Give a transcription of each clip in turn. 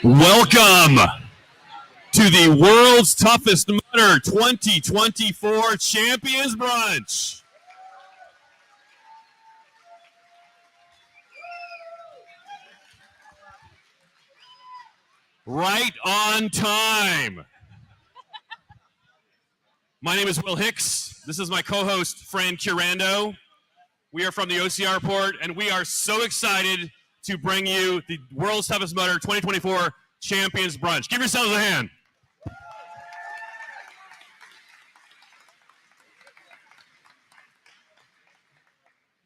Welcome to the World's Toughest Mudder 2024 Champions Brunch. Right on time. My name is Will Hicks. This is my co-host, Fran Curando. We are from the OCR Report, and we are so excited to bring you the World's Toughest Mudder 2024 Champions Brunch. Give yourselves a hand.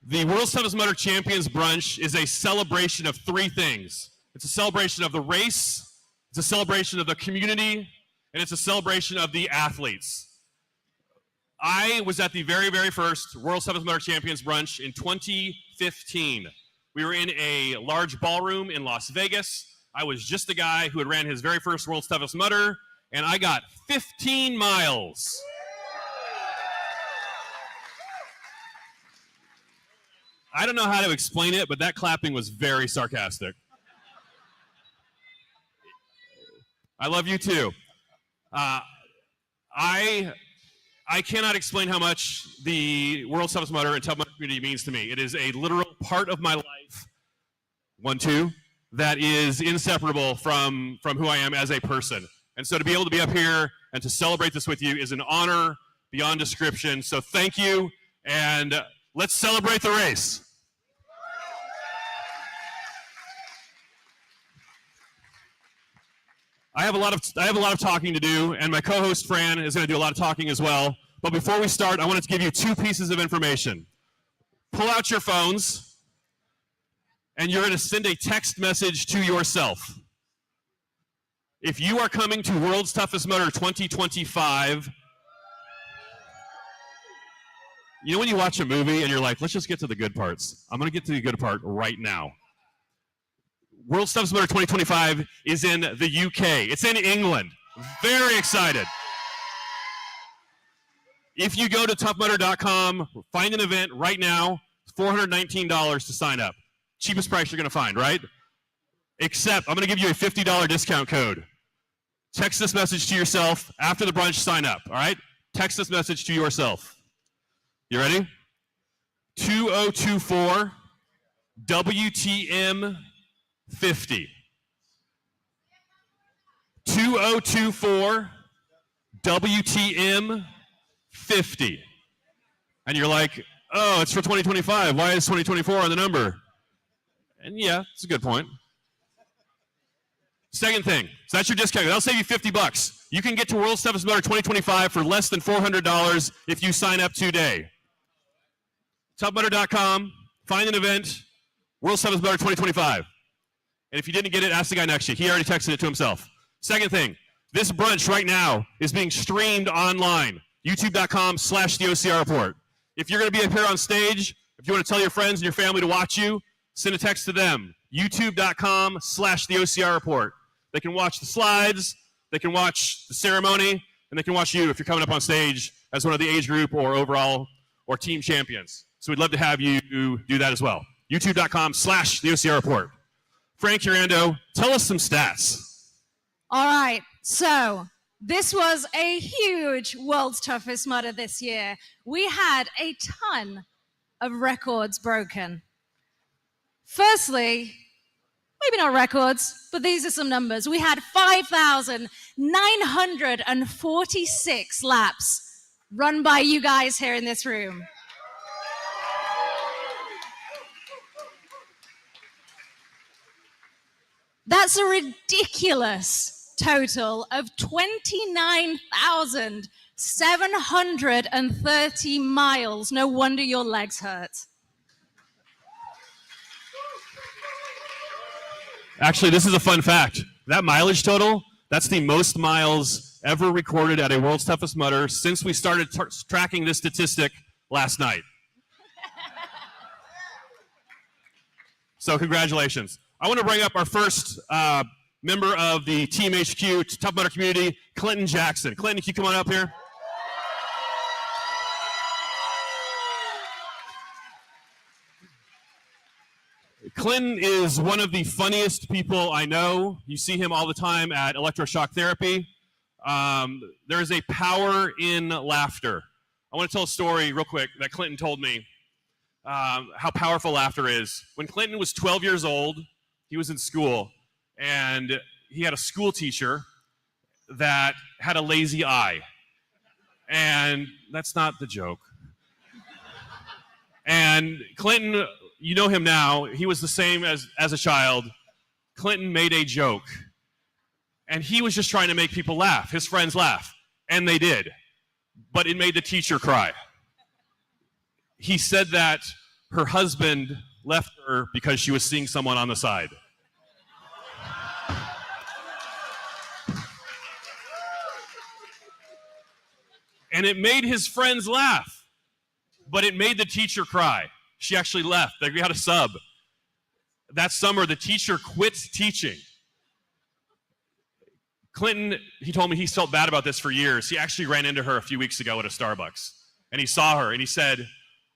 The World's Toughest Mudder Champions Brunch is a celebration of three things. It's a celebration of the race, it's a celebration of the community, and it's a celebration of the athletes. I was at the very first World's Toughest Mudder Champions Brunch in 2015. We were in a large ballroom in Las Vegas. I was just the guy who had ran his very first World's Toughest Mudder, and I got 15 miles. I don't know how to explain it, but that clapping was very sarcastic. I love you too. I cannot explain how much the World's Toughest Mudder and Tough Mudder community means to me. It is a literal part of my life, that is inseparable from who I am as a person. And so to be able to be up here and to celebrate this with you is an honor beyond description. So thank you, and let's celebrate the race. I have a lot of talking to do, and my co-host Fran is going to do a lot of talking as well. But before we start, I wanted to give you two pieces of information. Pull out your phones, and you're going to send a text message to yourself. If you are coming to World's Toughest Mudder 2025, you know when you watch a movie and you're like, let's just get to the good parts. I'm going to get to the good part right now. World's Toughest Mudder 2025 is in the UK. It's in England. Very excited. If you go to toughmudder.com, find an event right now, it's $419 to sign up. Cheapest price you're going to find, right? Except I'm going to give you a $50 discount code. Text this message to yourself after the brunch, sign up, all right? Text this message to yourself. You ready? 2024 WTM 50. 2024 WTM 50. And you're like, oh, it's for 2025. Why is 2024 on the number? And yeah, it's a good point. Second thing, so that's your discount. That'll save you $50. You can get to World's Toughest Mudder 2025 for less than $400 if you sign up today. Toughmudder.com, find an event, World's Toughest Mudder 2025. And if you didn't get it, ask the guy next to you. He already texted it to himself. Second thing, this brunch right now is being streamed online. YouTube.com/the OCR Report. If you're going to be up here on stage, if you want to tell your friends and your family to watch you, send a text to them. YouTube.com/the OCR Report. They can watch the slides, they can watch the ceremony, and they can watch you if you're coming up on stage as one of the age group or overall or team champions. So we'd love to have you do that as well. YouTube.com/the OCR Report. Frank Curando, tell us some stats. All right, so this was a huge World's Toughest Mudder this year. We had a ton of records broken. Firstly, maybe not records, but these are some numbers. We had 5,946 laps run by you guys here in this room. That's a ridiculous total of 29,730 miles. No wonder your legs hurt. Actually, this is a fun fact. That mileage total, that's the most miles ever recorded at a World's Toughest Mudder since we started tracking this statistic last night. So congratulations. I want to bring up our first member of the Team HQ Tough Mudder community, Clinton Jackson. Clinton, can you come on up here? Clinton is one of the funniest people I know. You see him all the time at electroshock therapy. There's a power in laughter. I want to tell a story real quick that Clinton told me, how powerful laughter is. When Clinton was 12 years old, he was in school, and he had a school teacher that had a lazy eye. And that's not the joke. And Clinton, you know him now, he was the same as a child. Clinton made a joke. And he was just trying to make people laugh, his friends laugh. And they did. But it made the teacher cry. He said that her husband left her because she was seeing someone on the side. And it made his friends laugh. But it made the teacher cry. She actually left. They got a sub. That summer, the teacher quit teaching. Clinton, he told me he felt bad about this for years. He actually ran into her a few weeks ago at a Starbucks. And he saw her and he said,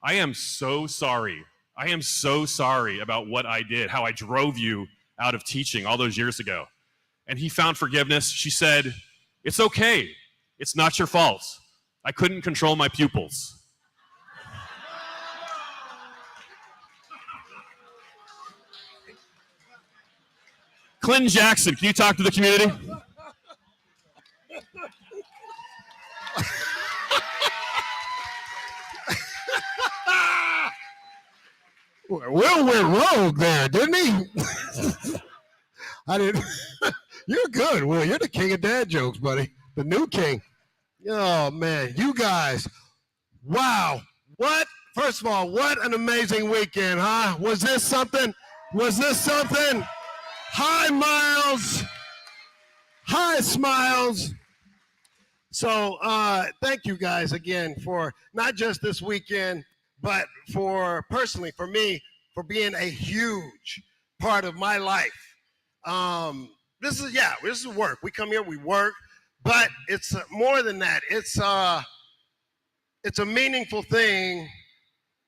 I am so sorry. I am so sorry about what I did, how I drove you out of teaching all those years ago. And he found forgiveness. She said, it's okay. It's not your fault. I couldn't control my pupils. Clinton Jackson, can you talk to the community? Will went rogue there, didn't he? I didn't. You're good, Will. You're the king of dad jokes, buddy. The new king. Oh, man. You guys. Wow. What? First of all, what an amazing weekend, huh? Was this something? Was this something? Hi, Miles. Hi, Smiles. So thank you guys again for not just this weekend, but for personally, for me, for being a huge part of my life. This is work. We come here, we work, but it's more than that. It's a meaningful thing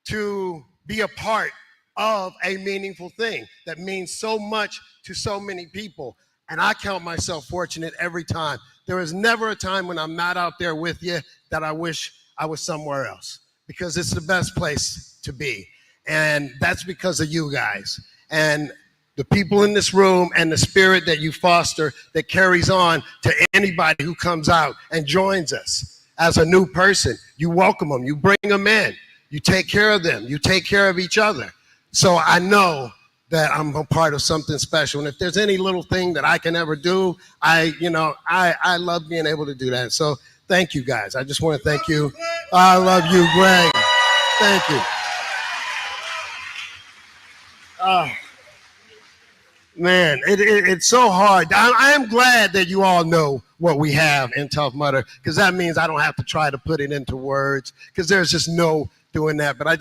to be a part of a meaningful thing that means so much to so many people. And I count myself fortunate every time. There is never a time when I'm not out there with you that I wish I was somewhere else, because it's the best place to be. And that's because of you guys and the people in this room and the spirit that you foster that carries on to anybody who comes out and joins us as a new person. You welcome them, you bring them in, you take care of them, you take care of each other. So I know that I'm a part of something special. And if there's any little thing that I can ever do, I love being able to do that. So thank you guys. I just want to thank you. I love you, Greg. Thank you. Man, it's so hard. I am glad that you all know what we have in Tough Mudder, because that means I don't have to try to put it into words, because there's just no doing that. But I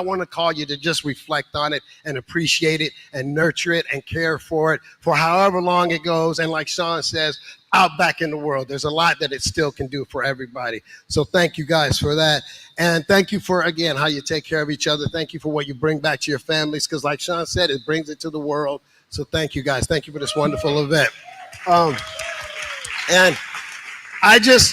want to call you to just reflect on it and appreciate it and nurture it and care for it for however long it goes. And like Sean says, out back in the world, there's a lot that it still can do for everybody. So thank you guys for that. And thank you for, again, how you take care of each other. Thank you for what you bring back to your families, because like Sean said, it brings it to the world. So thank you guys. Thank you for this wonderful event. And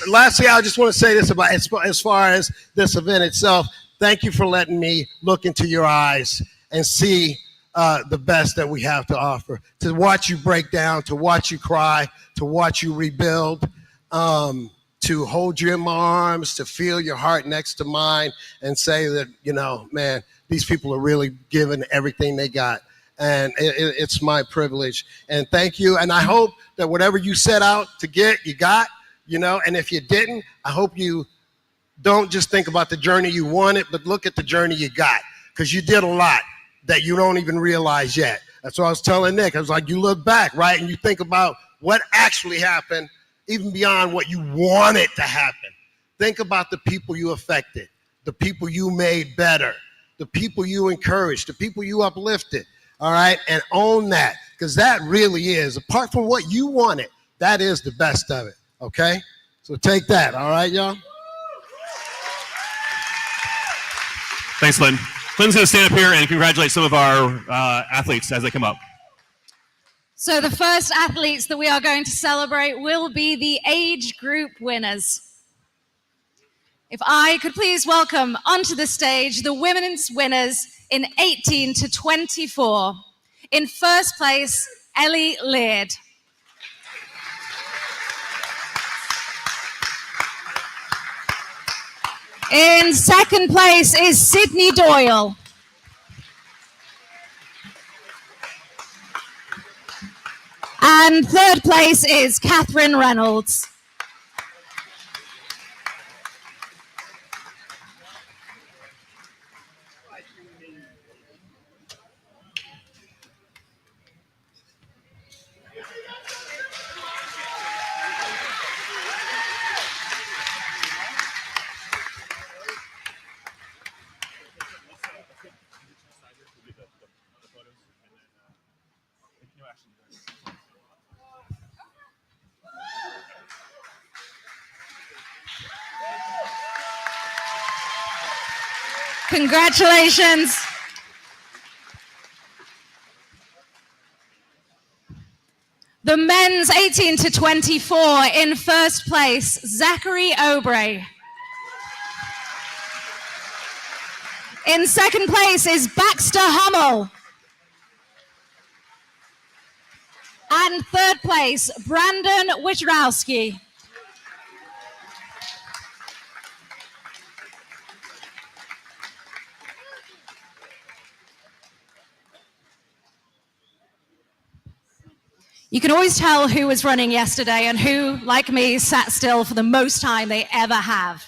lastly, I just want to say this about as far as this event itself. Thank you for letting me look into your eyes and see the best that we have to offer. To watch you break down, to watch you cry, to watch you rebuild, to hold you in my arms, to feel your heart next to mine and say that, man, these people are really giving everything they got. And it's my privilege. And thank you. And I hope that whatever you set out to get, you got, and if you didn't, I hope you don't just think about the journey you wanted, but look at the journey you got, because you did a lot that you don't even realize yet. That's what I was telling Nick. I was like, you look back, right, and you think about what actually happened, even beyond what you wanted to happen. Think about the people you affected, the people you made better, the people you encouraged, the people you uplifted, all right, and own that, because that really is, apart from what you wanted, that is the best of it, okay? So take that, all right, y'all? Thanks, Lynn. Clinton's going to stand up here and congratulate some of our athletes as they come up. So the first athletes that we are going to celebrate will be the age group winners. If I could please welcome onto the stage the women's winners in 18 to 24. In first place, Ellie Laird. In second place is Sydney Doyle. And third place is Catherine Reynolds. Congratulations. The men's 18 to 24 in first place, Zachary Obrey. In second place is Baxter Hummel. And third place, Brandon Wojrowski. You can always tell who was running yesterday and who, like me, sat still for the most time they ever have.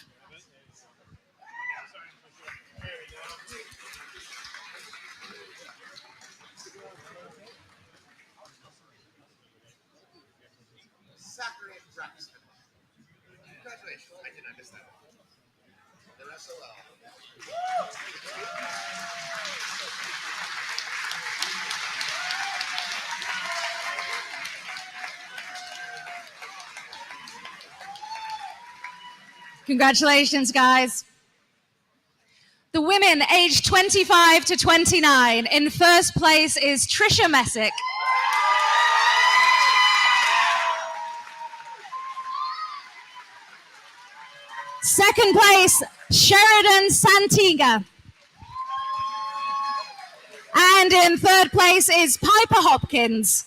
Congratulations, guys. The women aged 25 to 29. In first place is Trisha Messick. Second place, Sheridan Santiga. And in third place is Piper Hopkins.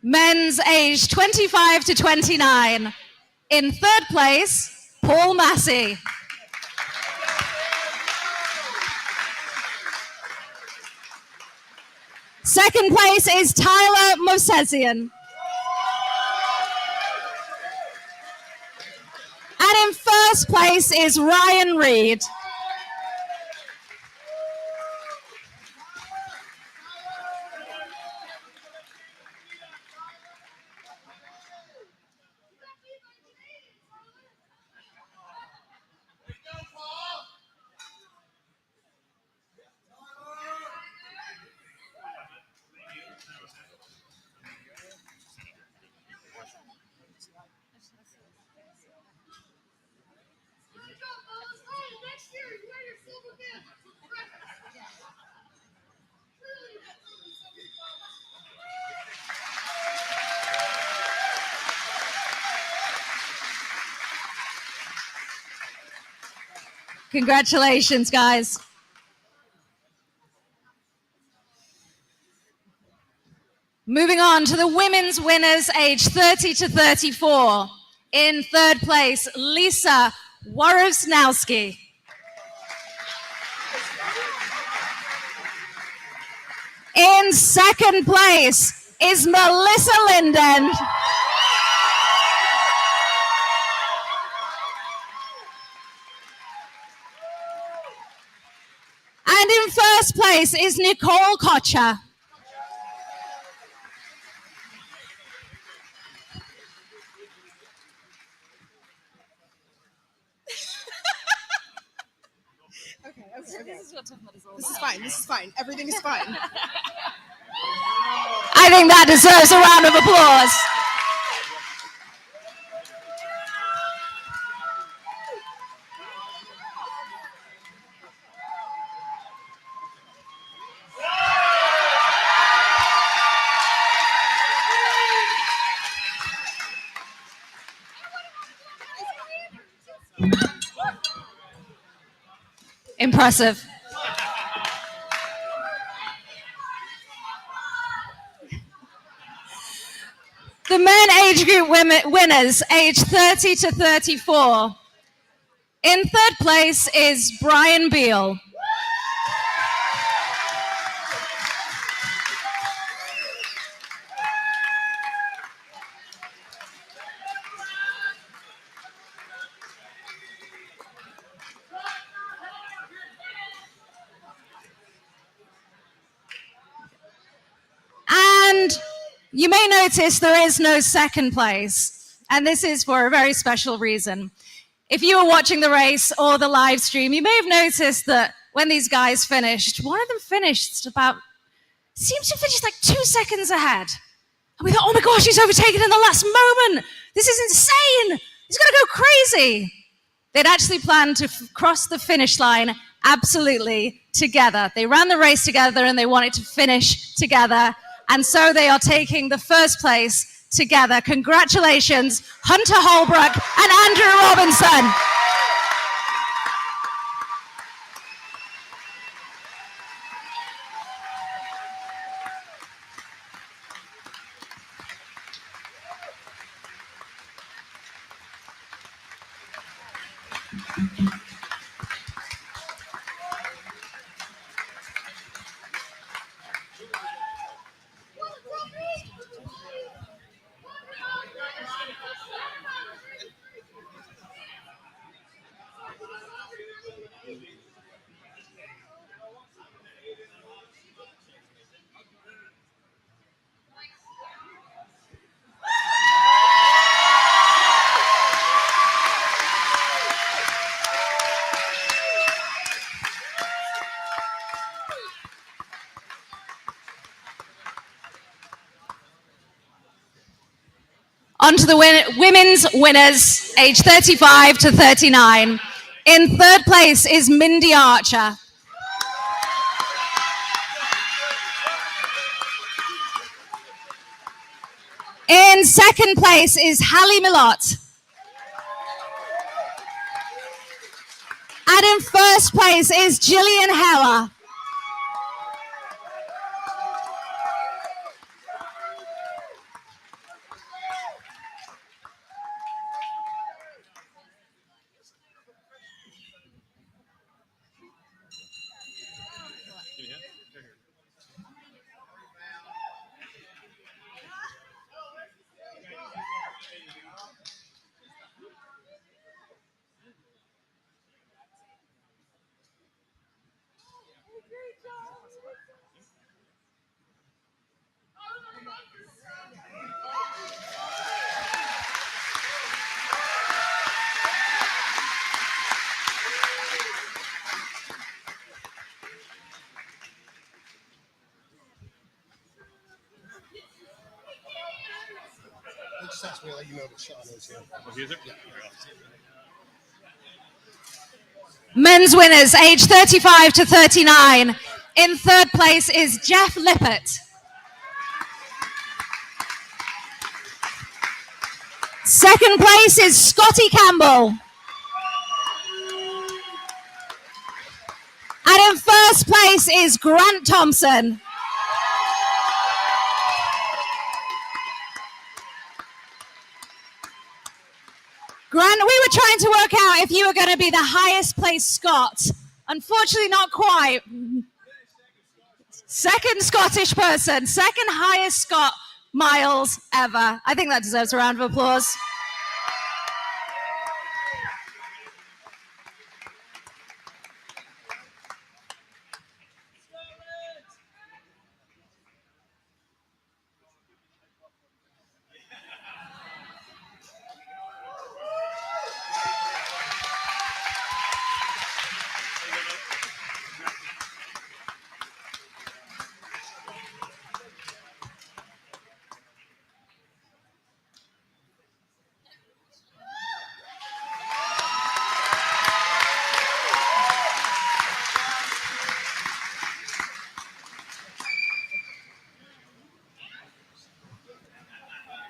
Men's aged 25 to 29. In third place, Paul Massey. Second place is Tyler Mosesian. And in first place is Ryan Reed. Congratulations, guys. Moving on to the women's winners aged 30 to 34. In third place, Lisa Warosnowski. In second place, is Melissa Linden. And in first place is Nicole Kocher. Okay. This is fine. Everything is fine. I think that deserves a round of applause. Impressive. The men age group winners, age 30 to 34. In third place is Brian Beal. And you may notice there is no second place, and this is for a very special reason. If you were watching the race or the live stream, you may have noticed that when these guys finished, one of them seemed to finish like 2 seconds ahead. And we thought, oh my gosh, he's overtaken in the last moment. This is insane. He's going to go crazy. They'd actually planned to cross the finish line absolutely together. They ran the race together and they wanted to finish together. And so they are taking the first place together. Congratulations, Hunter Holbrook and Andrew Robinson. On to the women's winners, age 35 to 39. In third place is Mindy Archer. In second place is Hallie Millot. And in first place is Jillian Heller. Just ask me to let you know that Sean is here. Oh, he is there? Yeah. Men's winners, age 35 to 39. In third place is Jeff Lippert. Second place is Scotty Campbell. And in first place is Grant Thompson. Grant, we were trying to work out if you were going to be the highest placed Scot. Unfortunately, not quite. Second Scottish person, second highest Scot miles ever. I think that deserves a round of applause.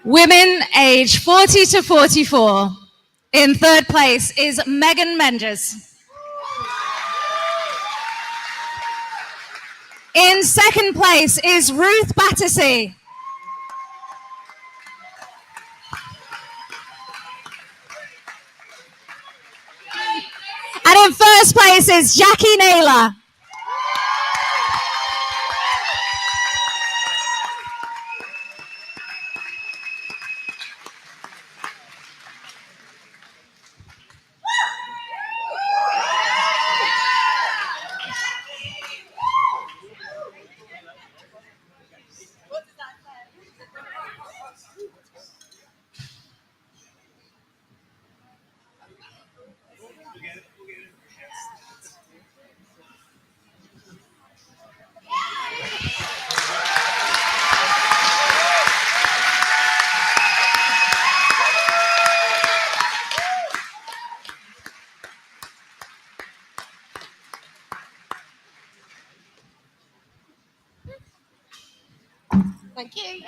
Women age 40 to 44. In third place is Megan Menges. In second place is Ruth Battersea. And in first place is Jackie Naylor. Thank you.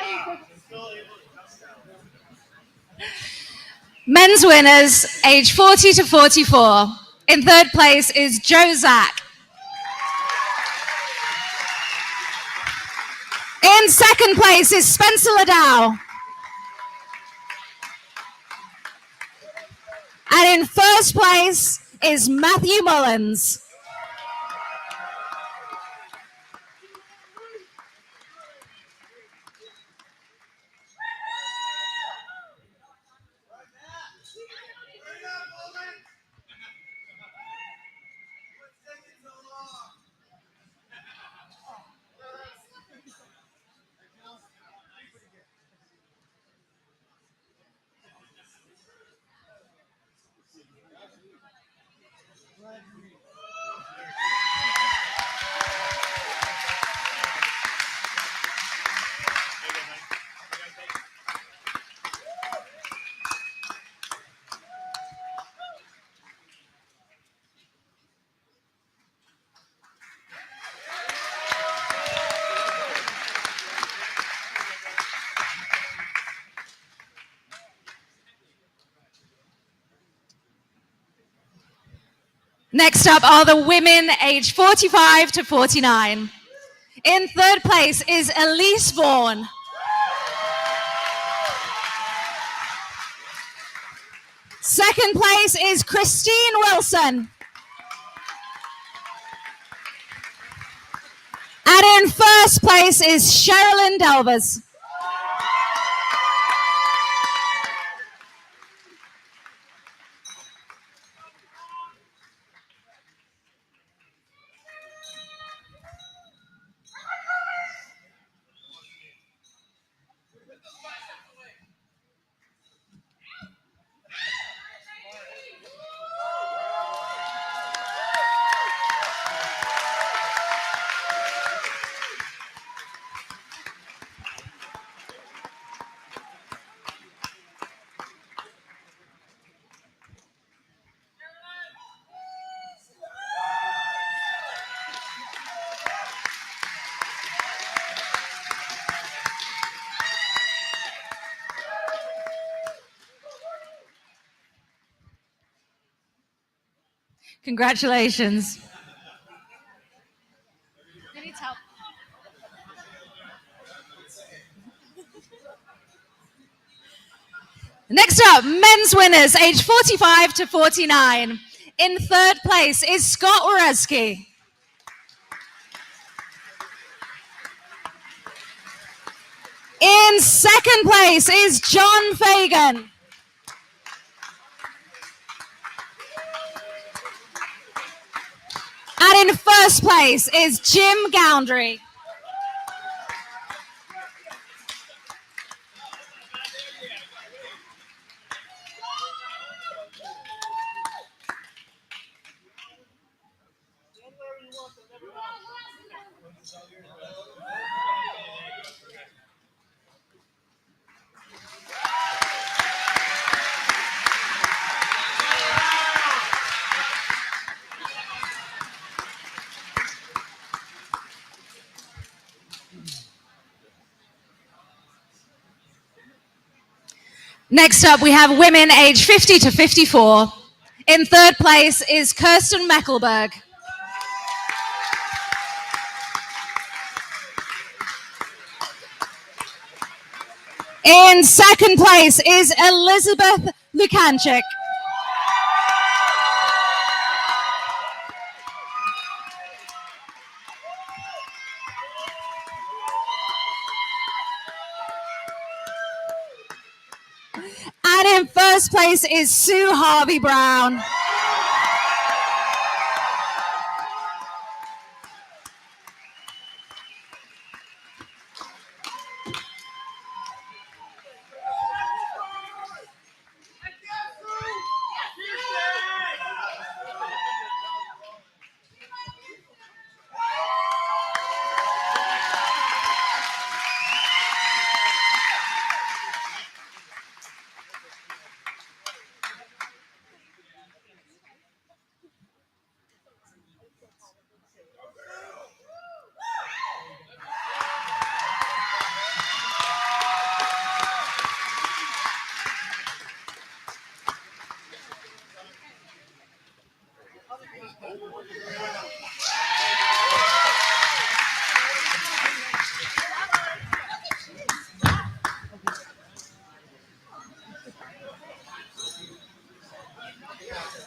Men's winners, age 40 to 44. In third place is Joe Zack. In second place is Spencer Ladow. And in first place is Matthew Mullins. Next up are the women aged 45 to 49. In third place is Elise Vaughan. Second place is Christine Wilson. And in first place is Sherilyn Delvers. Congratulations. Who needs help? Next up, men's winners, age 45 to 49. In third place is Scott Wareski. In second place is John Fagan. And in first place is Jim Goundry. Next up, we have women aged 50 to 54. In third place is Kirsten Meckelberg. In second place is Elizabeth Lukanchik. And in first place is Sue Harvey Brown.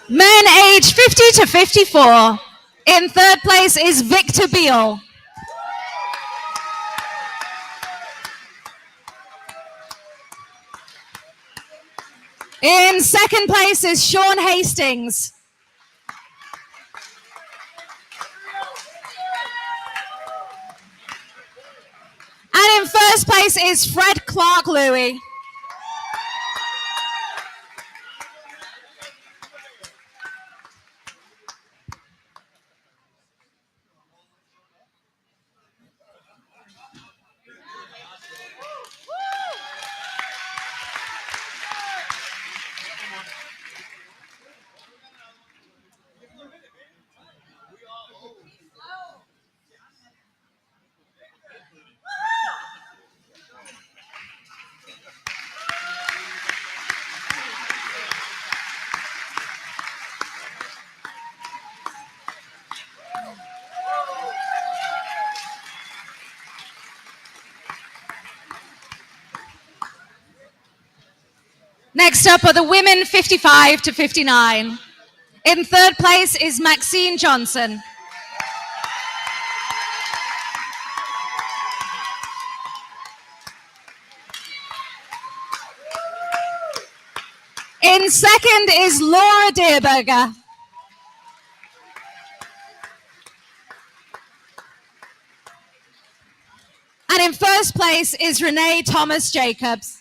Men aged 50 to 54. In third place is Victor Beal. In second place is Sean Hastings. And in first place is Fred Clark Louie. Next up are the women 55 to 59. In third place is Maxine Johnson. In second is Laura Deerberger. And in first place is Renee Thomas Jacobs.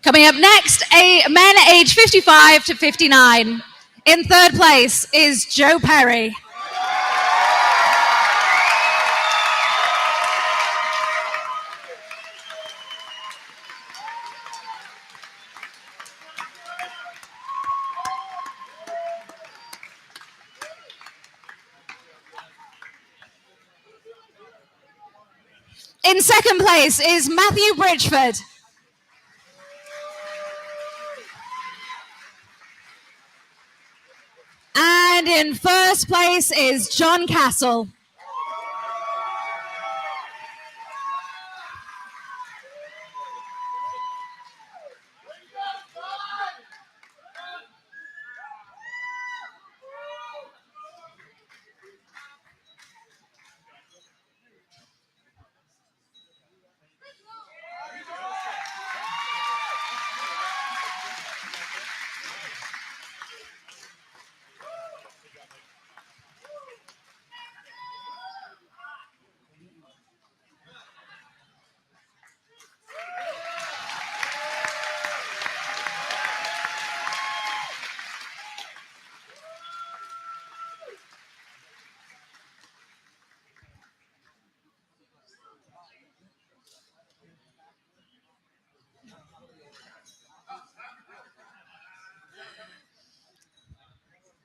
Coming up next, men aged 55 to 59. In third place is Joe Perry. In second place is Matthew Bridgeford. And in first place is John Castle.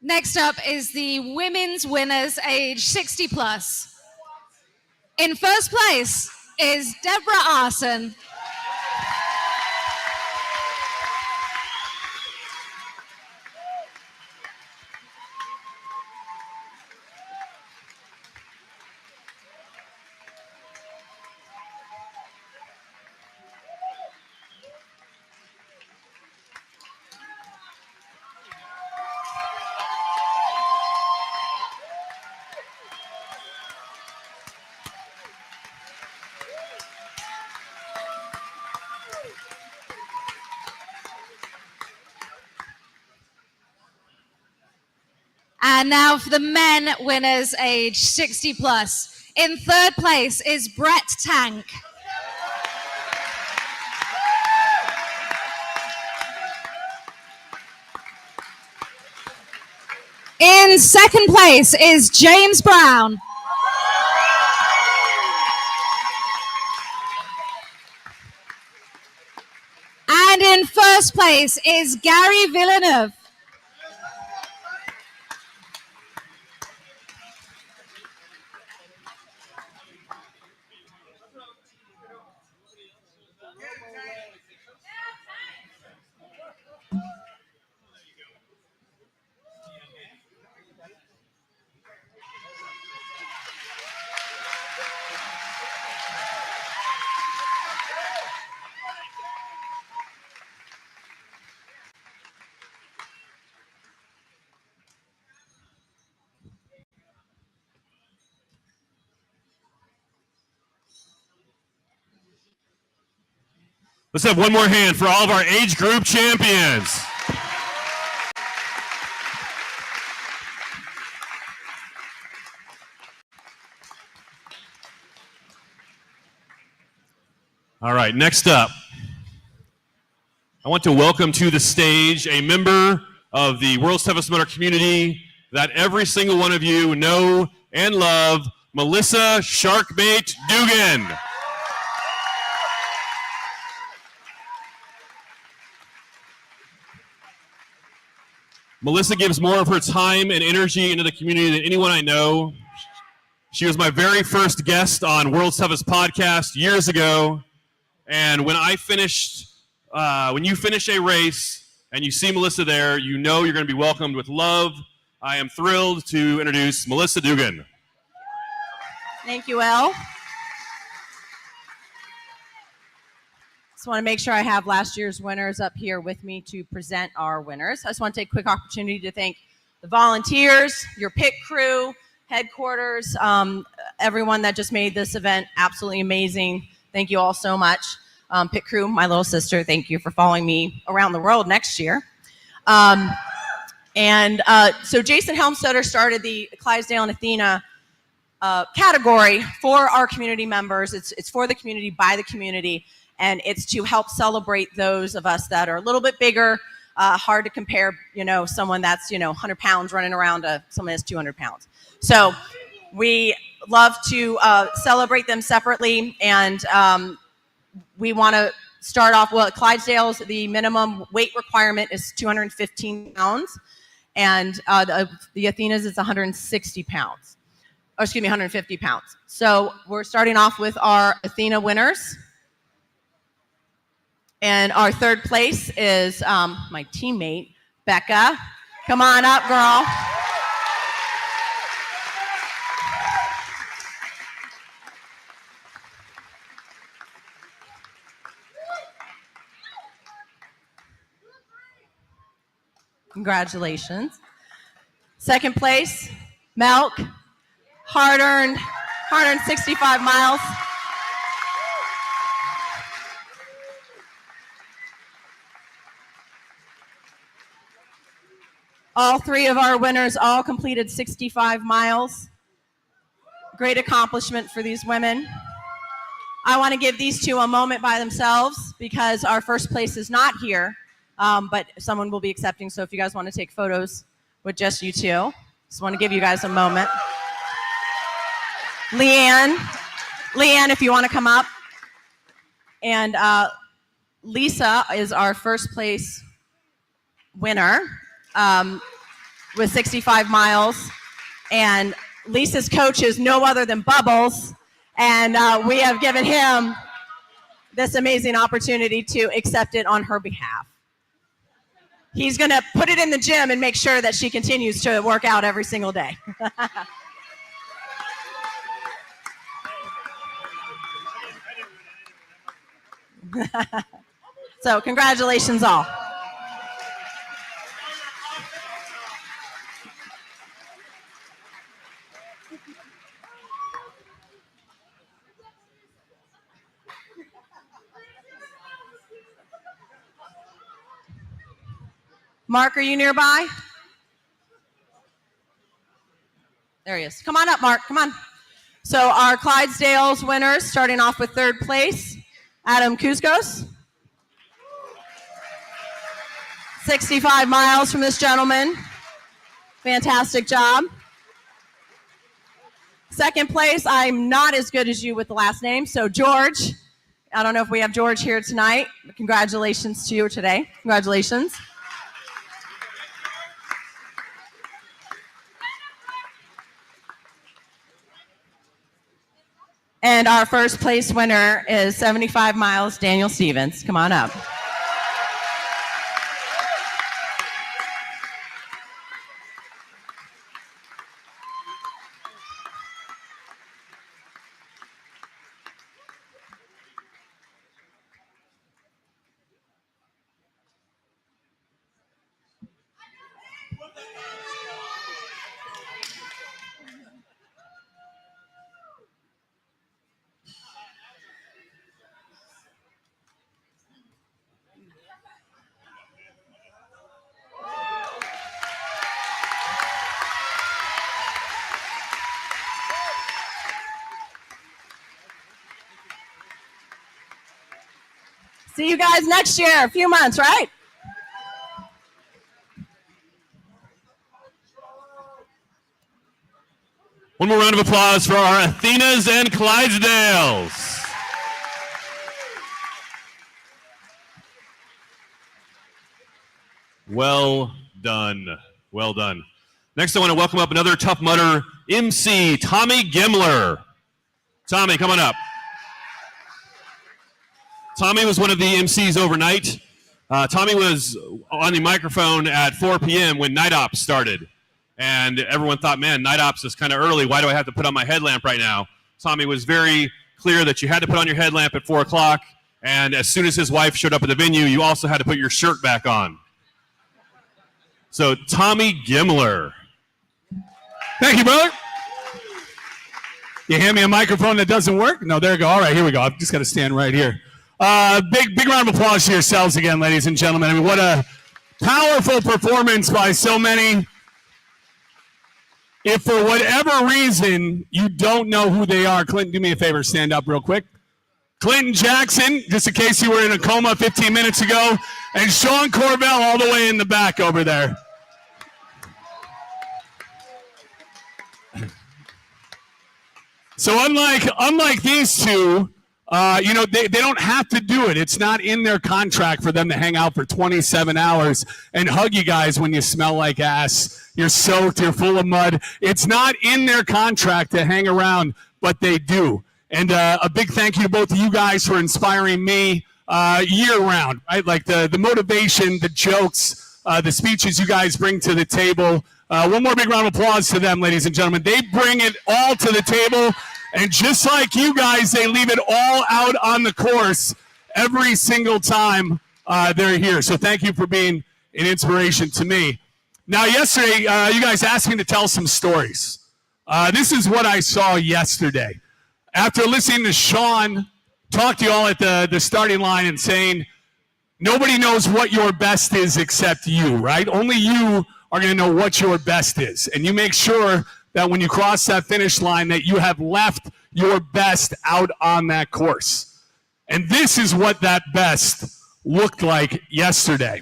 Next up is the women's winners age 60 plus. In first place is Deborah Arson. And now for the men winners age 60 plus. In third place is Brett Tank. In second place is James Brown. And in first place is Gary Villeneuve. Let's have one more hand for all of our age group champions. All right, next up, I want to welcome to the stage a member of the World's Toughest Mudder community that every single one of you know and love, Melissa Sharkbait Dugan. Melissa gives more of her time and energy into the community than anyone I know. She was my very first guest on World's Toughest podcast years ago. And when I finished, when you finish a race and you see Melissa there, you know you're going to be welcomed with love. I am thrilled to introduce Melissa Dugan. Thank you, Elle. Just want to make sure I have last year's winners up here with me to present our winners. I just want to take a quick opportunity to thank the volunteers, your pit crew, headquarters, everyone that just made this event absolutely amazing. Thank you all so much. Pit crew, my little sister, thank you for following me around the world next year. So Jason Helmstetter started the Clydesdale and Athena category for our community members. It's for the community, by the community, and it's to help celebrate those of us that are a little bit bigger, hard to compare, someone that's, 100 pounds running around to someone that's 200 pounds. So we love to celebrate them separately, and we want to start off, well, at Clydesdale's, the minimum weight requirement is 215 pounds, and the Athena's is 160 pounds. Or excuse me, 150 pounds. So we're starting off with our Athena Winners. And our third place is my teammate, Becca. Come on up, girl. Congratulations. Second place, Melk. Hard-earned 65 miles. All three of our winners all completed 65 miles. Great accomplishment for these women. I want to give these two a moment by themselves because our first place is not here, but someone will be accepting. So if you guys want to take photos with just you two, just want to give you guys a moment. Leanne, if you want to come up. And Lisa is our first place winner with 65 miles. And Lisa's coach is no other than Bubbles. And we have given him this amazing opportunity to accept it on her behalf. He's going to put it in the gym and make sure that she continues to work out every single day. So congratulations all. Mark, are you nearby? There he is. Come on up, Mark. Come on. So our Clydesdale's winners, starting off with third place, Adam Kuzkos. 65 miles from this gentleman. Fantastic job. Second place, I'm not as good as you with the last name, so George. I don't know if we have George here tonight, but congratulations to you today. Congratulations. And our first place winner is 75 miles, Daniel Stevens. Come on up. See you guys next year, a few months, right? One more round of applause for our Athenas and Clydesdales. Well done. Well done. Next, I want to welcome up another Tough Mudder MC, Tommy Gimler. Tommy, come on up. Tommy was one of the MCs overnight. Tommy was on the microphone at 4 p.m. when Night Ops started. And everyone thought, man, Night Ops is kind of early. Why do I have to put on my headlamp right now? Tommy was very clear that you had to put on your headlamp at 4 o'clock. And as soon as his wife showed up at the venue, you also had to put your shirt back on. So, Tommy Gimler. Thank you, brother. You hand me a microphone that doesn't work? No, there we go. All right, here we go. I've just got to stand right here. Big round of applause to yourselves again, ladies and gentlemen. I mean, what a powerful performance by so many. If for whatever reason you don't know who they are, Clinton, do me a favor, stand up real quick. Clinton Jackson, just in case you were in a coma 15 minutes ago. And Sean Corvelle all the way in the back over there. So unlike these two, they don't have to do it. It's not in their contract for them to hang out for 27 hours and hug you guys when you smell like ass. You're soaked, you're full of mud. It's not in their contract to hang around, but they do. And a big thank you to both of you guys for inspiring me year round, right? Like the motivation, the jokes, the speeches you guys bring to the table. One more big round of applause to them, ladies and gentlemen. They bring it all to the table. And just like you guys, they leave it all out on the course every single time they're here. So thank you for being an inspiration to me. Now, yesterday, you guys asked me to tell some stories. This is what I saw yesterday. After listening to Sean talk to you all at the starting line and saying, nobody knows what your best is except you, right? Only you are going to know what your best is. And you make sure that when you cross that finish line that you have left your best out on that course. And this is what that best looked like yesterday.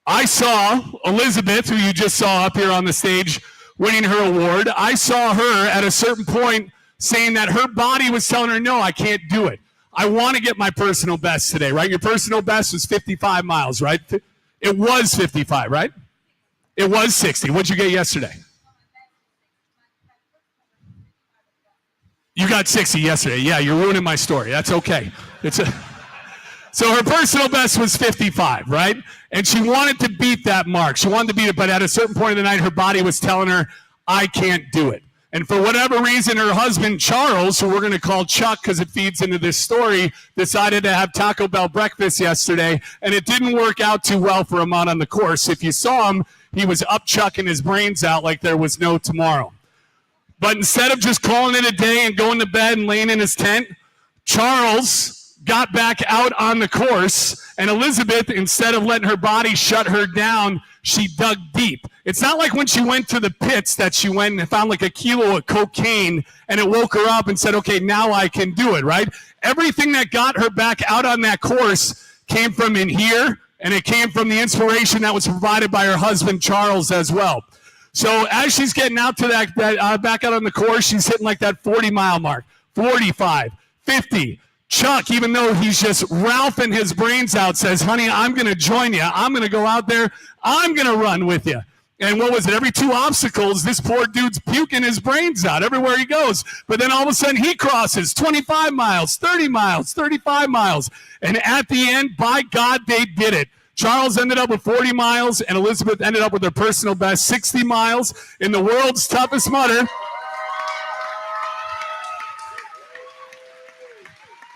I saw Elizabeth, who you just saw up here on the stage, winning her award. I saw her at a certain point saying that her body was telling her, no, I can't do it. I want to get my personal best today, right? Your personal best was 55 miles, right? It was 55, right? It was 60. What'd you get yesterday? You got 60 yesterday. Yeah, you're ruining my story. That's okay. So her personal best was 55, right? And she wanted to beat that mark. She wanted to beat it, but at a certain point in the night, her body was telling her, I can't do it. And for whatever reason, her husband, Charles, who we're going to call Chuck because it feeds into this story, decided to have Taco Bell breakfast yesterday, and it didn't work out too well for him out on the course. If you saw him, he was up chucking his brains out like there was no tomorrow. But instead of just calling it a day and going to bed and laying in his tent, Charles got back out on the course, and Elizabeth, instead of letting her body shut her down, she dug deep. It's not like when she went to the pits that she went and found like a kilo of cocaine and it woke her up and said, okay, now I can do it, right? Everything that got her back out on that course came from in here, and it came from the inspiration that was provided by her husband, Charles, as well. So as she's getting out to that back out on the course, she's hitting like that 40-mile mark, 45, 50. Chuck, even though he's just ralphing his brains out, says, honey, I'm going to join you. I'm going to go out there. I'm going to run with you. And what was it? Every 2 obstacles, this poor dude's puking his brains out everywhere he goes. But then all of a sudden he crosses 25 miles, 30 miles, 35 miles. And at the end, by God, they did it. Charles ended up with 40 miles, and Elizabeth ended up with her personal best, 60 miles in the world's toughest mudder.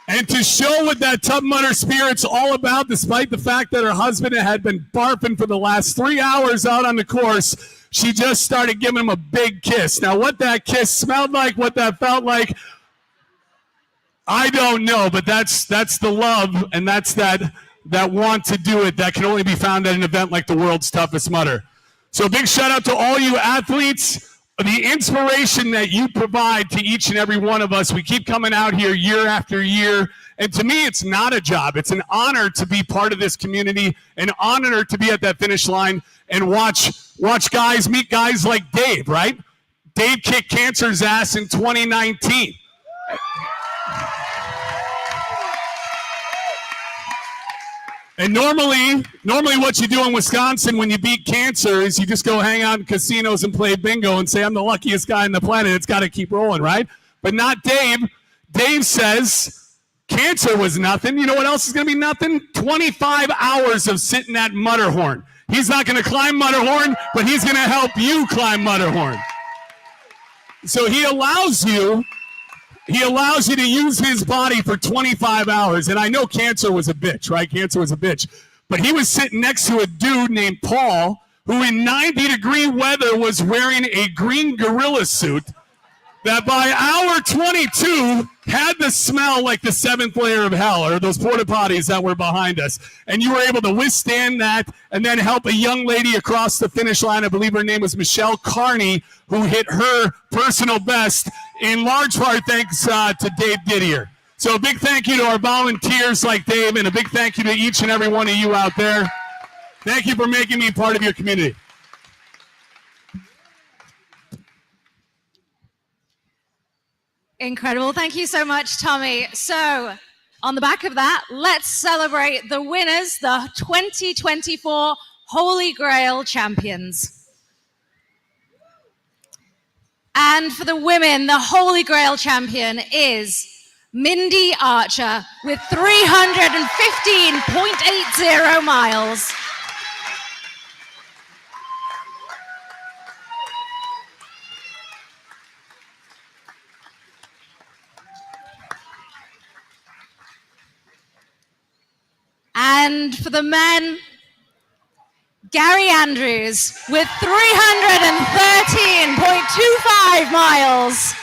And to show what that tough mudder spirit's all about, despite the fact that her husband had been barfing for the last 3 hours out on the course, she just started giving him a big kiss. Now, what that kiss smelled like, what that felt like, I don't know, but that's the love, and that's that want to do it that can only be found at an event like the world's toughest mudder. So a big shout out to all you athletes. The inspiration that you provide to each and every one of us. We keep coming out here year after year, and to me, it's not a job. It's an honor to be part of this community, an honor to be at that finish line and watch guys, meet guys like Dave, right? Dave kicked cancer's ass in 2019. And normally what you do in Wisconsin when you beat cancer is you just go hang out in casinos and play bingo and say, I'm the luckiest guy on the planet. It's got to keep rolling, right? But not Dave. Dave says cancer was nothing. You know what else is going to be nothing? 25 hours of sitting at Mudderhorn. He's not going to climb Mudderhorn, but he's going to help you climb Mudderhorn. So he allows you to use his body for 25 hours. And I know cancer was a bitch, right? Cancer was a bitch. But he was sitting next to a dude named Paul, who in 90-degree weather was wearing a green gorilla suit that by hour 22 had the smell like the 7th layer of hell, or those porta potties that were behind us. And you were able to withstand that and then help a young lady across the finish line. I believe her name was Michelle Carney, who hit her personal best in large part thanks to Dave Didier. So a big thank you to our volunteers like Dave, and a big thank you to each and every one of you out there. Thank you for making me part of your community. Incredible. Thank you so much, Tommy. So, on the back of that, let's celebrate the winners, the 2024 Holy Grail champions. And for the women, the Holy Grail champion is Mindy Archer with 315.80 miles. And for the men, Gary Andrews with 313.25 miles.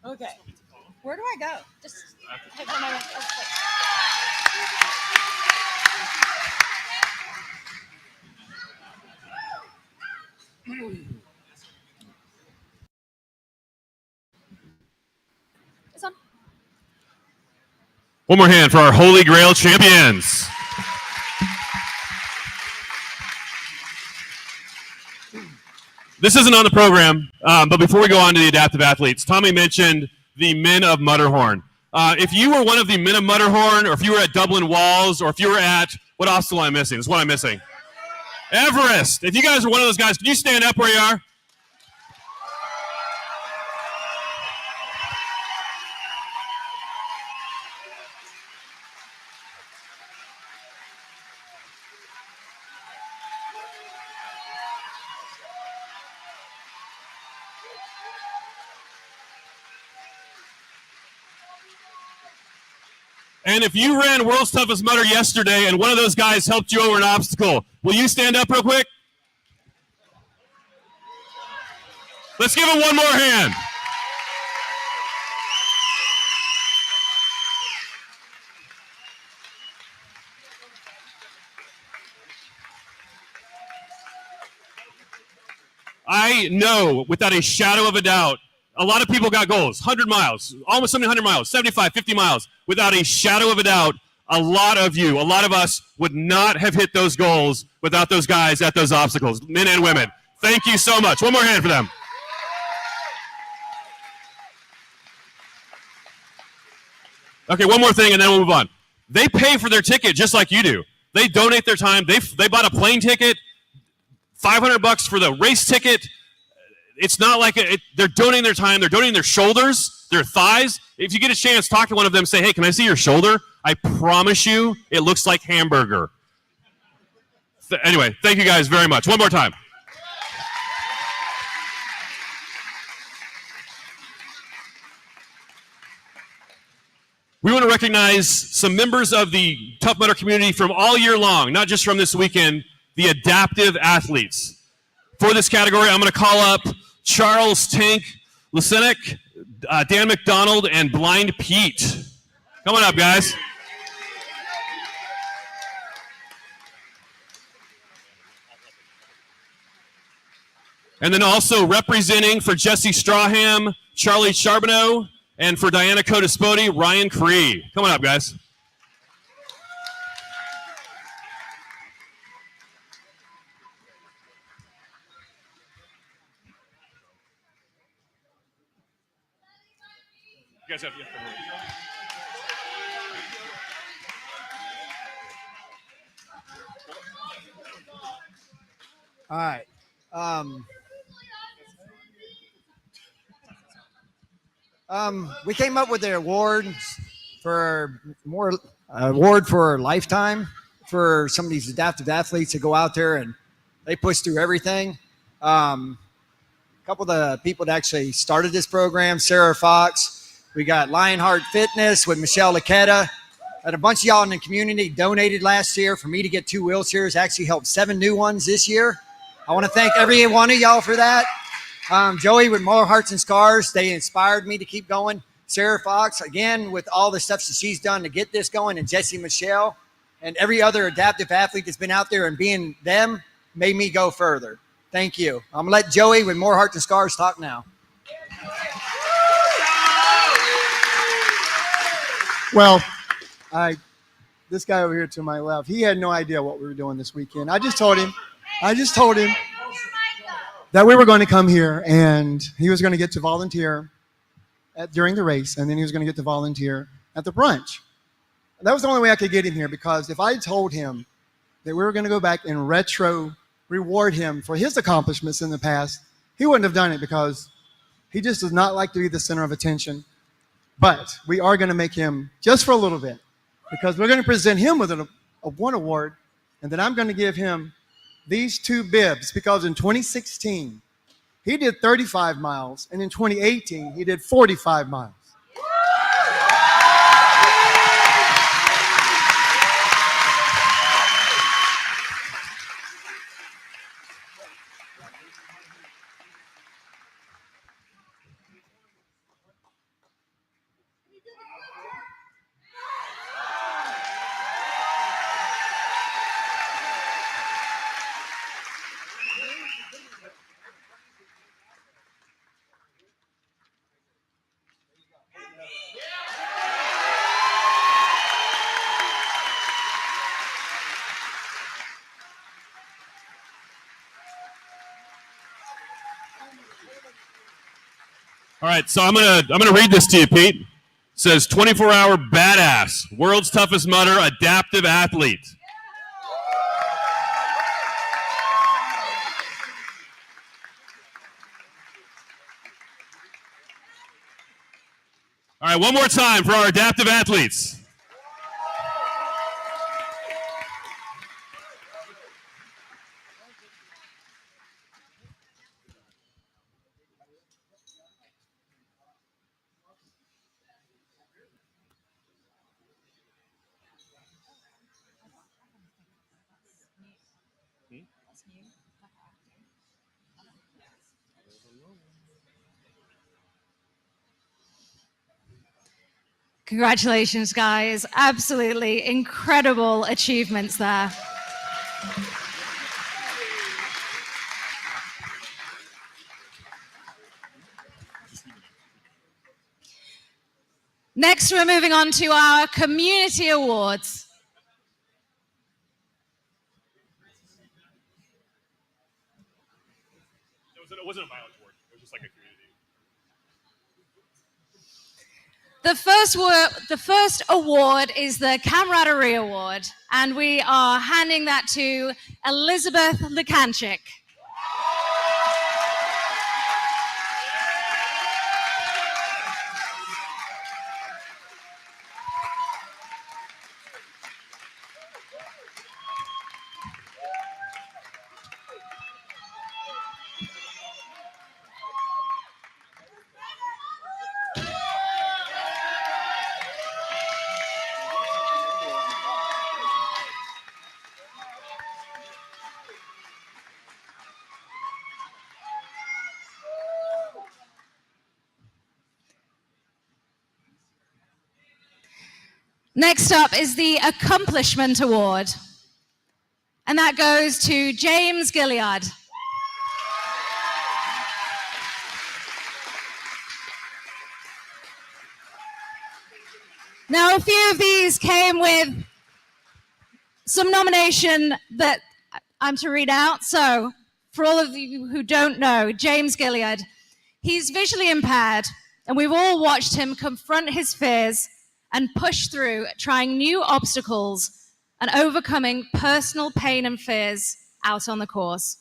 Okay. Where do I go? Just hit one of It's on. One more hand for our Holy Grail champions. This isn't on the program, but before we go on to the adaptive athletes, Tommy mentioned the men of Mutterhorn. If you were one of the men of Mutterhorn, or if you were at Dublin Walls, or if you were at, what obstacle am I missing? This is what I'm missing. Everest. If you guys are one of those guys, can you stand up where you are? And if you ran World's Toughest Mudder yesterday and one of those guys helped you over an obstacle, will you stand up real quick? Let's give him one more hand. I know without a shadow of a doubt, a lot of people got goals, 100 miles, almost 100 miles, 75, 50 miles. Without a shadow of a doubt, a lot of you, a lot of us would not have hit those goals without those guys at those obstacles, men and women. Thank you so much. One more hand for them. Okay, one more thing and then we'll move on. They pay for their ticket just like you do. They donate their time. They bought a plane ticket, $500 for the race ticket. It's not like they're donating their time. They're donating their shoulders, their thighs. If you get a chance, talk to one of them. Say, hey, can I see your shoulder? I promise you it looks like hamburger. Anyway, thank you guys very much. One more time. We want to recognize some members of the Tough Mudder community from all year long, not just from this weekend, the adaptive athletes. For this category, I'm going to call up Charles Tank Lysenik, Dan McDonald, and Blind Pete. Come on up, guys. And then also representing for Jesse Strawham, Charlie Charbonneau, and for Diana Codispoti, Ryan Cree. Come on up, guys. You guys have All right. We came up with the awards for more award for lifetime for some of these adaptive athletes that go out there and they push through everything. A couple of the people that actually started this program, Sarah Fox. We got Lionheart Fitness with Michelle Laquetta. And a bunch of y'all in the community donated last year for me to get 2 wheelchairs. Actually helped 7 new ones this year. I want to thank every one of y'all for that. Joey with More Hearts and Scars, they inspired me to keep going. Sarah Fox, again, with all the stuff that she's done to get this going, and Jesse Michelle, and every other adaptive athlete that's been out there and being them made me go further. Thank you. I'm going to let Joey with More Hearts and Scars talk now. Well, this guy over here to my left, he had no idea what we were doing this weekend. I just told him that we were going to come here and he was going to get to volunteer during the race, and then he was going to get to volunteer at the brunch. That was the only way I could get him here, because if I had told him that we were going to go back and retro reward him for his accomplishments in the past, he wouldn't have done it, because he just does not like to be the center of attention. But we are going to make him, just for a little bit, because we're going to present him with one award, and then I'm going to give him these 2 bibs, because in 2016, he did 35 miles, and in 2018, he did 45 miles. All right, so I'm gonna read this to you, Pete. It says 24-hour badass, world's toughest mudder, adaptive athlete. All right, one more time for our adaptive athletes. Congratulations, guys. Absolutely incredible achievements there. Next, we're moving on to our community awards. It wasn't a mileage award. It was just like a community. The first award is the Camaraderie Award, and we are handing that to Elizabeth Lukanchik. Next up is the Accomplishment Award, and that goes to James Gilliard. Now, a few of these came with some nomination that I'm to read out. So, for all of you who don't know, James Gilliard, he's visually impaired, and we've all watched him confront his fears and push through, trying new obstacles and overcoming personal pain and fears out on the course.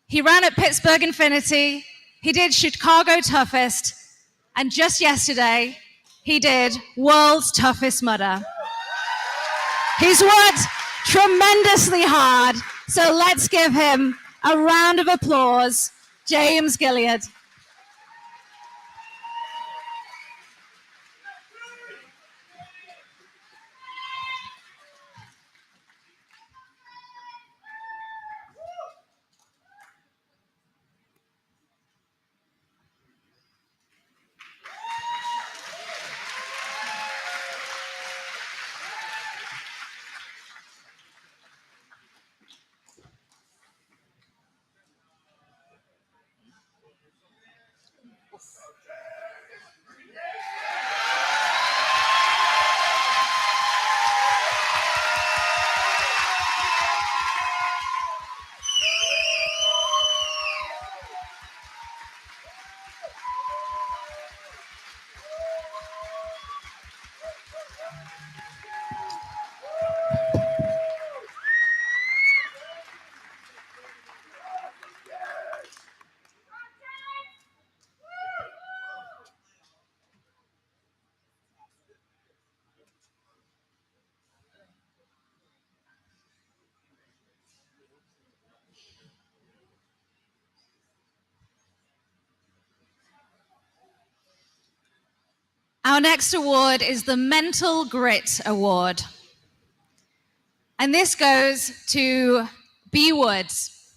He ran at Pittsburgh Infinity, he did Chicago Toughest, and just yesterday, he did World's Toughest Mudder. He's worked tremendously hard, so let's give him a round of applause, James Gilliard. Our next award is the Mental Grit Award. And this goes to B. Woods.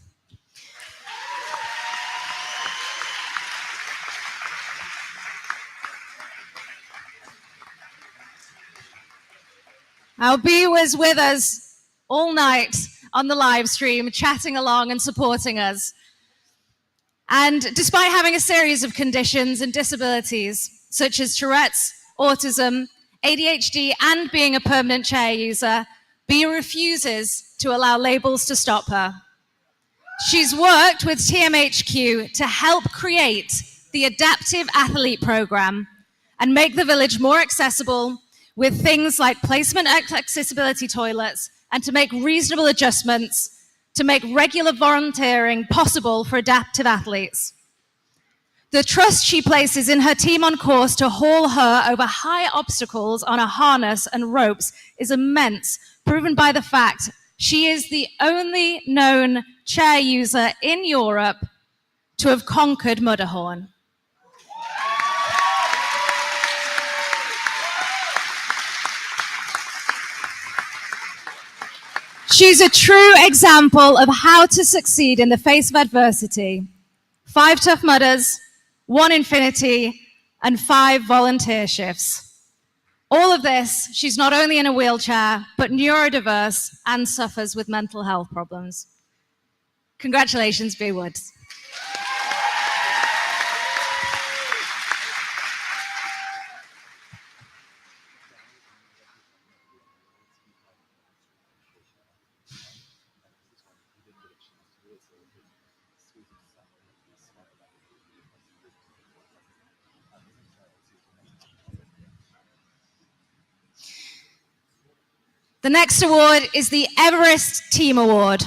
Our B was with us all night on the live stream, chatting along and supporting us. And despite having a series of conditions and disabilities, such as Tourette's, autism, ADHD, and being a permanent chair user, B refuses to allow labels to stop her. She's worked with TMHQ to help create the Adaptive Athlete Program and make the village more accessible with things like placement accessibility toilets and to make reasonable adjustments to make regular volunteering possible for adaptive athletes. The trust she places in her team on course to haul her over high obstacles on a harness and ropes is immense, proven by the fact she is the only known chair user in Europe to have conquered Mudderhorn. She's a true example of how to succeed in the face of adversity. 5 tough mudders, 1 infinity, and 5 volunteer shifts. All of this, she's not only in a wheelchair, but neurodiverse and suffers with mental health problems. Congratulations, B. Woods. The next award is the Everest Team Award.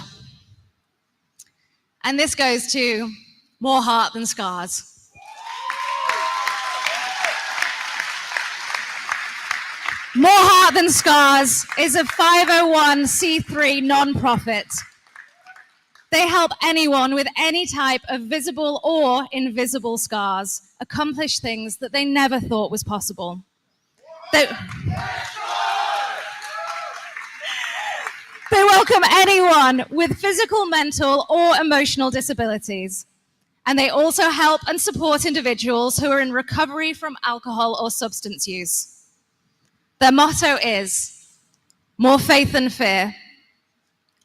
And this goes to More Heart Than Scars. More Heart Than Scars is a 501c3 nonprofit. They help anyone with any type of visible or invisible scars accomplish things that they never thought was possible. They welcome anyone with physical, mental, or emotional disabilities. And they also help and support individuals who are in recovery from alcohol or substance use. Their motto is, more faith than fear,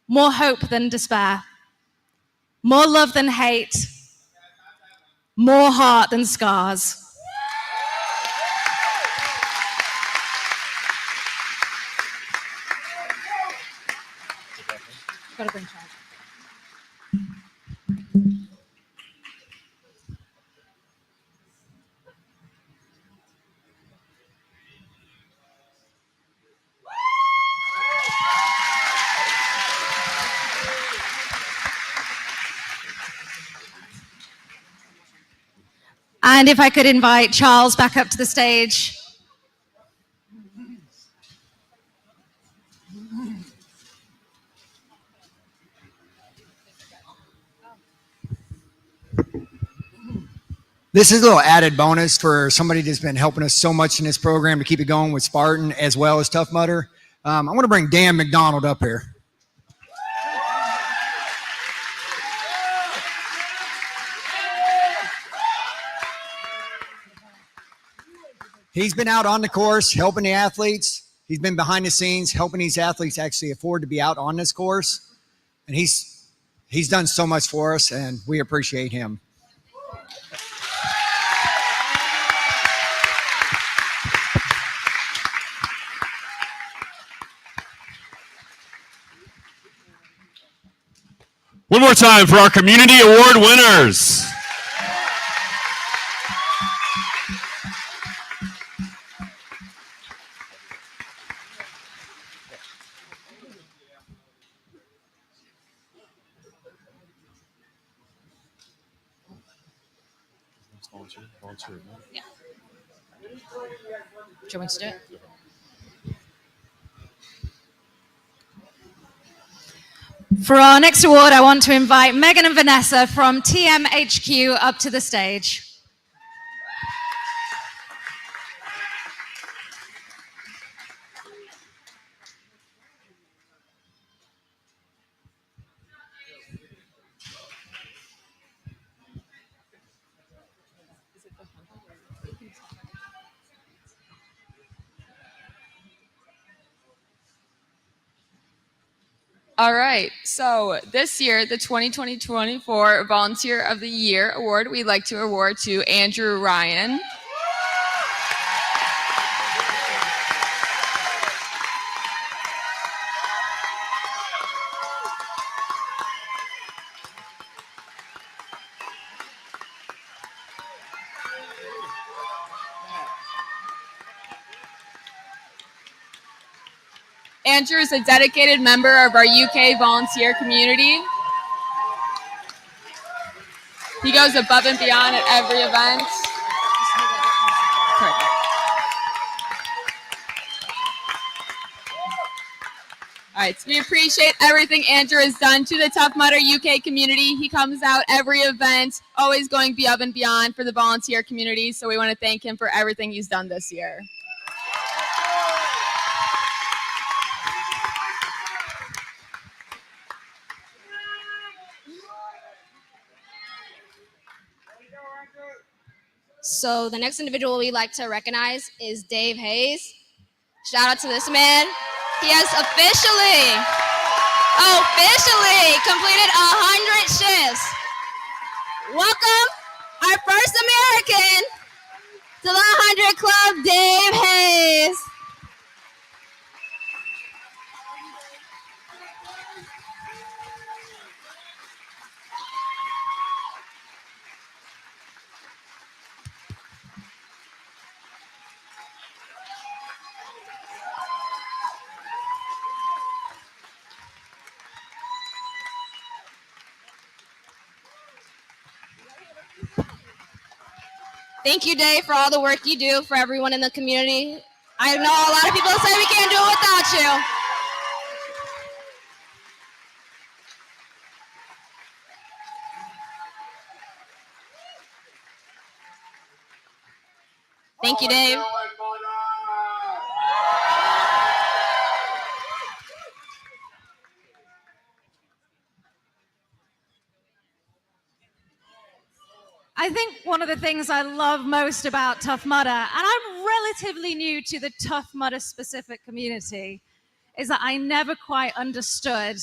more hope than despair, more love than hate, more heart than scars. Gotta bring charge. And if I could invite Charles back up to the stage. This is a little added bonus for somebody that's been helping us so much in this program to keep it going with Spartan as well as Tough Mudder. I want to bring Dan McDonald up here. He's been out on the course helping the athletes. He's been behind the scenes helping these athletes actually afford to be out on this course. And he's done so much for us, and we appreciate him. One more time for our Community Award winners. Yeah. Do you want me to do it? For our next award, I want to invite Megan and Vanessa from TMHQ up to the stage. All right, so this year, the 2020-24 Volunteer of the Year Award, we'd like to award to Andrew Ryan. Andrew is a dedicated member of our UK volunteer community. He goes above and beyond at every event. Perfect. All right, so we appreciate everything Andrew has done to the Tough Mudder UK community. He comes out every event, always going above and beyond for the volunteer community. So we want to thank him for everything he's done this year. So the next individual we'd like to recognize is Dave Hayes. Shout out to this man. He has officially completed 100 shifts. Welcome our first American to the 100 Club, Dave Hayes. Thank you, Dave, for all the work you do for everyone in the community. I know a lot of people say we can't do it without you. Thank you, Dave. I think one of the things I love most about Tough Mudder, and I'm relatively new to the Tough Mudder specific community, is that I never quite understood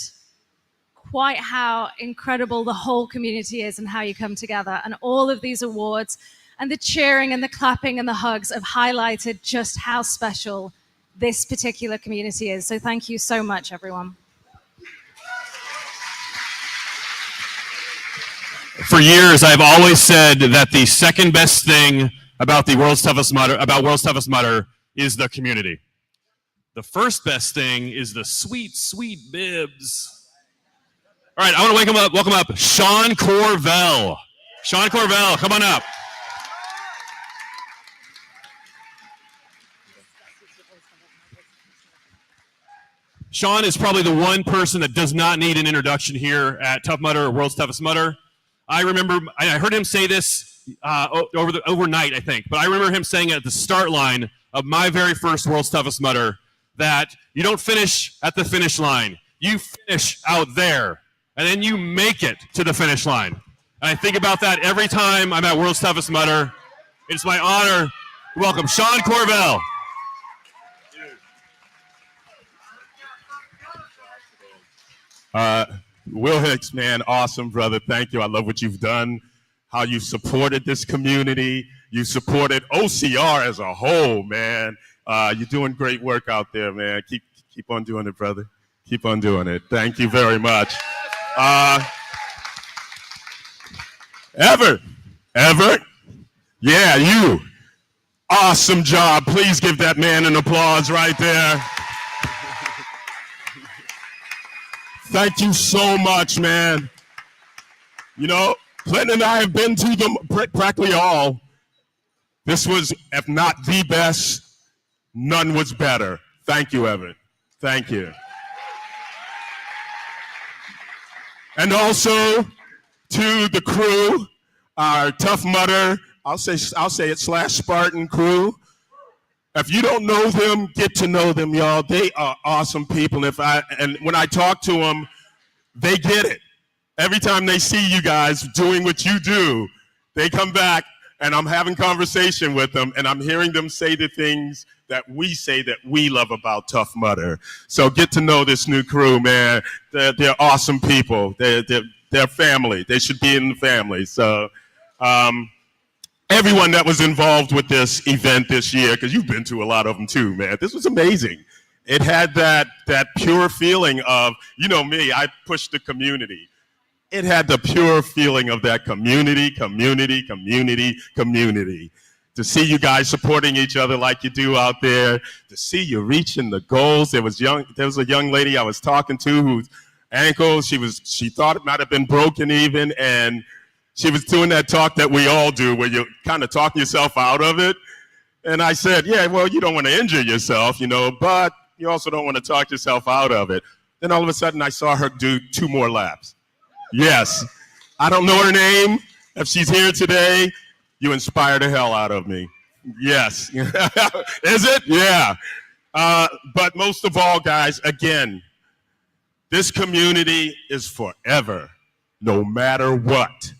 quite how incredible the whole community is and how you come together. And all of these awards and the cheering and the clapping and the hugs have highlighted just how special this particular community is. So thank you so much, everyone. For years, I've always said that the second best thing about the World's Toughest Mudder is the community. The first best thing is the sweet, sweet bibs. All right, I want to welcome up Sean Corvelle. Sean Corvelle, come on up. Sean is probably the one person that does not need an introduction here at Tough Mudder or World's Toughest Mudder. I remember, I heard him say this overnight, I think, but I remember him saying at the start line of my very first World's Toughest Mudder that you don't finish at the finish line. You finish out there, and then you make it to the finish line. And I think about that every time I'm at World's Toughest Mudder. It's my honor to welcome Sean Corvelle. Will Hicks, man, awesome, brother. Thank you. I love what you've done, how you've supported this community. You supported OCR as a whole, man. You're doing great work out there, man. Keep on doing it, brother. Keep on doing it. Thank you very much. Everett, yeah, you. Awesome job. Please give that man an applause right there. Thank you so much, man. You know, Clinton and I have been to them practically all. This was, if not the best, none was better. Thank you, Evan. Thank you. And also to the crew, our Tough Mudder, I'll say it /Spartan crew. If you don't know them, get to know them, y'all. They are awesome people. And when I talk to them, they get it. Every time they see you guys doing what you do, they come back and I'm having conversation with them and I'm hearing them say the things that we say that we love about Tough Mudder. So get to know this new crew, man. They're awesome people. They're family. They should be in the family. So everyone that was involved with this event this year, because you've been to a lot of them too, man. This was amazing. It had that pure feeling of, you know me, I push the community. It had the pure feeling of that community. To see you guys supporting each other like you do out there, to see you reaching the goals. There was a young lady I was talking to whose ankle, she thought it might have been broken even, and she was doing that talk that we all do where you're kind of talking yourself out of it. And I said, yeah, well, you don't want to injure yourself, you know, but you also don't want to talk yourself out of it. Then all of a sudden I saw her do 2 more laps. Yes. I don't know her name. If she's here today, you inspire the hell out of me. Yes. Is it? Yeah. But most of all, guys, again, this community is forever, no matter what.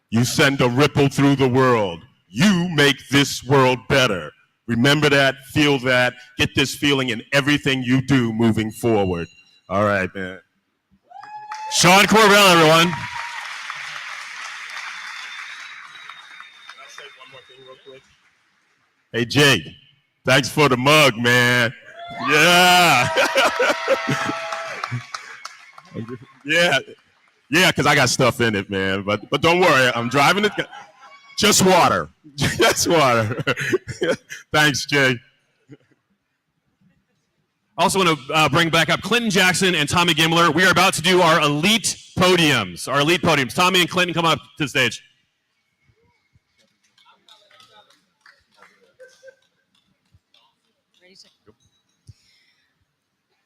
You send a ripple through the world. You make this world better. Remember that, feel that, get this feeling in everything you do moving forward. All right, man. Sean Corvelle, everyone. Can I say one more thing real quick? Hey, Jay, thanks for the mug, man. Yeah. Yeah, because I got stuff in it, man. But don't worry, I'm driving it. Just water. Just water. Thanks, Jay. I also want to bring back up Clinton Jackson and Tommy Gimler. We are about to do our elite podiums. Tommy and Clinton, come up to the stage.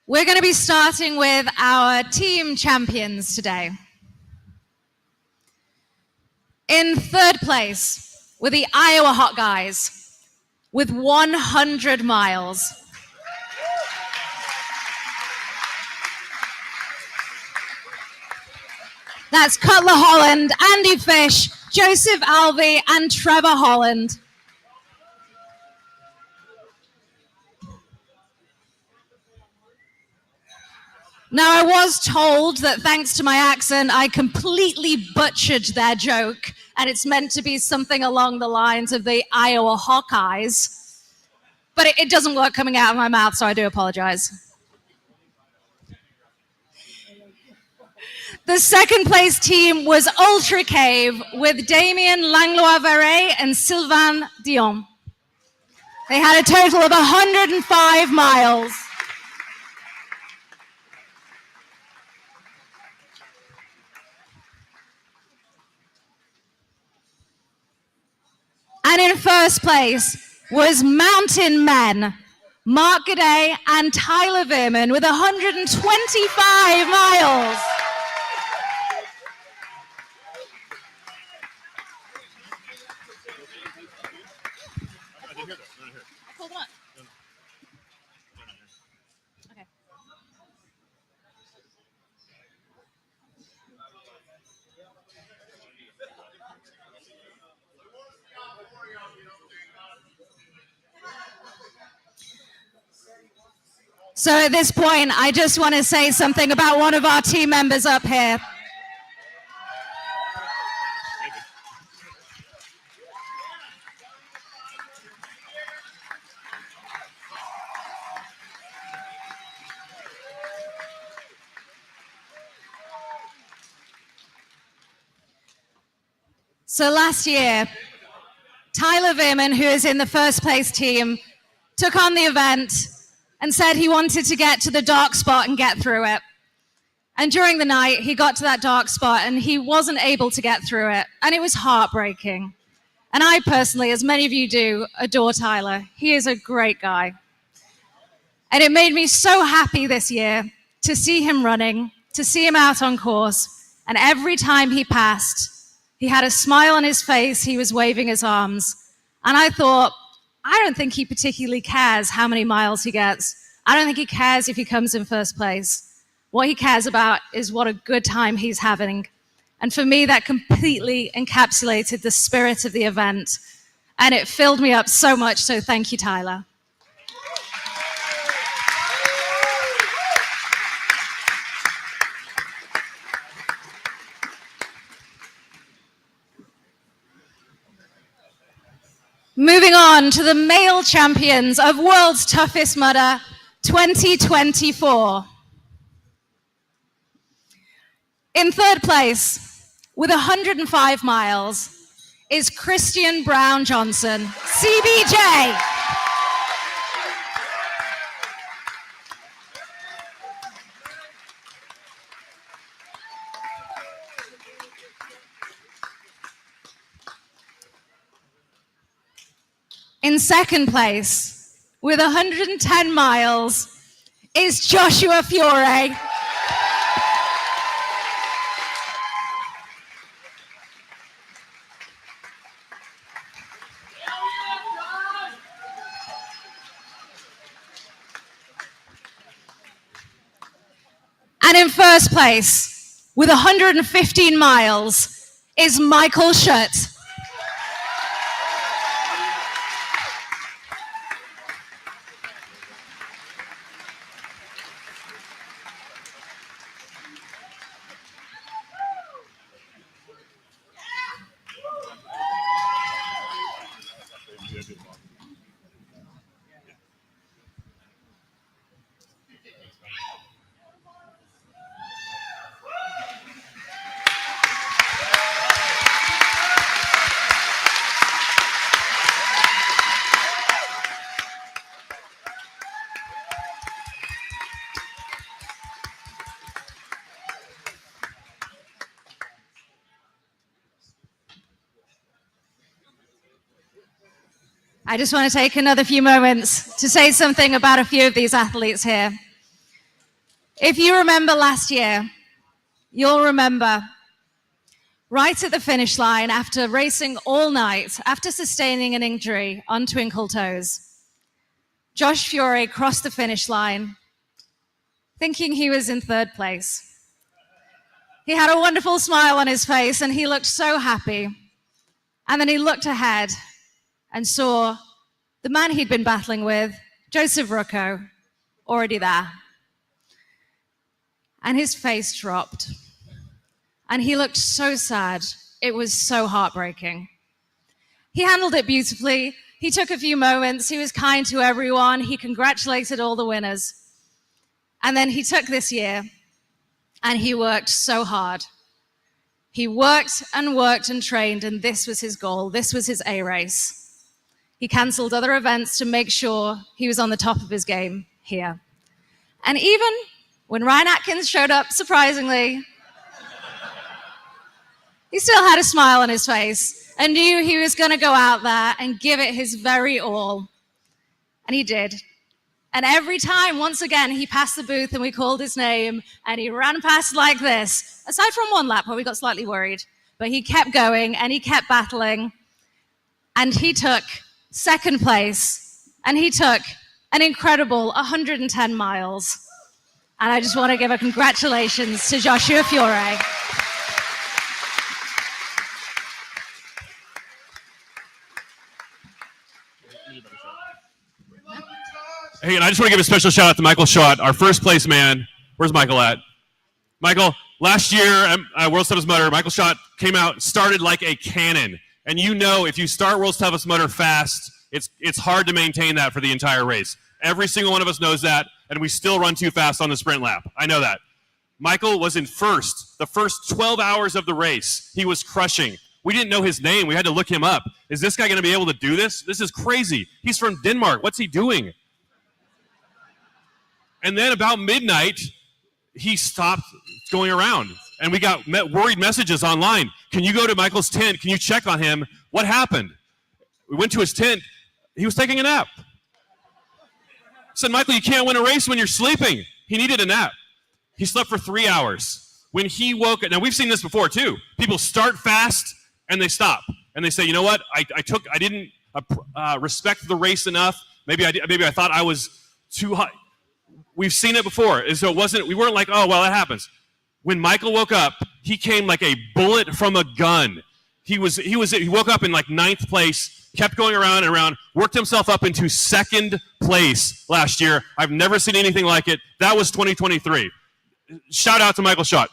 We're going to be starting with our team champions today. In 3rd place were the Iowa Hot Guys with 100 miles. That's Cutler Holland, Andy Fish, Joseph Alvey, and Trevor Holland. Now, I was told that thanks to my accent, I completely butchered their joke, and it's meant to be something along the lines of the Iowa Hawkeyes. But it doesn't work coming out of my mouth, so I do apologize. The 2nd place team was Ultra Cave with Damien Langlois-Verret and Sylvain Dion. They had a total of 105 miles. And in 1st place was Mountain Men Mark Gaudet and Tyler Veerman with 125 miles. Hold on. Okay. So at this point, I just want to say something about one of our team members up here. So last year, Tyler Veerman, who is in the first place team, took on the event and said he wanted to get to the dark spot and get through it. And during the night, he got to that dark spot and he wasn't able to get through it. And it was heartbreaking. And I personally, as many of you do, adore Tyler. He is a great guy. And it made me so happy this year to see him running, to see him out on course. And every time he passed, he had a smile on his face, he was waving his arms. And I thought, I don't think he particularly cares how many miles he gets. I don't think he cares if he comes in first place. What he cares about is what a good time he's having. And for me, that completely encapsulated the spirit of the event. And it filled me up so much, so thank you, Tyler. Moving on to the male champions of World's Toughest Mudder 2024. In third place, with 105 miles, is Christian Brown Johnson, CBJ. In second place, with 110 miles, is Joshua Fiore. And in first place, with 115 miles, is Michael Schutt. I just want to take another few moments to say something about a few of these athletes here. If you remember last year, you'll remember right at the finish line, after racing all night, after sustaining an injury on twinkle toes, Josh Fiore crossed the finish line thinking he was in third place. He had a wonderful smile on his face and he looked so happy. And then he looked ahead and saw the man he'd been battling with, Joseph Rucco, already there. And his face dropped. And he looked so sad. It was so heartbreaking. He handled it beautifully. He took a few moments. He was kind to everyone. He congratulated all the winners. And then he took this year and he worked so hard. He worked and trained, and this was his goal. This was his A race. He canceled other events to make sure he was on the top of his game here. And even when Ryan Atkins showed up, surprisingly, he still had a smile on his face and knew he was going to go out there and give it his very all. And he did. And every time, once again, he passed the booth and we called his name and he ran past like this, aside from one lap where we got slightly worried. But he kept going and he kept battling. And he took second place. And he took an incredible 110 miles. And I just want to give a congratulations to Joshua Fiore. Hey, and I just want to give a special shout out to Michael Schott, our first place man. Where's Michael at? Michael, last year, World's Toughest Mudder, Michael Schott came out, started like a cannon. And you know, if you start World's Toughest Mudder fast, it's hard to maintain that for the entire race. Every single one of us knows that, and we still run too fast on the sprint lap. I know that. Michael was in first, the first 12 hours of the race. He was crushing. We didn't know his name. We had to look him up. Is this guy going to be able to do this? This is crazy. He's from Denmark. What's he doing? And then about midnight, he stopped going around. And we got worried messages online. Can you go to Michael's tent? Can you check on him? What happened? We went to his tent. He was taking a nap. I said, Michael, you can't win a race when you're sleeping. He needed a nap. He slept for 3 hours. When he woke up, now we've seen this before too. People start fast and they stop. And they say, you know what? I didn't respect the race enough. Maybe I thought I was too high. We've seen it before. And so we weren't like, oh, well, that happens. When Michael woke up, he came like a bullet from a gun. He woke up in like 9th place, kept going around and around, worked himself up into 2nd place last year. I've never seen anything like it. That was 2023. Shout out to Michael Schott.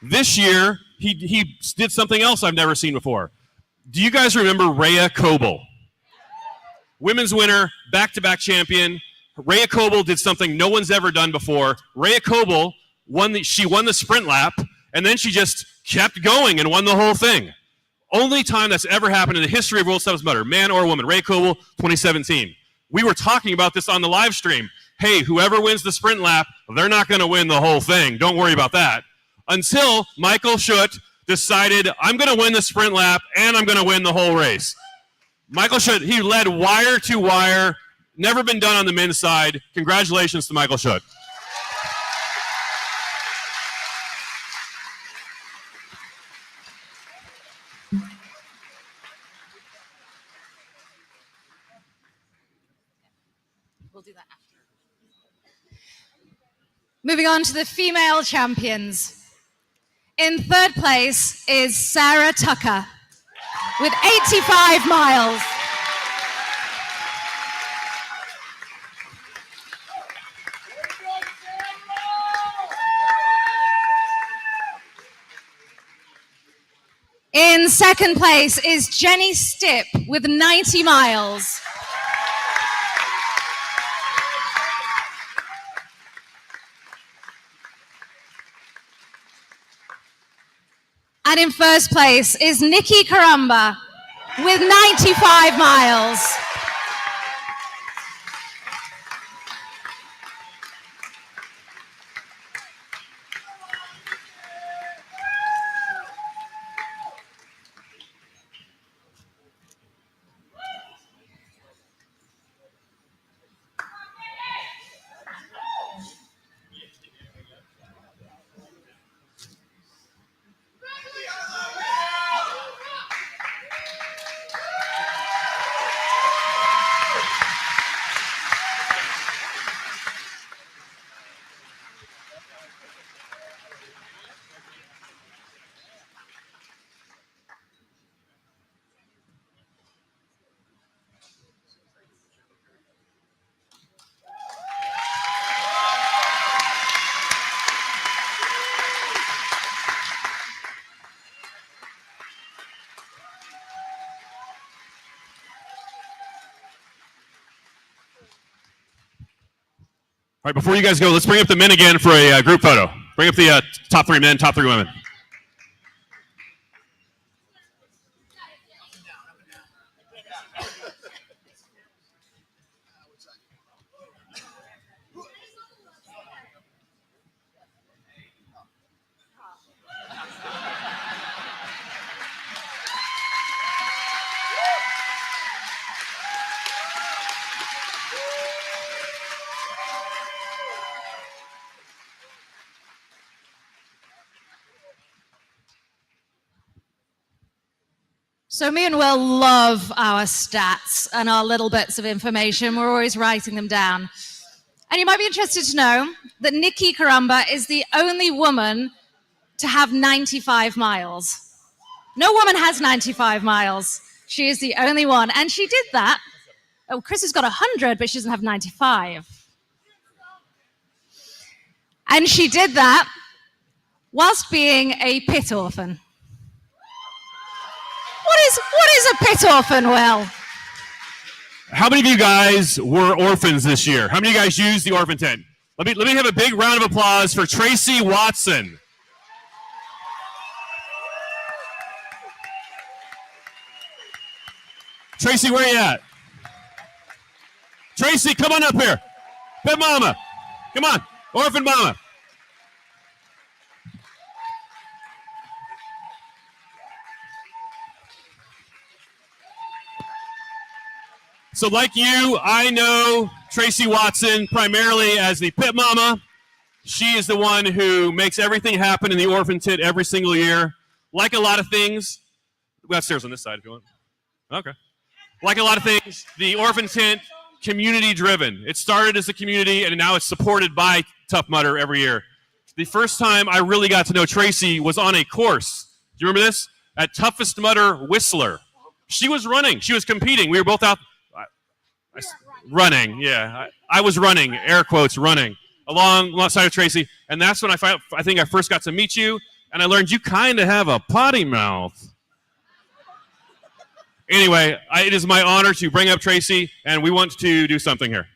This year, he did something else I've never seen before. Do you guys remember Rhea Coble? Women's winner, back-to-back champion. Rhea Coble did something no one's ever done before. Rhea Coble won the sprint lap, and then she just kept going and won the whole thing. Only time that's ever happened in the history of World's Toughest Mudder, man or woman. Rhea Coble, 2017. We were talking about this on the live stream. Hey, whoever wins the sprint lap, they're not going to win the whole thing. Don't worry about that. Until Michael Schott decided, I'm going to win the sprint lap and I'm going to win the whole race. Michael Schott, he led wire to wire. Never been done on the men's side. Congratulations to Michael Schott. We'll do that after. Moving on to the female champions. In 3rd place is Sarah Tucker with 85 miles. In 2nd place is Jenny Stipp with 90 miles. And in 1st place is Nikki Karamba with 95 miles. All right, before you guys go, let's bring up the men again for a group photo. Bring up the top 3 men, top 3 women. So me and Will love our stats and our little bits of information. We're always writing them down. And you might be interested to know that Nikki Karamba is the only woman to have 95 miles. No woman has 95 miles. She is the only one. And she did that. Oh, Chris has got 100, but she doesn't have 95. And she did that whilst being a pit orphan. What is a pit orphan, Will? How many of you guys were orphans this year? How many of you guys used the orphan tent? Let me have a big round of applause for Tracy Watson. Tracy, where you at? Tracy, come on up here. Pit mama. Come on. Orphan mama. So like you, I know Tracy Watson primarily as the pit mama. She is the one who makes everything happen in the orphan tent every single year. Like a lot of things, we got stairs on this side if you want. Okay. Like a lot of things, the orphan tent, community driven. It started as a community and now it's supported by Tough Mudder every year. The first time I really got to know Tracy was on a course. Do you remember this? At Toughest Mudder Whistler. She was running. She was competing. We were both out. Running, yeah. I was running, air quotes, running, alongside of Tracy. And that's when I think I first got to meet you, and I learned you kind of have a potty mouth. Anyway, it is my honor to bring up Tracy, and we want to do something here.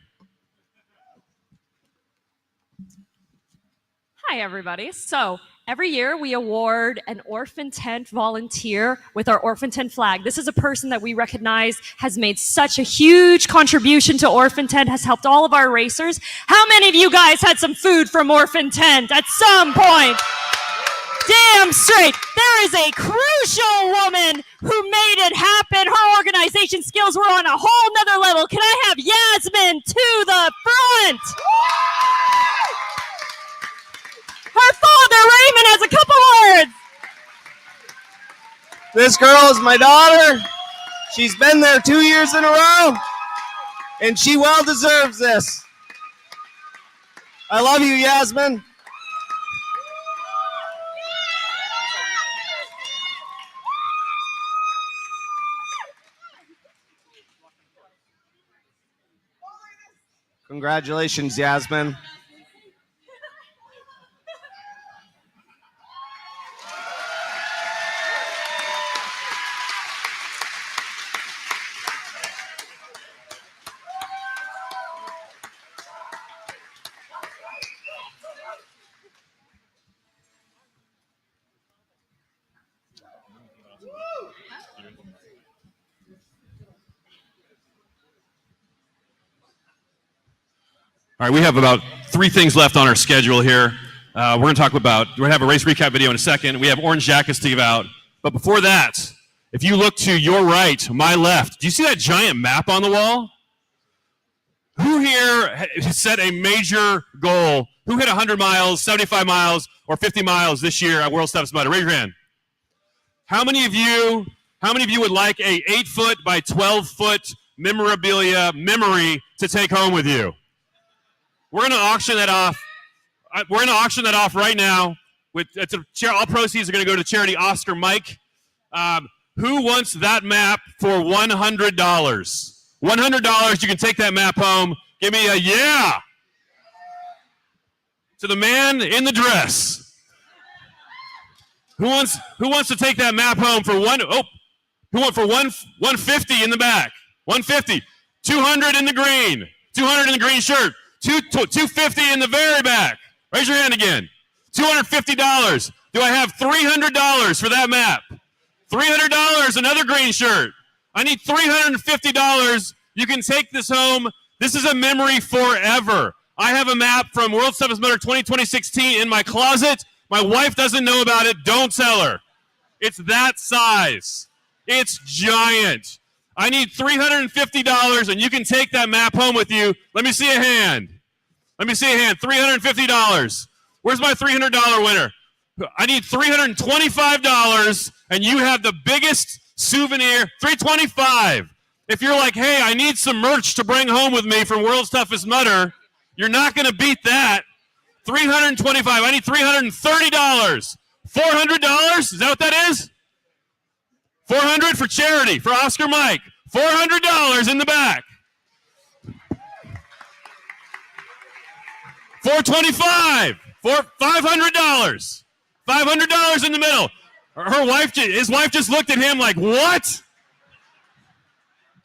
Hi, everybody. So every year we award an orphan tent volunteer with our orphan tent flag. This is a person that we recognize has made such a huge contribution to orphan tent, has helped all of our racers. How many of you guys had some food from orphan tent at some point? Damn straight. There is a crucial woman who made it happen. Her organization skills were on a whole nother level. Can I have Yasmin to the front? Her father, Raymond, has a couple words. This girl is my daughter. She's been there 2 years in a row, and she well deserves this. I love you, Yasmin. Congratulations, Yasmin. All right, we have about 3 things left on our schedule here. We're going to have a race recap video in a second. We have orange jackets to give out. But before that, if you look to your right, my left, do you see that giant map on the wall? Who here set a major goal? Who hit 100 miles, 75 miles, or 50 miles this year at World's Toughest Mudder? Raise your hand. How many of you would like a 8-foot by 12-foot memorabilia memory to take home with you? We're going to auction that off. We're going to auction that off right now. All proceeds are going to go to charity Oscar Mike. Who wants that map for $100? $100, you can take that map home. Give me a yeah. To the man in the dress. Who wants to take that map home for $150 in the back? 150. 200 in the green. 200 in the green shirt. 250 in the very back. Raise your hand again. $250. Do I have $300 for that map? $300, another green shirt. I need $350. You can take this home. This is a memory forever. I have a map from World's Toughest Mudder 2016 in my closet. My wife doesn't know about it. Don't tell her. It's that size. It's giant. I need $350, and you can take that map home with you. Let me see a hand. Let me see a hand. $350. Where's my $300 winner? I need $325, and you have the biggest souvenir, $325. If you're like, hey, I need some merch to bring home with me from World's Toughest Mudder, you're not going to beat that. $325. I need $330. $400? Is that what that is? $400 for charity, for Oscar Mike. $400 in the back. $425. $500. $500 in the middle. His wife just looked at him like, what?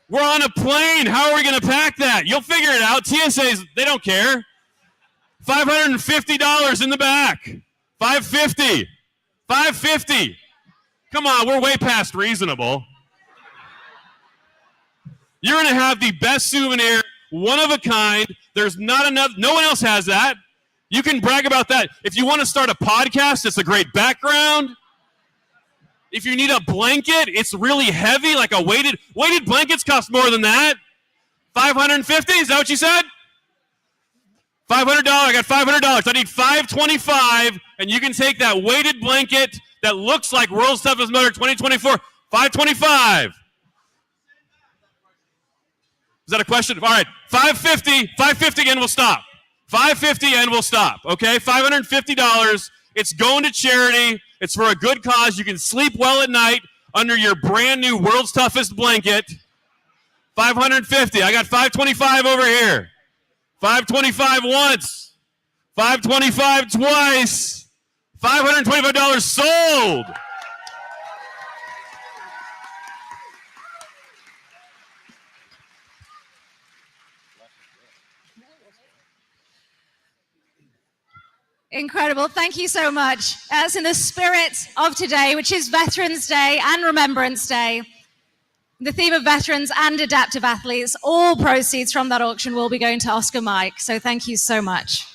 We're on a plane. How are we going to pack that? You'll figure it out. TSA's, they don't care. $550 in the back. $550. $550. Come on, we're way past reasonable. You're going to have the best souvenir, one of a kind. There's not enough. No one else has that. You can brag about that. If you want to start a podcast, it's a great background. If you need a blanket, it's really heavy, like a weighted blankets cost more than that. $550, is that what you said? $500, I got $500. I need $525, and you can take that weighted blanket that looks like World's Toughest Mudder 2024, $525. Is that a question? All right, $550 and we'll stop. $550 and we'll stop, okay? $550, it's going to charity. It's for a good cause. You can sleep well at night under your brand new World's Toughest blanket. $550. I got $525 over here. $525 once. $525 twice. $525 sold. Incredible. Thank you so much. As in the spirit of today, which is Veterans Day and Remembrance Day, the theme of veterans and adaptive athletes, all proceeds from that auction will be going to Oscar Mike. So thank you so much.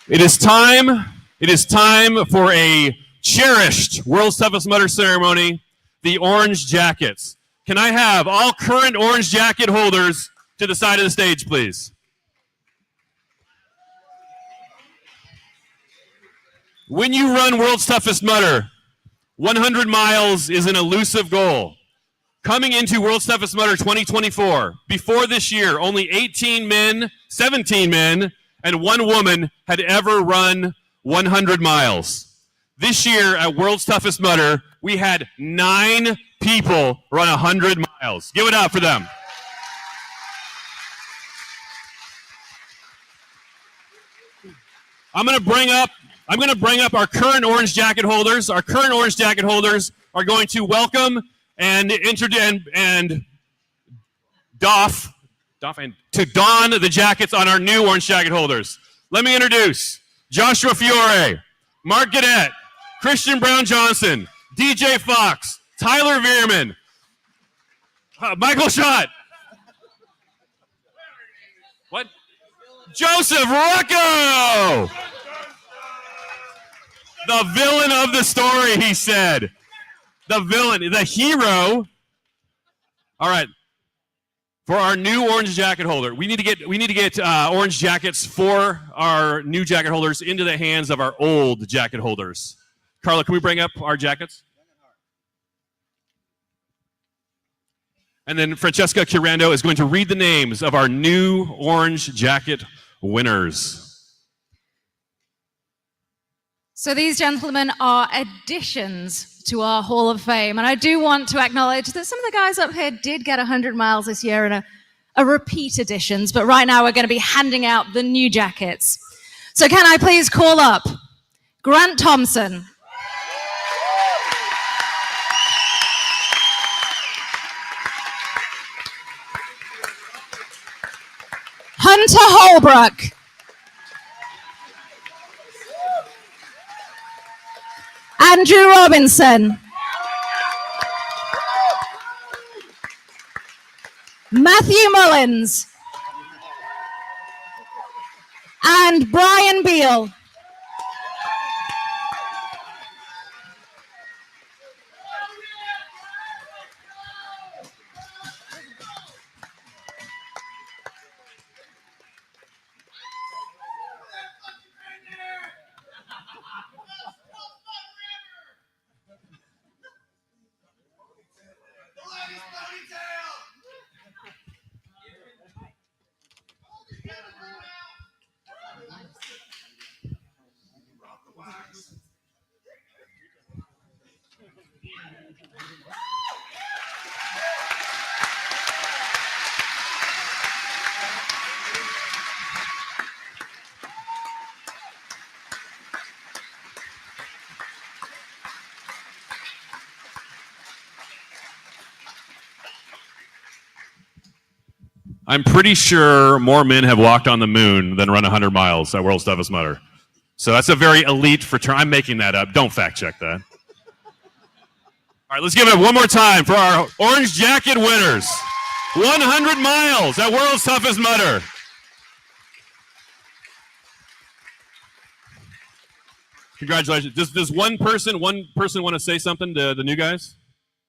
It is time for a cherished World's Toughest Mudder ceremony, the orange jackets. Can I have all current orange jacket holders to the side of the stage, please? When you run World's Toughest Mudder, 100 miles is an elusive goal. Coming into World's Toughest Mudder 2024, before this year, only 17 men, and one woman had ever run 100 miles. This year at World's Toughest Mudder, we had 9 people run 100 miles. Give it up for them. I'm going to bring up our current orange jacket holders. Our current orange jacket holders are going to welcome and to don the jackets on our new orange jacket holders. Let me introduce Joshua Fiore, Mark Gaudet, Christian Brown Johnson, DJ Fox, Tyler Veerman, Michael Schott. What? Joseph Rocco! The villain of the story, he said. The villain, the hero. All right. For our new orange jacket holder, we need to get orange jackets for our new jacket holders into the hands of our old jacket holders. Carla, can we bring up our jackets? And then Francesca Curando is going to read the names of our new orange jacket winners. So these gentlemen are additions to our Hall of Fame. And I do want to acknowledge that some of the guys up here did get 100 miles this year in a repeat editions. But right now we're going to be handing out the new jackets. So can I please call up Grant Thompson, Hunter Holbrook, Andrew Robinson, Matthew Mullins, and Brian Beal. I'm pretty sure more men have walked on the moon than run 100 miles at World's Toughest Mudder. So that's a very elite fraternity. I'm making that up. Don't fact check that. All right, let's give it up one more time for our Orange Jacket winners. 100 miles at World's Toughest Mudder. Congratulations. Does one person want to say something to the new guys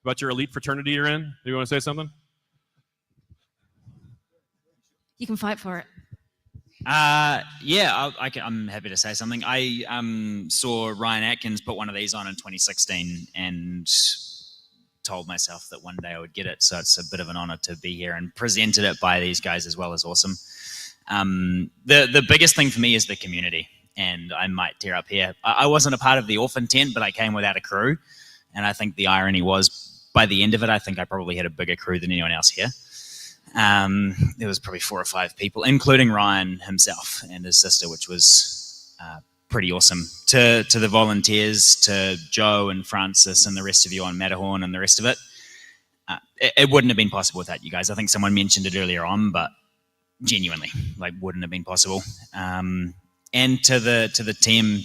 about your elite fraternity you're in? Do you want to say something? You can fight for it. Yeah, I'm happy to say something. I saw Ryan Atkins put one of these on in 2016 and told myself that one day I would get it. So it's a bit of an honor to be here and presented it by these guys as well as awesome. The biggest thing for me is the community, and I might tear up here. I wasn't a part of the Orphan tent, but I came without a crew. And I think the irony was, by the end of it, I think I probably had a bigger crew than anyone else here. There was probably 4 or 5 people, including Ryan himself and his sister, which was pretty awesome. To the volunteers, to Joe and Francis and the rest of you on Matterhorn and the rest of it, it wouldn't have been possible without you guys. I think someone mentioned it earlier on, but genuinely, like, wouldn't have been possible. And to the team,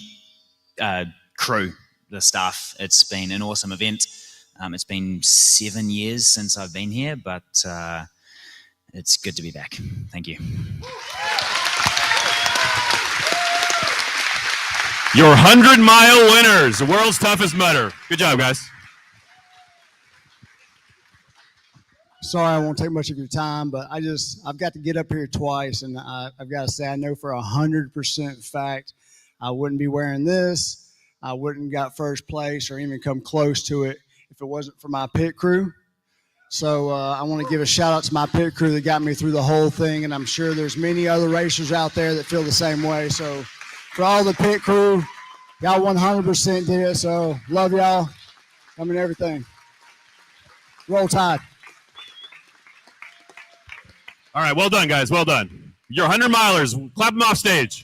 crew, the staff, it's been an awesome event. It's been 7 years since I've been here, but it's good to be back. Thank you. Your 100-mile winners, the World's Toughest Mudder. Good job, guys. Sorry, I won't take much of your time, but I've got to get up here twice, and I've got to say, I know for 100% fact I wouldn't be wearing this. I wouldn't have got first place or even come close to it if it wasn't for my pit crew. So I want to give a shout out to my pit crew that got me through the whole thing, and I'm sure there's many other racers out there that feel the same way. So for all the pit crew, y'all 100% did it. So love y'all. I mean, everything. Roll Tide. All right, well done, guys. Well done. Your 100-milers, clap them off stage.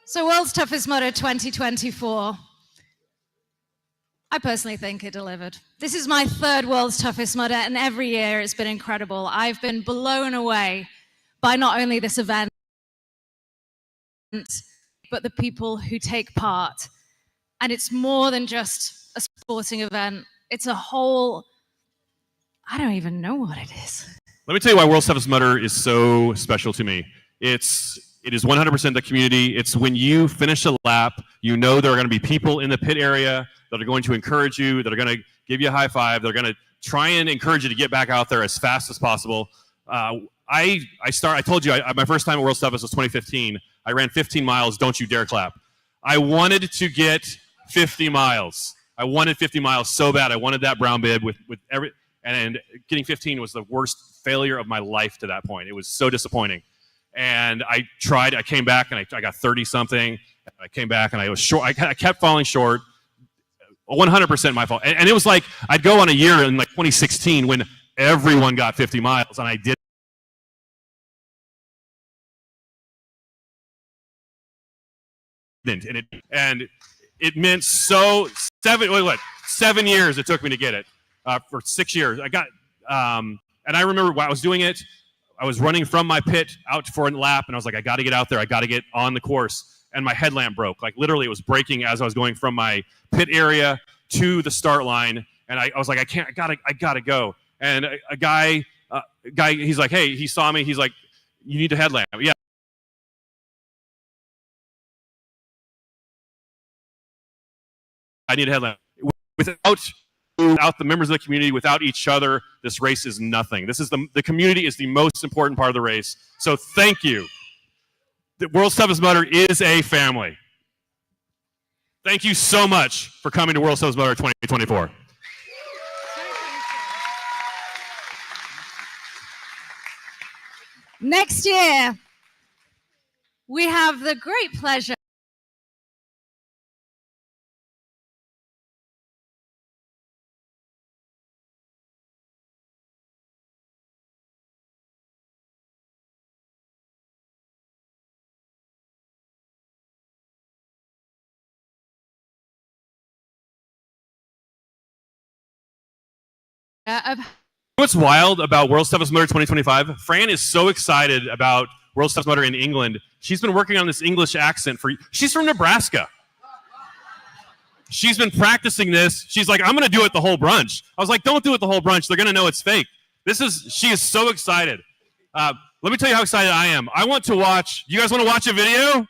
So World's Toughest Mudder 2024. I personally think it delivered. This is my 3rd World's Toughest Mudder, and every year it's been incredible. I've been blown away by not only this event, but the people who take part. And it's more than just a sporting event. It's a whole, I don't even know what it is. Let me tell you why World's Toughest Mudder is so special to me. It is 100% the community. It's when you finish a lap, you know there are going to be people in the pit area that are going to encourage you, that are going to give you a high five, they're going to try and encourage you to get back out there as fast as possible. I told you, my first time at World's Toughest was 2015. I ran 15 miles, don't you dare clap. I wanted to get 50 miles. I wanted 50 miles so bad. I wanted that brown bib and getting 15 was the worst failure of my life to that point. It was so disappointing. And I tried, I came back and I got 30 something. I came back and I was short. I kept falling short. 100% my fault. And it was like, I'd go on a year in like 2016 when everyone got 50 miles and I didn't. And it meant so 7 years it took me to get it. For 6 years. I got, and I remember while I was doing it, I was running from my pit out for a lap, and I was like, I got to get out there. I got to get on the course. And my headlamp broke. Like, literally, it was breaking as I was going from my pit area to the start line. And I was like, I gotta go. And a guy, he's like, hey, he saw me. He's like, you need a headlamp. Yeah. I need a headlamp. Without the members of the community, without each other, this race is nothing. This is the community is the most important part of the race. So thank you. The World's Toughest Mudder is a family. Thank you so much for coming to World's Toughest Mudder 2024. Next year, we have the great pleasure of What's wild about World's Toughest Mudder 2025? Fran is so excited about World's Toughest Mudder in England. She's been working on this English accent she's from Nebraska. She's been practicing this. She's like, I'm going to do it the whole brunch. I was like, don't do it the whole brunch. They're going to know it's fake. She is so excited. Let me tell you how excited I am. I want to watch. You guys want to watch a video?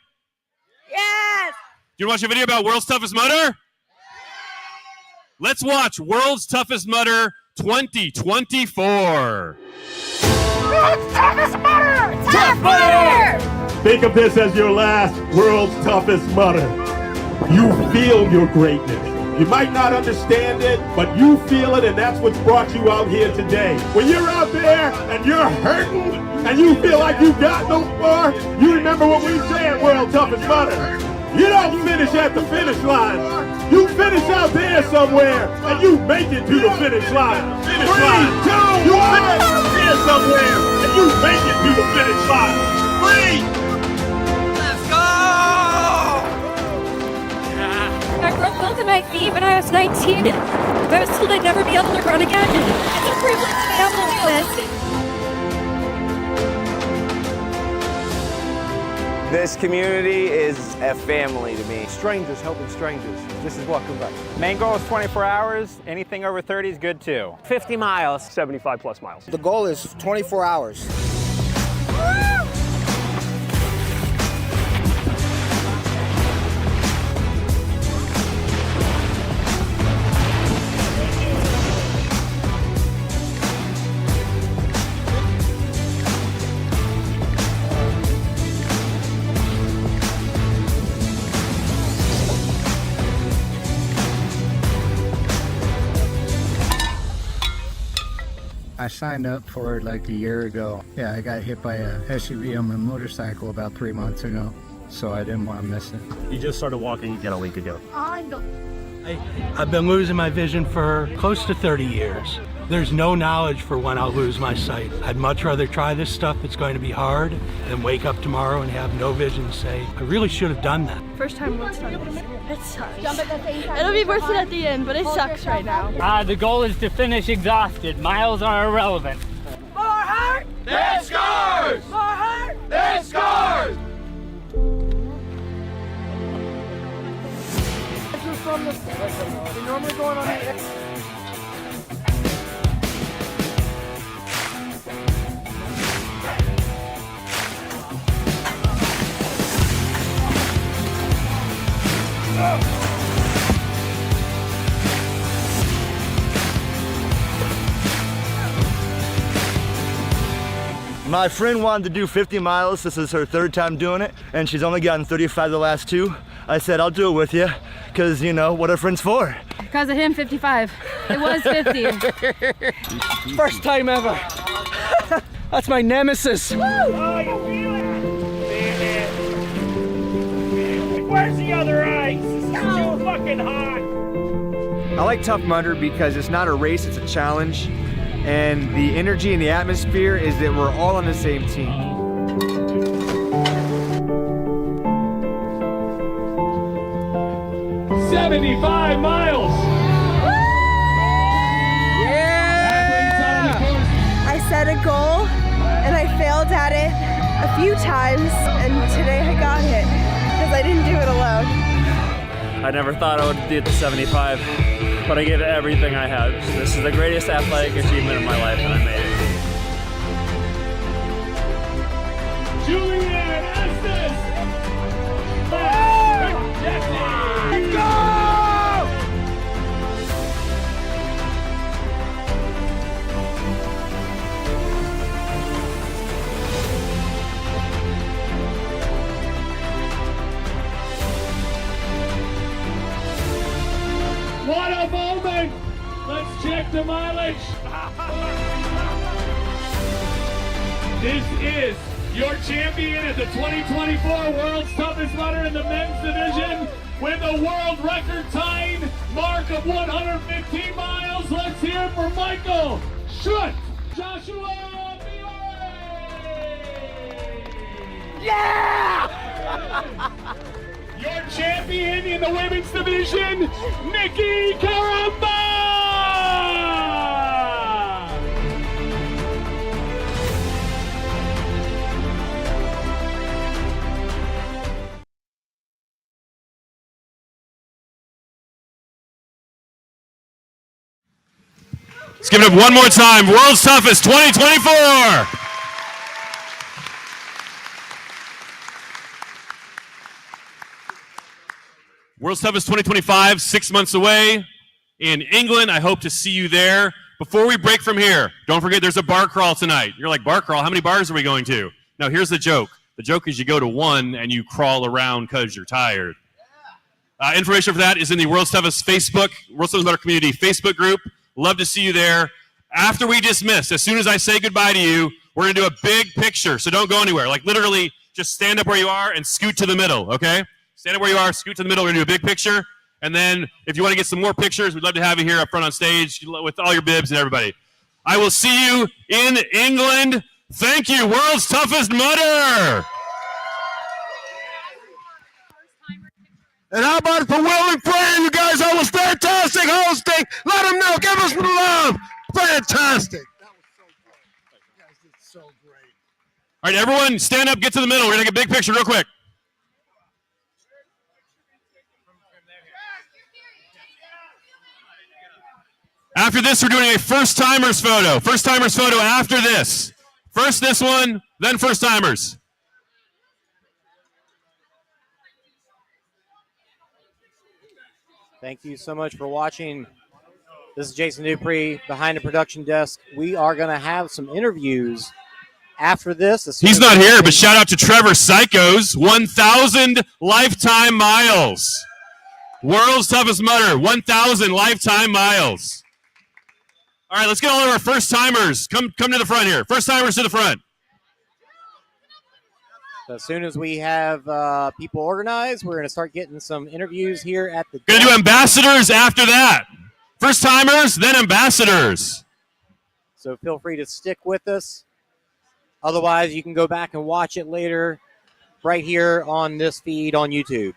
Yes. Do you want to watch a video about World's Toughest Mudder? Let's watch World's Toughest Mudder 2024. World's Toughest Mudder! Tough Mudder! Think of this as your last World's Toughest Mudder. You feel your greatness. You might not understand it, but you feel it, and that's what's brought you out here today. When you're out there and you're hurting and you feel like you got no more, you remember what we say at World's Toughest Mudder. You don't finish at the finish line. You finish out there somewhere, and you make it to the finish line. Finish line. You finish out there somewhere, and you make it to the finish line. 3. Let's go! I broke both of my feet when I was 19. I was told I'd never be able to run again. It's a privilege to be able to do this. This community is a family to me. Strangers helping strangers. This is welcome back. Main goal is 24 hours. Anything over 30 is good too. 50 miles. 75 plus miles. The goal is 24 hours. I signed up for it like a year ago. Yeah, I got hit by a SUV on my motorcycle about 3 months ago, so I didn't want to miss it. You just started walking again a week ago. I've been losing my vision for close to 30 years. There's no knowledge for when I'll lose my sight. I'd much rather try this stuff that's going to be hard than wake up tomorrow and have no vision and say, I really should have done that. First time once done this. It sucks. It'll be worth it at the end, but it sucks right now. The goal is to finish exhausted. Miles are irrelevant. More heart! Then scores! More heart! Then scores! This is from the... We're normally going on the... My friend wanted to do 50 miles. This is her third time doing it, and she's only gotten 35 the last 2. I said, I'll do it with you, because, you know, what are friends for? Because of him, 55. It was 50. First time ever. That's my nemesis. Oh, you feel it? Where's the other ice? This is too fucking hot. I like Tough Mudder because it's not a race, it's a challenge. And the energy and the atmosphere is that we're all on the same team. $75 miles. Yeah! I set a goal and I failed at it a few times, and today I got it because I didn't do it alone. I never thought I would do the 75, but I gave it everything I had. This is the greatest athletic achievement of my life, and I made it. Julian Estes! Let's go! What a moment! Let's check the mileage. This is your champion at the 2024 World's Toughest Mudder in the men's division with a world record tying mark of 115 miles. Let's hear it for Michael Schutt. Joshua Fiore. Yeah! Your champion in the women's division, Nikki Caramba. Let's give it up one more time. World's Toughest 2024. World's Toughest 2025, 6 months away in England. I hope to see you there. Before we break from here, don't forget there's a bar crawl tonight. You're like, bar crawl? How many bars are we going to? Now, here's the joke. The joke is you go to one and you crawl around because you're tired. Information for that is in the World's Toughest Facebook, World's Toughest Mudder Community Facebook group. Love to see you there. After we dismiss, as soon as I say goodbye to you, we're going to do a big picture, so don't go anywhere. Like literally, just stand up where you are and scoot to the middle, okay? Stand up where you are, scoot to the middle. We're going to do a big picture. And then if you want to get some more pictures, we'd love to have you here up front on stage with all your bibs and everybody. I will see you in England. Thank you, World's Toughest Mudder. And how about for Will and Fran? You guys all was fantastic hosting. Let them know. Give us some love. Fantastic. That was so great. You guys did so great. All right, everyone, stand up, get to the middle. We're going to take a big picture real quick. After this, we're doing a first-timers photo. First-timers photo after this. First this one, then first-timers. Thank you so much for watching. This is Jason Dupree behind the production desk. We are going to have some interviews after this. He's not here, but shout out to Trevor Psychos, 1,000 lifetime miles. World's Toughest Mudder, 1,000 lifetime miles. All right, let's get all of our first-timers. Come to the front here. First-timers to the front. As soon as we have people organized, we're going to start getting some interviews here at the... Going to do ambassadors after that. First-timers, then ambassadors. So feel free to stick with us. Otherwise, you can go back and watch it later right here on this feed on YouTube.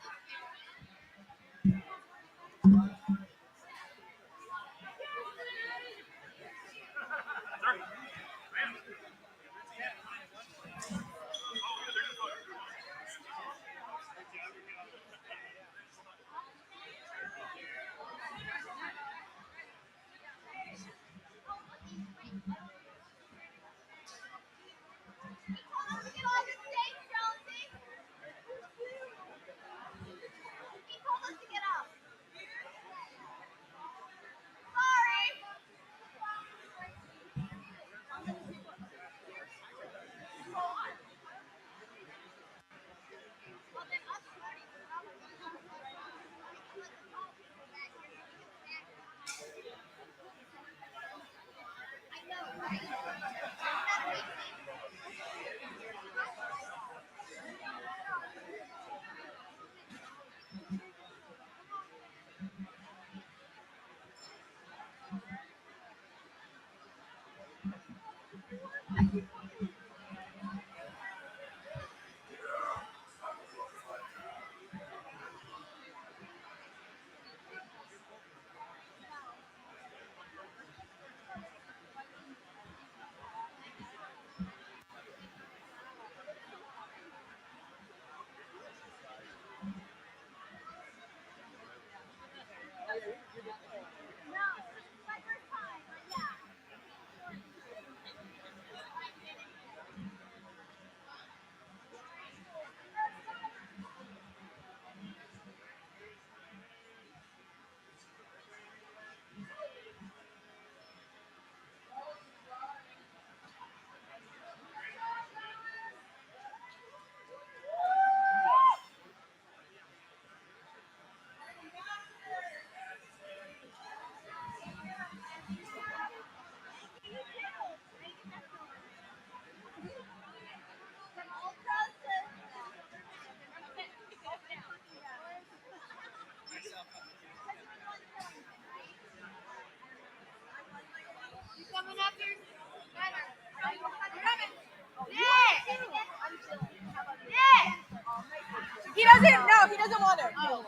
He doesn't want it. Oh.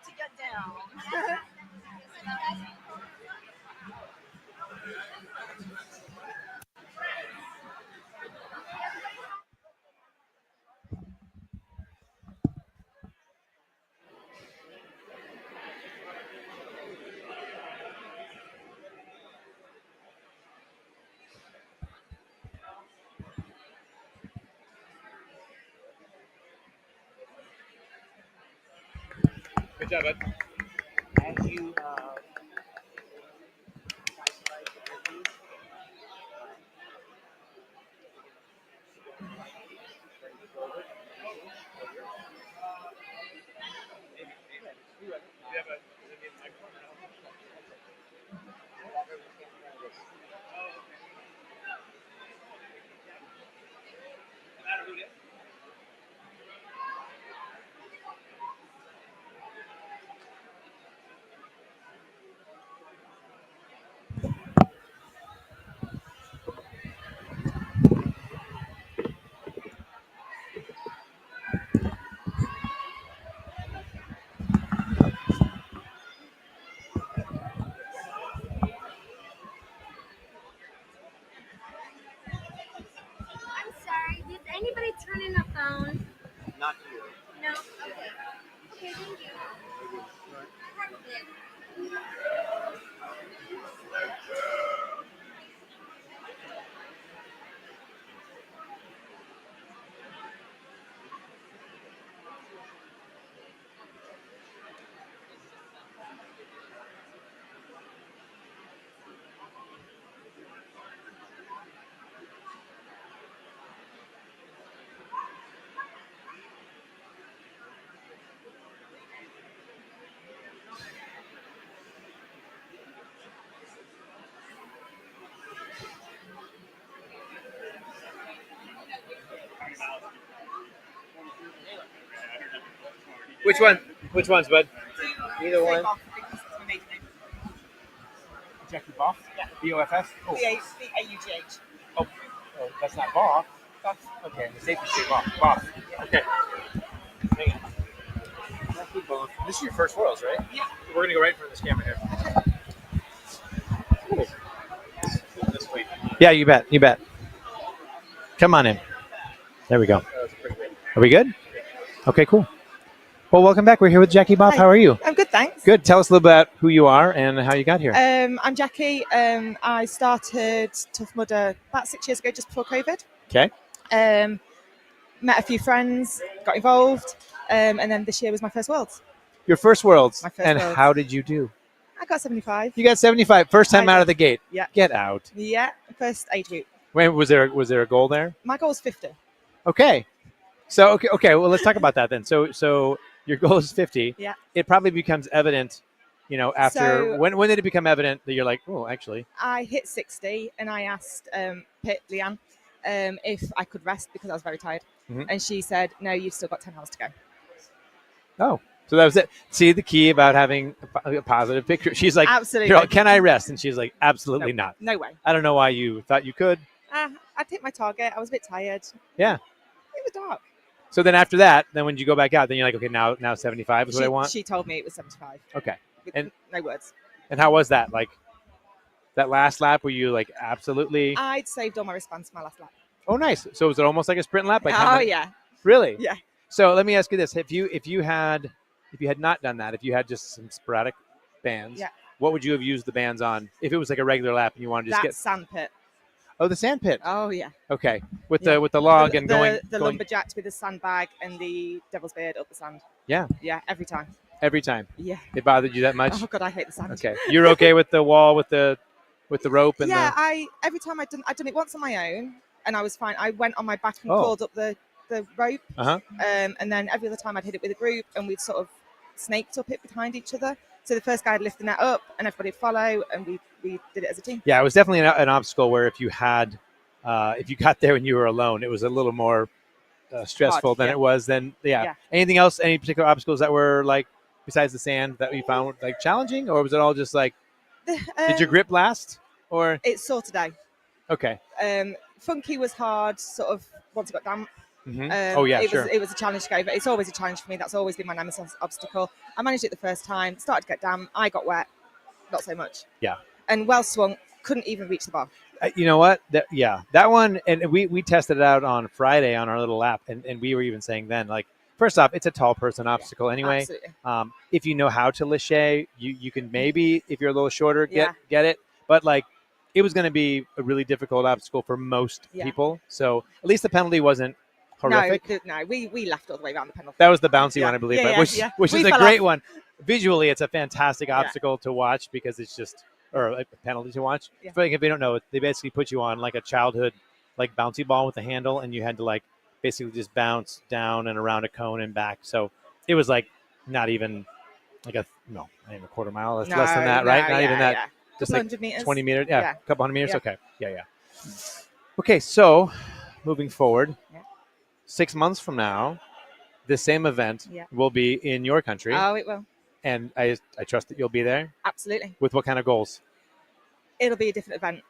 To get down. Good job, bud. As you I'm sorry, did anybody turn in a phone? Not here. No? Okay. Okay, thank you. Which one? Which ones, bud? Either one. Jackie Boff? Yeah. B-O-F-S? Oh. B-A-U-G-H. Oh, that's not Boff. That's okay. The safety say Boff. Boff. Okay. Hang on. Jackie Boff. This is your first Worlds, right? Yeah. We're gonna go right in front of this camera here. Cool. This way. Yeah, you bet. You bet. Come on in. There we go. Are we good? Okay, cool. Well, welcome back. We're here with Jackie Boff. Hi. How are you? I'm good, thanks. Good. Tell us a little bit about who you are and how you got here. I'm Jackie. I started Tough Mudder about 6 years ago, just before COVID. Okay. Met a few friends, got involved, and then this year was my first Worlds. Your first Worlds. My first and Worlds. how did you do? I got 75. You got 75. First time I out did. of the gate. Yeah. Get out. Yeah, first age group. Wait, was there a goal there? My goal was 50. Okay. So okay. Well, let's talk about that then. So your goal is 50. Yeah. It probably becomes evident, after So- when did it become evident that you're like, oh, actually. I hit 60, and I asked Leanne, if I could rest because I was very tired. Mhm. And she said, no, you've still got 10 hours to go. Oh, so that was it. See the key about having a positive picture. She's like, Absolutely. "Girl, can I rest?" And she's like, absolutely not. No way. I don't know why you thought you could. I'd hit my target. I was a bit tired. Yeah. It was dark. So then after that, then when you go back out, then you're like, okay, now 75 is what I want. She told me it was 75. Okay. With And no words. and how was that? Like that last lap, were you like absolutely? I'd saved all my wristbands for my last lap. Oh, nice. So was it almost like a sprint lap? Like Oh, yeah. Really? Yeah. So let me ask you this: if you had not done that, if you had just some sporadic bands, Yeah. what would you have used the bands on? If it was like a regular lap and you wanted to just That get sand pit. oh, the sand pit. Oh, yeah. Okay, with Yeah. the log The- and the, going The going lumberjacks with the sandbag and the devil's beard up the sand. yeah, Yeah, every time. every time. Yeah. It bothered you that much? Oh, God, I hate the sand. Okay, you're okay with the wall with the rope and Yeah, the every time I'd done it once on my own, and I was fine. I went on my back and Oh. crawled up the rope, uh-huh. and then every other time I'd hit it with a group, and we'd sort of snaked up it behind each other. So the first guy would lift the net up, and everybody would follow, and we did it as a team. Yeah, it was definitely an obstacle where if you got there and you were alone, it was a little more stressful Hard, than yeah. it was then. Yeah. Yeah. Anything else? Any particular obstacles that were like besides the sand that you found like challenging, or was it all just like did your grip last? Or It's sore today. Okay. Funky was hard, sort of, once it got damp. Mm-hmm. Oh, yeah, sure. It was a challenge to go, but it's always a challenge for me. That's always been my nemesis obstacle. I managed it the first time, started to get damp. I got wet, not so much. Yeah. And well swung, couldn't even reach the bar. You know what? That one, and we tested it out on Friday on our little lap, and we were even saying then, like, first off, it's a tall person obstacle anyway. Absolutely. If you know how to lâcher, you can maybe, if you're a little shorter, get it. But, like, it was going to be a really difficult obstacle for most people. So at least the penalty wasn't horrific. No, we left all the way around the penalty. That was the bouncy one, I believe, right? Which is a great one. Visually, it's a fantastic obstacle to watch because it's just, or a penalty to watch. Yeah. But if you don't know, they basically put you on like a childhood, like bouncy ball with a handle, and you had to like basically just bounce down and around a cone and back. So it was like not even like not even a quarter mile. That's less than that, right? Not even that. Yeah. Just like 100 meters. 20 meters. Yeah, Yeah. a couple hundred meters. Yeah. Okay. Yeah. Okay, so moving forward, 6 months from now, this same event will be in your country. Oh, it will. And I trust that you'll be there. Absolutely. With what kind of goals? It'll be a different event.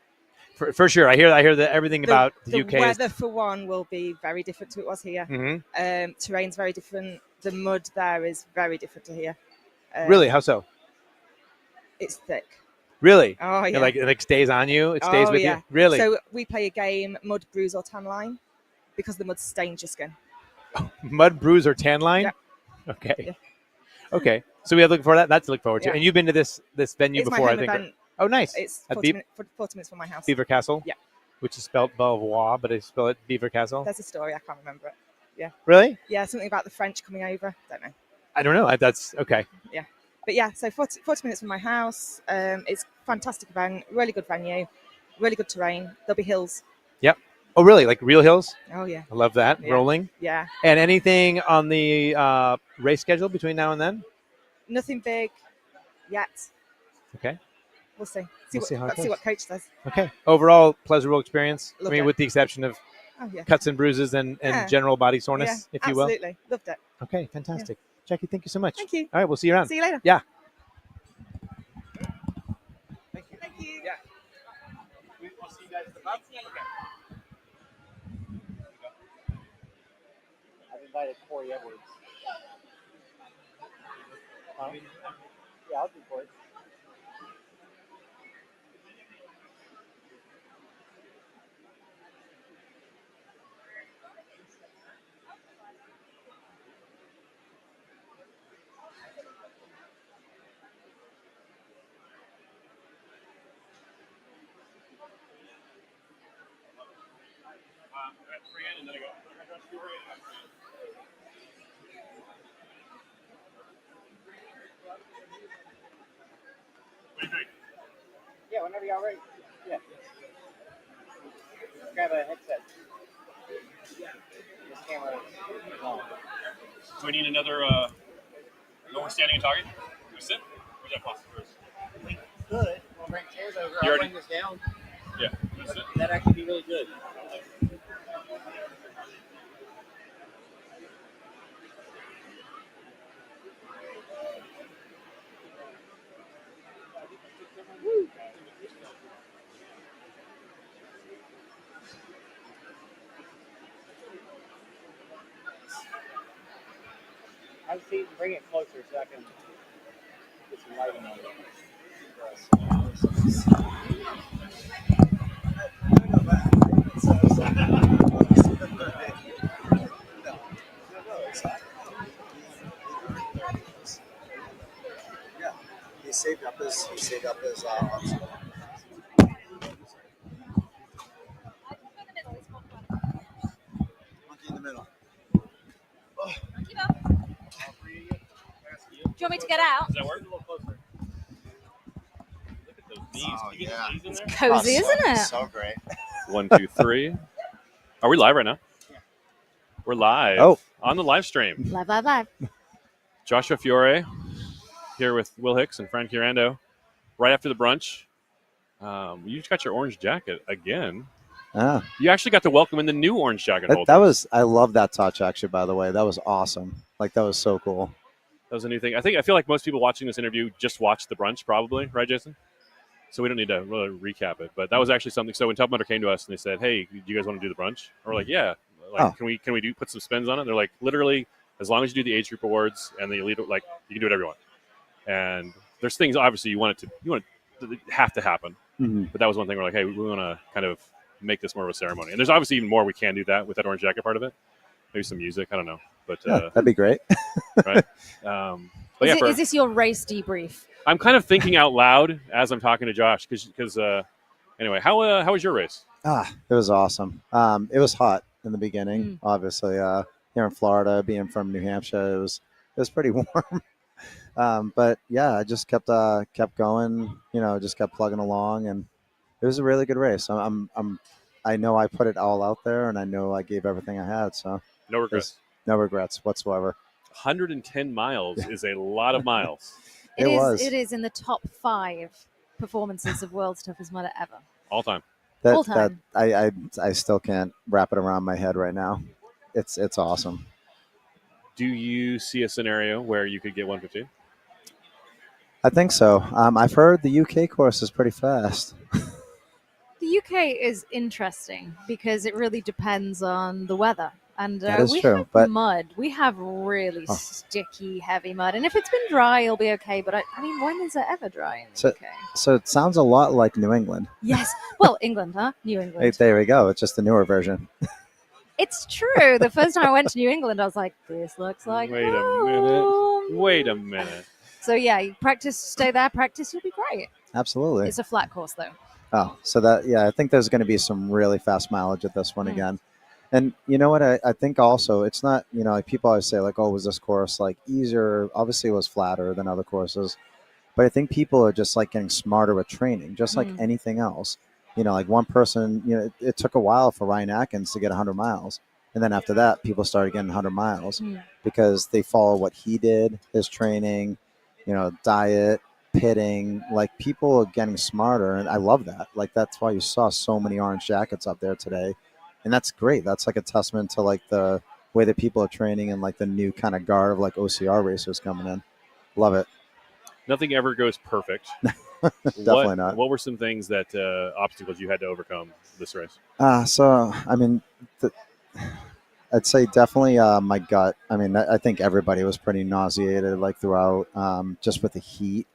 For sure. I hear that everything about the UK. The weather, for one, will be very different to what it was here. Mm-hmm. Terrain's very different. The mud there is very different to here. Really? How so? It's thick. Really? Oh, yeah. It like stays on you? It stays with you? Really? So we play a game, mud, bruise, or tan line, because the mud stains your skin. Mud, bruise, or tan line? Yeah. Okay. Yeah. Okay. So we have to look for that. That's to look forward to. Yeah. And you've been to this venue It's before, my I home think. event. Oh, nice. It's At 40 minutes from my house. Beaver Castle? Yeah. Which is spelled Belvoir, but I spell it Beaver Castle. There's a story. I can't remember it. Yeah. Really? Yeah, something about the French coming over. Don't know. I don't know. That's okay. Yeah. But yeah, so 40 minutes from my house. It's a fantastic event, really good venue, really good terrain. There'll be hills. Yep. Oh, really? Like real hills? Oh, yeah. I love that. Yeah. Rolling? Yeah. And anything on the race schedule between now and then? Nothing big yet. Okay. We'll see. We'll see how it Let's see goes. what coach says. Okay. Overall, pleasurable experience. Loved I mean, it. with the exception of Oh, yeah. cuts and bruises and Yeah. general body soreness, Yeah, if you will. absolutely. Loved it. Okay, fantastic. Jackie, thank you so much. Thank you. All right, we'll see you around. See you later. Yeah. Thank you. Yeah. We'll see you guys at the pub. I've invited Corey Edwards. Yeah, I'll do Corey. Yeah, whenever y'all ready. Yeah. Grab a headset. This camera is on. Do we need another lower standing target? Do we sit? Or is that possible first? We could. We'll bring chairs over. You I'll already- bring this down. Yeah. That's it. That'd actually be really good. Have a seat and bring it closer so I can get some lighting on it. Yeah, he saved up his obstacle. Monkey in the middle. Do you want me to get out? Does that work? A little closer. Look at those bees. Oh, You get yeah. those bees in there? Cozy, isn't it? So great. 1, 2, 3. Are we live right now? We're live. Oh. On the live stream. Live. Joshua Fiore here with Will Hicks and Frank Urando. Right after the brunch. You just got your orange jacket again. Ah, You actually got to welcome in the new orange jacket holder. I love that touch actually, by the way. That was awesome. Like, that was so cool. That was a new thing. I feel like most people watching this interview just watched the brunch, probably, right, Jason? So we don't need to really recap it. But that was actually something. So when Tough Mudder came to us and they said, "Hey, do you guys want to do the brunch?" And we're like, "Yeah." Like, can we put some spins on it? And they're like, literally, as long as you do the age group awards and the elite, like you can do whatever you want. And there's things obviously you want to have to happen. Mm-hmm. But that was one thing we're like, hey, we want to kind of make this more of a ceremony. And there's obviously even more we can do that with that orange jacket part of it. Maybe some music, I don't know. But that'd be great. Right? Is this your race debrief? I'm kind of thinking out loud as I'm talking to Josh because anyway, how was your race? It was awesome. It was hot in the beginning, obviously. Here in Florida, being from New Hampshire, it was pretty warm. But yeah, I just kept going. Just kept plugging along, and it was a really good race. I know I put it all out there, and I know I gave everything I had. So no regrets. No regrets whatsoever. 110 miles is a lot of miles. It is in the top 5 performances of World's Toughest Mudder ever. All time. All time. I still can't wrap it around my head right now. It's awesome. Do you see a scenario where you could get 150? I think so. I've heard the UK course is pretty fast. The UK is interesting because it really depends on the weather. And That is we true, have but- mud. We have really sticky, heavy mud. And if it's been dry, it'll be okay. But I mean, when is it ever dry in the UK? So it sounds a lot like New England. Yes. Well, England, huh? New England. Hey, there we go. It's just the newer version. It's true. The first time I went to New England, I was like, this looks like Wait a minute. So yeah, you practice, stay there, practice, you'll be great. Absolutely. It's a flat course though. Oh, so I think there's going to be some really fast mileage at this one again. And you know what? I think also it's not, like people always say like, oh, was this course like easier? Obviously it was flatter than other courses, but I think people are just like getting smarter with training, just like anything else. Like one person, it took a while for Ryan Atkins to get 100 miles. And then after that, people started getting 100 miles because they follow what he did, his training, diet, pitting. Like people are getting smarter. And I love that. Like that's why you saw so many orange jackets up there today. And that's great. That's like a testament to like the way that people are training and like the new kind of guard of like OCR racers coming in. Love it. Nothing ever goes perfect. Definitely not. What were some things that obstacles you had to overcome this race? So, I mean, I'd say definitely my gut. I mean, I think everybody was pretty nauseated like throughout, just with the heat.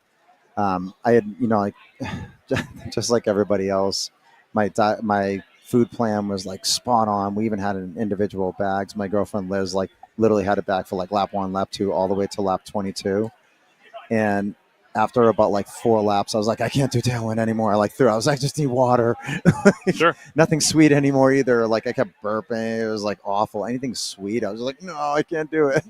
I had, like just like everybody else, my food plan was like spot on. We even had an individual bags. My girlfriend Liz like literally had a bag for like lap 1, lap 2, all the way to lap 22. And after about like 4 laps, I was like, I can't do tailwind anymore. I was like, I just need water. Sure. Nothing sweet anymore either. Like I kept burping. It was like awful. Anything sweet, I was like, no, I can't do it.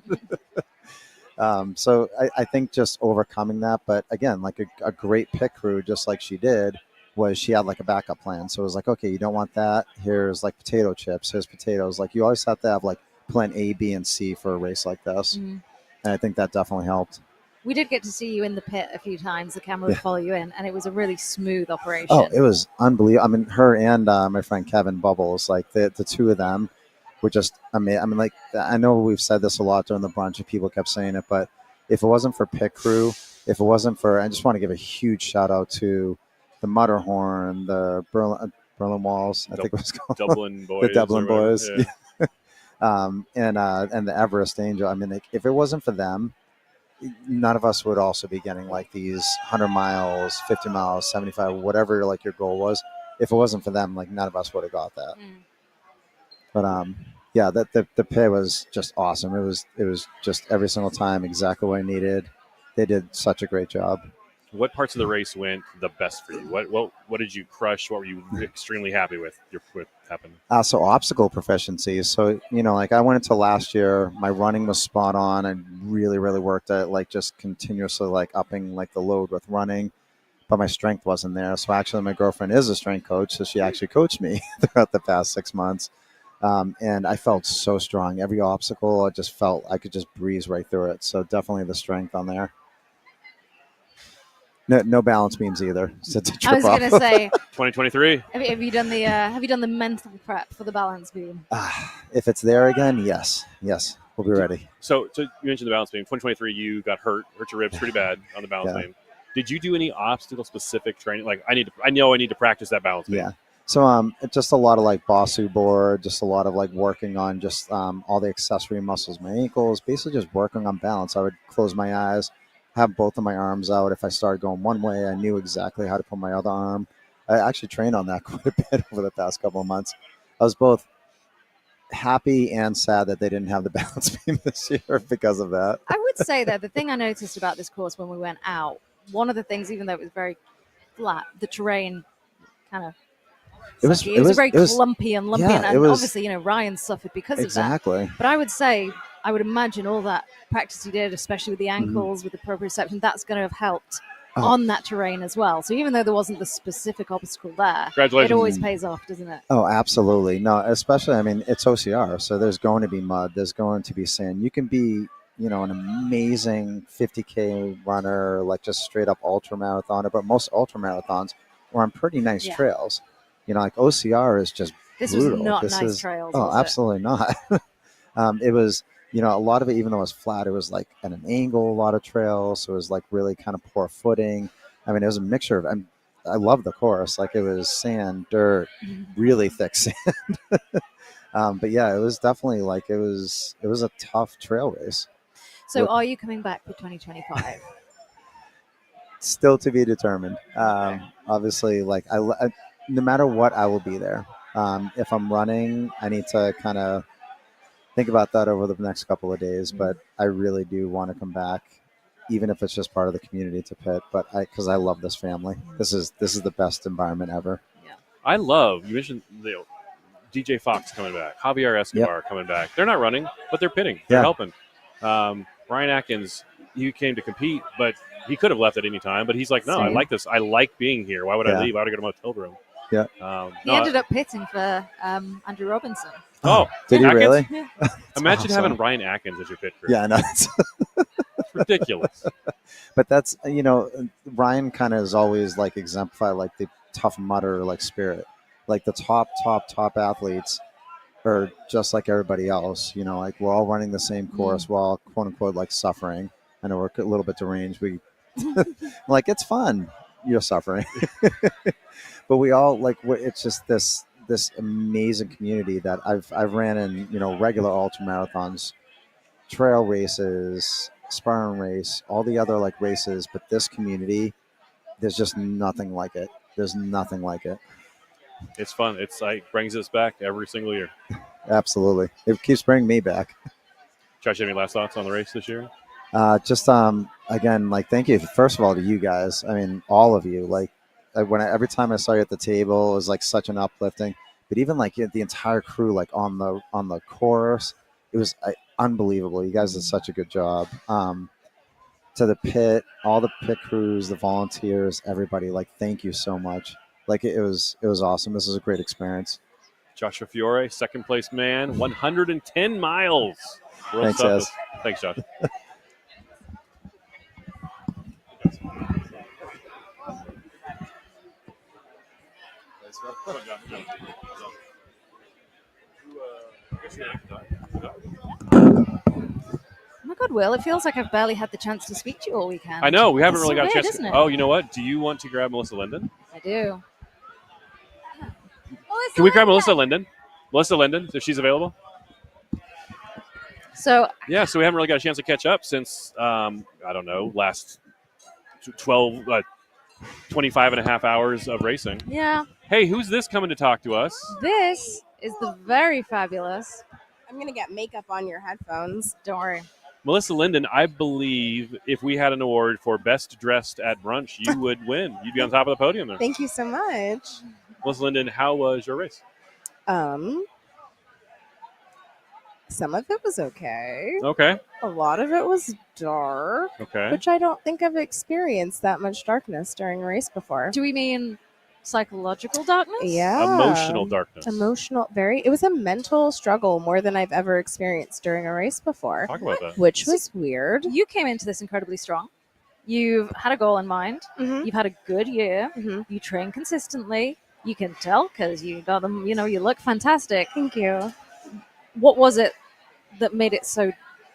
So I think just overcoming that. But again, like a great pit crew, just like she did, was she had like a backup plan. So it was like, okay, you don't want that. Here's like potato chips. Here's potatoes. Like you always have to have like plan A, B, and C for a race like this. And I think that definitely helped. We did get to see you in the pit a few times. The camera would follow you in, and it was a really smooth operation. Oh, it was unbelievable. I mean, her and my friend Kevin Bubbles, like the two of them were just amazing. I mean, like, I know we've said this a lot during the brunch, and people kept saying it, but if it wasn't for pit crew, if it wasn't for, I just want to give a huge shout out to the Mutterhorn, the Berlin Walls, I think it was called. Dublin Boys. The Dublin Boys. Yeah. And the Everest Angel. I mean, like, if it wasn't for them, none of us would also be getting like these 100 miles, 50 miles, 75, whatever like your goal was. If it wasn't for them, like none of us would have got that. But yeah, the pay was just awesome. It was just every single time exactly what I needed. They did such a great job. What parts of the race went the best for you? What did you crush? What were you extremely happy with? What happened? So obstacle proficiency. So, like I went into last year, my running was spot on. I really, really worked at like just continuously like upping like the load with running, but my strength wasn't there. So actually my girlfriend is a strength coach. So she actually coached me throughout the past 6 months. And I felt so strong. Every obstacle, I just felt I could just breeze right through it. So definitely the strength on there. No balance beams either. So I was going to say, 2023. Have you done the mental prep for the balance beam? If it's there again, yes, we'll be ready. So you mentioned the balance beam. 2023, you got hurt your ribs pretty bad on the balance beam. Did you do any obstacle specific training? Like I know I need to practice that balance beam. Yeah. So just a lot of like Bosu board, just a lot of like working on just all the accessory muscles, my ankles, basically just working on balance. I would close my eyes, have both of my arms out. If I started going one way, I knew exactly how to put my other arm. I actually trained on that quite a bit over the past couple of months. I was both happy and sad that they didn't have the balance beam this year because of that. I would say that the thing I noticed about this course when we went out, one of the things, even though it was very flat, the terrain kind of it was very clumpy and lumpy, and obviously, Ryan suffered because of that. Exactly. But I would say, I would imagine all that practice he did, especially with the ankles, with the proprioception, that's going to have helped on that terrain as well. So even though there wasn't the specific obstacle there, it always pays off, doesn't it? Oh, absolutely. No, especially, I mean, it's OCR, so there's going to be mud, there's going to be sand. You can be, an amazing 50K runner, like just straight up ultra marathoner, but most ultra marathons are on pretty nice trails. Like OCR is just brutal. Was not nice trails. Oh, absolutely not. It was, a lot of it, even though it was flat, it was like at an angle, a lot of trails. So it was like really kind of poor footing. I mean, it was a mixture of, I love the course. Like it was sand, dirt, really thick sand. But yeah, it was definitely like, it was a tough trail race. So are you coming back for 2025? Still to be determined. Obviously, like no matter what, I will be there. If I'm running, I need to kind of think about that over the next couple of days, but I really do want to come back, even if it's just part of the community to pit. But because I love this family, this is the best environment ever. Yeah, I love. You mentioned DJ Fox coming back, Javier Escobar coming back. They're not running, but they're pitting. They're helping. Ryan Atkins, he came to compete, but he could have left at any time. But he's like, no, I like this. I like being here. Why would I leave? I would have got a motel room. Yeah. He ended up pitting for Andrew Robinson. Oh, did Atkins? he really? Yeah. Imagine having Ryan Atkins as your pit crew. Yeah, I know. It's ridiculous. But that's, Ryan kind of is always like exemplify like the tough mudder like spirit. Like the top athletes are just like everybody else. Like we're all running the same course. We're all quote unquote like suffering. I know we're a little bit deranged. We like it's fun. You're suffering. But we all like it's just this amazing community that I've ran in, regular ultra marathons, trail races, Spartan race, all the other like races, but this community, there's just nothing like it. There's nothing like it. It's fun. It's like brings us back every single year. Absolutely. It keeps bringing me back. Josh, you have any last thoughts on the race this year? Just again, like thank you first of all to you guys. I mean, all of you. Like every time I saw you at the table, it was like such an uplifting. But even like the entire crew, like on the course, it was unbelievable. You guys did such a good job. To the pit, all the pit crews, the volunteers, everybody. Like thank you so much. Like it was awesome. This is a great experience. Joshua Fiore, second place man, 110 miles. Thanks, Ez. Thanks, Josh. Oh my God, Will, it feels like I've barely had the chance to speak to you all weekend. I know, we haven't really got a chance. Isn't it? Oh, you know what? Do you want to grab Melissa Linden? I do. Can we grab Melissa Linden? Melissa Linden, if she's available? So we haven't really got a chance to catch up since, I don't know, last 25 and a half hours of racing. Yeah. Hey, who's this coming to talk to us? This is the very fabulous. I'm going to get makeup on your headphones. Don't worry. Melissa Linden, I believe if we had an award for best dressed at brunch, you would win. You'd be on top of the podium there. Thank you so much. Melissa Linden, how was your race? Some of it was okay. Okay. A lot of it was dark. Okay. Which I don't think I've experienced that much darkness during a race before. Do we mean psychological darkness? Yeah. Emotional darkness. It was a mental struggle more than I've ever experienced during a race before. Talk about that. Which was weird. You came into this incredibly strong. You've had a goal in mind. Mm-hmm. You've had a good year. Mm-hmm. You train consistently. You can tell because you got them, you look fantastic. Thank you. What was it that made it so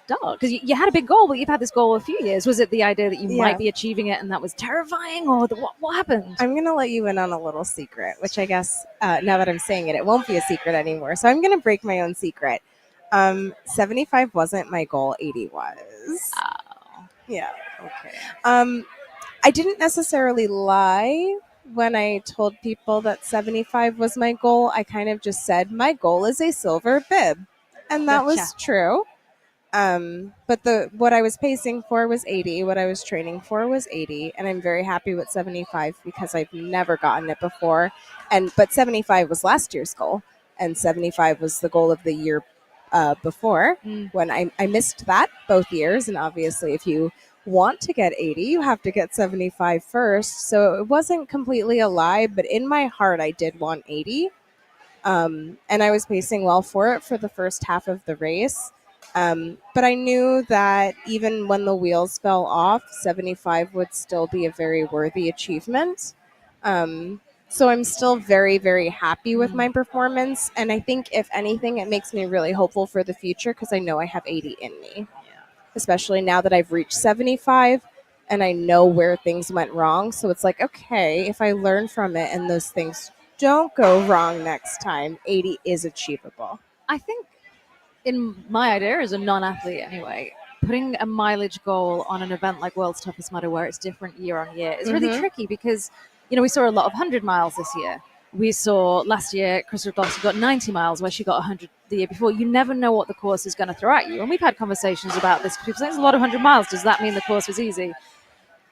dark? Because you had a big goal, but you've had this goal a few years. Was it the idea that you Yeah. might be achieving it and that was terrifying, or what happened? I'm going to let you in on a little secret, which I guess now that I'm saying it, it won't be a secret anymore. So I'm going to break my own secret. 75 wasn't my goal, 80 was. Oh. Yeah. Okay. I didn't necessarily lie when I told people that 75 was my goal. I kind of just said my goal is a silver bib, and that was Gotcha. true. But what I was pacing for was 80. What I was training for was 80, and I'm very happy with 75 because I've never gotten it before. But 75 was last year's goal, and 75 was the goal of the year before when I missed that both years. And obviously, if you want to get 80, you have to get 75 first. So it wasn't completely a lie, but in my heart, I did want 80. And I was pacing well for it for the first half of the race. But I knew that even when the wheels fell off, 75 would still be a very worthy achievement. So I'm still very, very happy with my performance. And I think, if anything, it makes me really hopeful for the future because I know I have 80 in me, especially now that I've reached 75 and I know where things went wrong. So it's like, okay, if I learn from it and those things don't go wrong next time, 80 is achievable. I think, in my idea as a non-athlete anyway, putting a mileage goal on an event like World's Toughest Mudder where it's different year on year is really tricky because, we saw a lot of 100 miles this year. We saw last year Chris Rudlowski got 90 miles where she got 100 the year before. You never know what the course is going to throw at you. And we've had conversations about this. People say it's a lot of 100 miles. Does that mean the course was easy?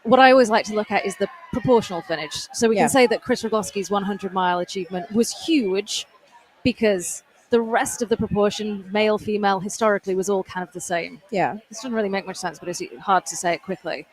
What I always like to look at is the proportional finish. So we can say that Chris Rudlowski's 100-mile achievement was huge because the rest of the proportion, male, female, historically, was all kind of the same. Yeah. This doesn't really make much sense, but it's hard to say it quickly.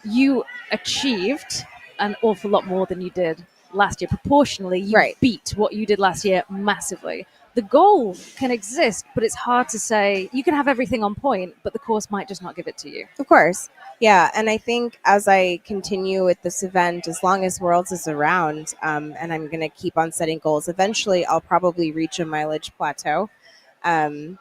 You achieved an awful lot more than you did last year. Proportionally, you beat what you did last year massively. The goal can exist, but it's hard to say. You can have everything on point, but the course might just not give it to you. Of course. Yeah. And I think as I continue with this event, as long as Worlds is around, and I'm going to keep on setting goals, eventually I'll probably reach a mileage plateau. And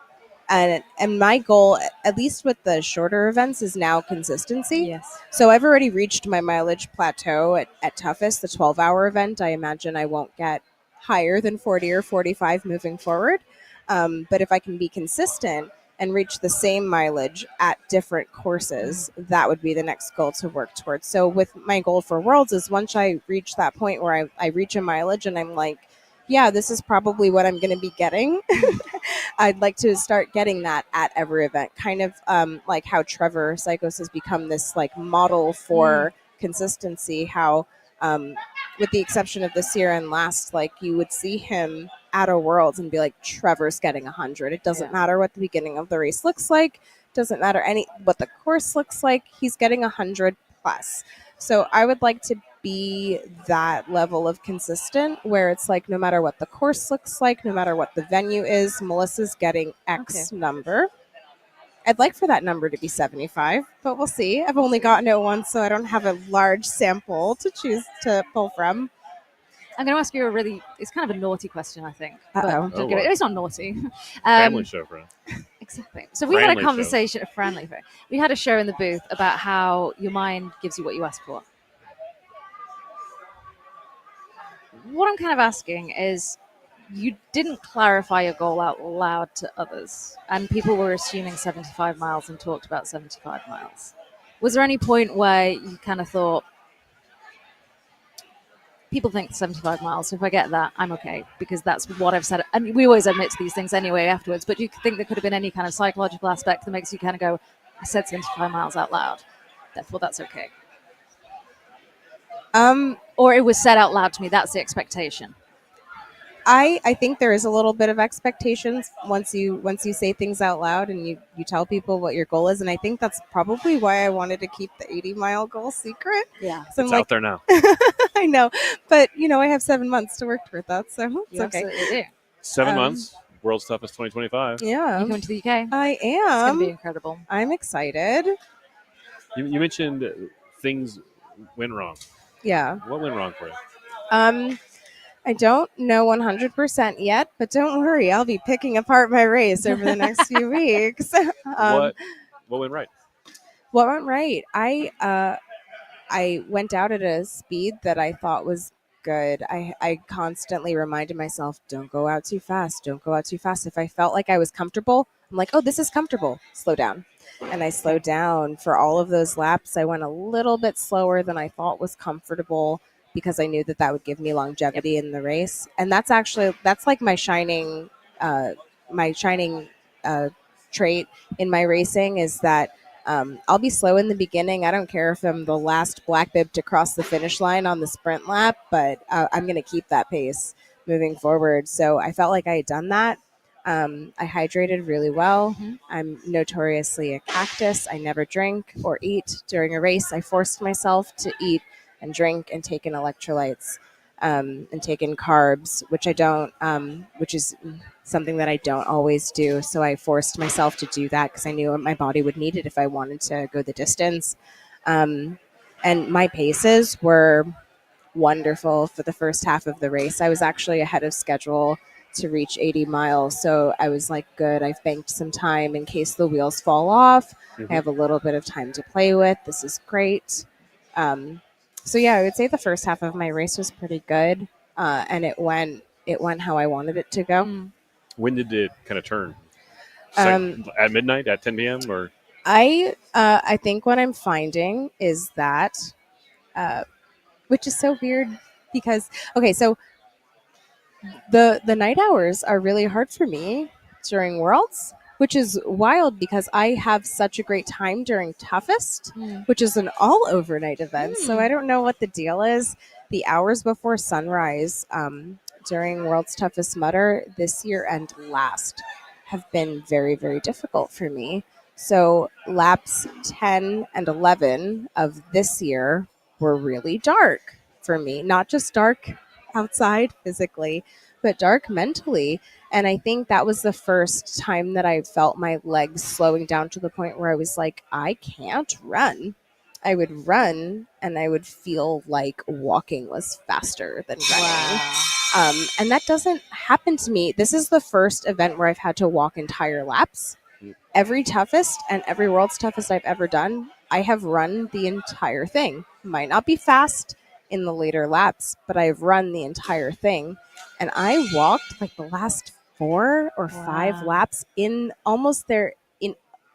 my goal, at least with the shorter events, is now consistency. Yes. So I've already reached my mileage plateau at Toughest, the 12-hour event. I imagine I won't get higher than 40 or 45 moving forward. But if I can be consistent and reach the same mileage at different courses, that would be the next goal to work towards. So with my goal for Worlds is once I reach that point where I reach a mileage and I'm like, yeah, this is probably what I'm going to be getting. I'd like to start getting that at every event, kind of like how Trevor Psychos has become this like model for consistency, how with the exception of this year and last, like you would see him at a Worlds and be like, Trevor's getting 100. It doesn't matter what the beginning of the race looks like. Doesn't matter what the course looks like. He's getting 100 plus. So I would like to be that level of consistent where it's like no matter what the course looks like, no matter what the venue is, Melissa's getting X number. I'd like for that number to be 75, but we'll see. I've only gotten it once, so I don't have a large sample to choose to pull from. I'm going to ask you it's kind of a naughty question, I think. Uh-oh. But it's not naughty. Family show, friend. Exactly. So we had a conversation, we had a show in the booth about how your mind gives you what you ask for. What I'm kind of asking is, you didn't clarify your goal out loud to others, and people were assuming 75 miles and talked about 75 miles. Was there any point where you kind of thought, people think 75 miles, so if I get that, I'm okay, because that's what I've said. And we always admit to these things anyway afterwards, but do you think there could have been any kind of psychological aspect that makes you kind of go, I said 75 miles out loud, therefore that's okay? Or it was said out loud to me, that's the expectation. I think there is a little bit of expectations once you say things out loud and you tell people what your goal is. And I think that's probably why I wanted to keep the 80-mile goal secret. Yeah. So It's out there now. I know. But, I have 7 months to work toward that. So it's You okay. absolutely do. 7 months. World's Toughest 2025. Yeah. You're going to the UK? I am. It's going to be incredible. I'm excited. You mentioned things went wrong. Yeah. What went wrong for you? I don't know 100% yet, but don't worry, I'll be picking apart my race over the next few weeks. What went right? What went right? I went out at a speed that I thought was good. I constantly reminded myself, don't go out too fast. Don't go out too fast. If I felt like I was comfortable, I'm like, oh, this is comfortable. Slow down. And I slowed down for all of those laps. I went a little bit slower than I thought was comfortable because I knew that that would give me longevity in the race. And that's like my shining trait in my racing is that I'll be slow in the beginning. I don't care if I'm the last black bib to cross the finish line on the sprint lap, but I'm going to keep that pace moving forward. So I felt like I had done that. I hydrated really well. I'm notoriously a cactus. I never drink or eat during a race. I forced myself to eat and drink and take in electrolytes and take in carbs, which I don't, which is something that I don't always do. So I forced myself to do that because I knew my body would need it if I wanted to go the distance. And my paces were wonderful for the first half of the race. I was actually ahead of schedule to reach 80 miles. So I was like, good, I've banked some time in case the wheels fall off. I have a little bit of time to play with. This is great. So yeah, I would say the first half of my race was pretty good. And it went how I wanted it to go. When did it kind of turn? At midnight, at 10 p.m. or? I think what I'm finding is that, which is so weird because, okay, so the night hours are really hard for me during Worlds, which is wild because I have such a great time during Toughest, which is an all overnight event. So I don't know what the deal is. The hours before sunrise during World's Toughest Mudder this year and last have been very, very difficult for me. So laps 10 and 11 of this year were really dark for me, not just dark outside physically, but dark mentally. And I think that was the first time that I felt my legs slowing down to the point where I was like, I can't run. I would run and I would feel like walking was faster than running. Wow. And that doesn't happen to me. This is the first event where I've had to walk entire laps. Every Toughest and every World's Toughest I've ever done, I have run the entire thing. Might not be fast in the later laps, but I've run the entire thing. And I walked like the last 4 or 5 laps in almost their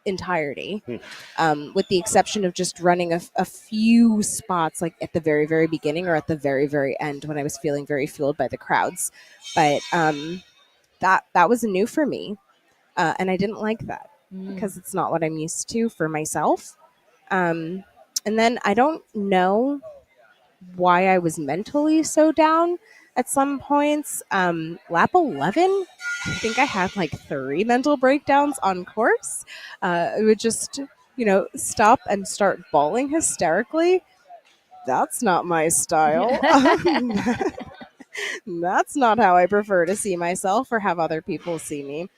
entirety, with the exception of just running a few spots like at the very, very beginning or at the very, very end when I was feeling very fueled by the crowds. But that was new for me. And I didn't like that because it's not what I'm used to for myself. And then I don't know why I was mentally so down at some points. Lap 11, I think I had like 3 mental breakdowns on course. It would just, stop and start bawling hysterically. That's not my style. That's not how I prefer to see myself or have other people see me.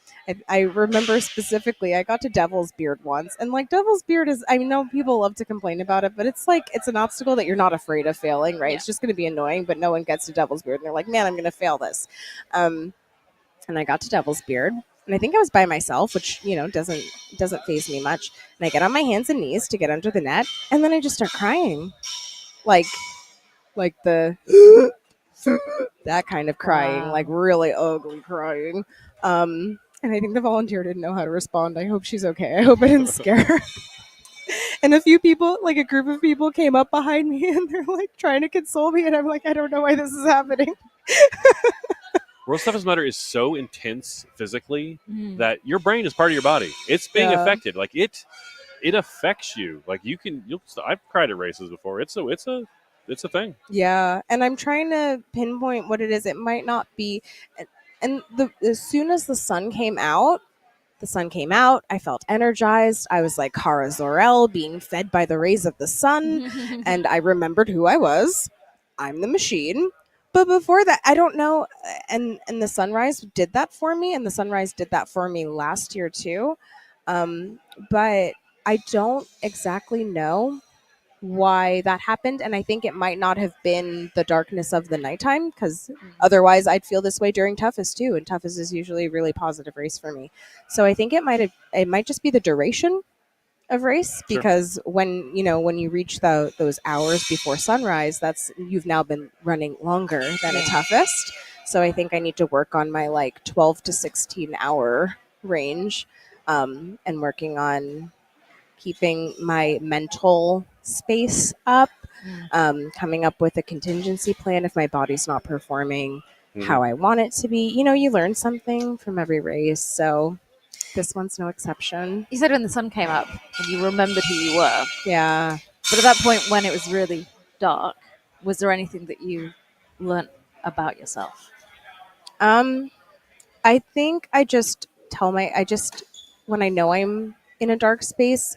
I remember specifically, I got to Devil's Beard once, and like Devil's Beard is, I know people love to complain about it, but it's like, it's an obstacle that you're not afraid of failing, right? Yeah. It's just going to be annoying, but no one gets to Devil's Beard, and they're like, man, I'm going to fail this. And I got to Devil's Beard, and I think I was by myself, which, doesn't faze me much. And I get on my hands and knees to get under the net, and then I just start crying. Like the... that kind of crying, like really ugly crying. And I think the volunteer didn't know how to respond. I hope she's okay. I hope I didn't scare her. And a few people, like a group of people came up behind me and they're like trying to console me. And I'm like, I don't know why this is happening. World's Toughest Mudder is so intense physically that your brain is part of your body. It's being affected. Like it affects you. Like I've cried at races before. It's a thing. Yeah. And I'm trying to pinpoint what it is. It might not be. And as soon as the sun came out, I felt energized. I was like Kara Zor-El being fed by the rays of the sun. And I remembered who I was. I'm the machine. But before that, I don't know. And the sunrise did that for me. And the sunrise did that for me last year too. But I don't exactly know why that happened, and I think it might not have been the darkness of the nighttime, because otherwise I'd feel this way during toughest too, and toughest is usually a really positive race for me. So I think it might just be the duration of race, Sure. because when you reach those hours before sunrise, you've now been running longer than a toughest. So I think I need to work on my like 12 to 16 hour range, and working on keeping my mental space up, coming up with a contingency plan if my body's not performing how I want it to be. You learn something from every race, so this one's no exception. You said when the sun came up and you remembered who you were. Yeah. But at that point when it was really dark, was there anything that you learnt about yourself? I think I just when I know I'm in a dark space,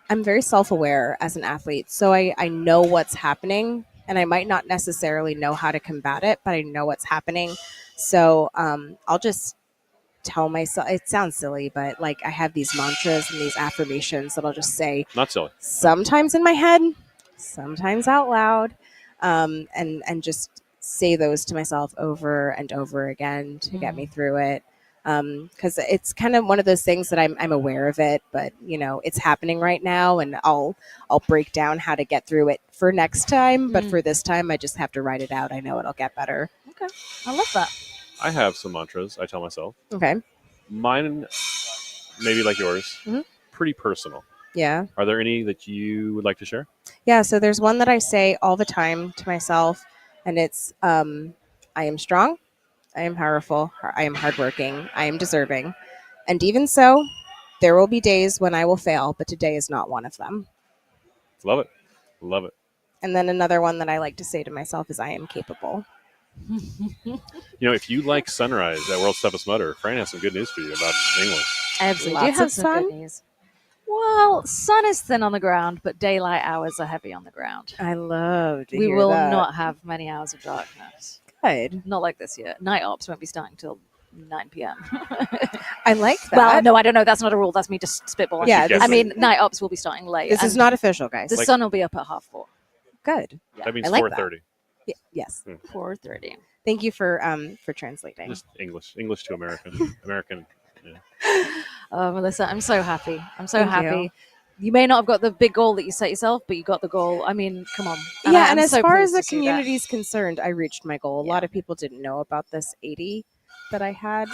I'm very self-aware as an athlete. So I know what's happening, and I might not necessarily know how to combat it, but I know what's happening. So I'll just tell myself, it sounds silly, but like I have these mantras and these affirmations that I'll just say. Not silly. Sometimes in my head, sometimes out loud, and just say those to myself over and over again to get me through it. Because it's kind of one of those things that I'm aware of it, but it's happening right now, and I'll break down how to get through it for next time. But for this time, I just have to write it out. I know it'll get better. Okay, I love that. I have some mantras I tell myself. Okay. Mine, maybe like yours, pretty personal. Yeah. Are there any that you would like to share? Yeah. So there's one that I say all the time to myself, and it's I am strong, I am powerful, I am hardworking, I am deserving, and even so, there will be days when I will fail, but today is not one of them. Love it. Love it. And then another one that I like to say to myself is I am capable. If you like Sunrise at World's Toughest Mudder, Fran has some good news for you about England. I absolutely Lots do have of some sun? good news. Well, sun is thin on the ground, but daylight hours are heavy on the ground. I love to We hear will that. not have many hours of darkness. Good. Not like this year. Night ops won't be starting till 9 p.m. I like that. Well, no, I don't know. That's not a rule. That's me just spitballing. Yeah, I mean, night ops will be starting late. This is and not official, guys. The sun will be up at 4:30. Good. That means I like 4:30. Yes. 4:30. Thank you for translating. Just English to American. American. Yeah. Melissa, I'm so happy. I'm so Thank happy. you. You may not have got the big goal that you set yourself, but you got the goal. I mean, come on. Yeah, and I'm as so far as pleased the to see that. community is concerned, I reached my goal. A lot of people didn't know about this 80 that I had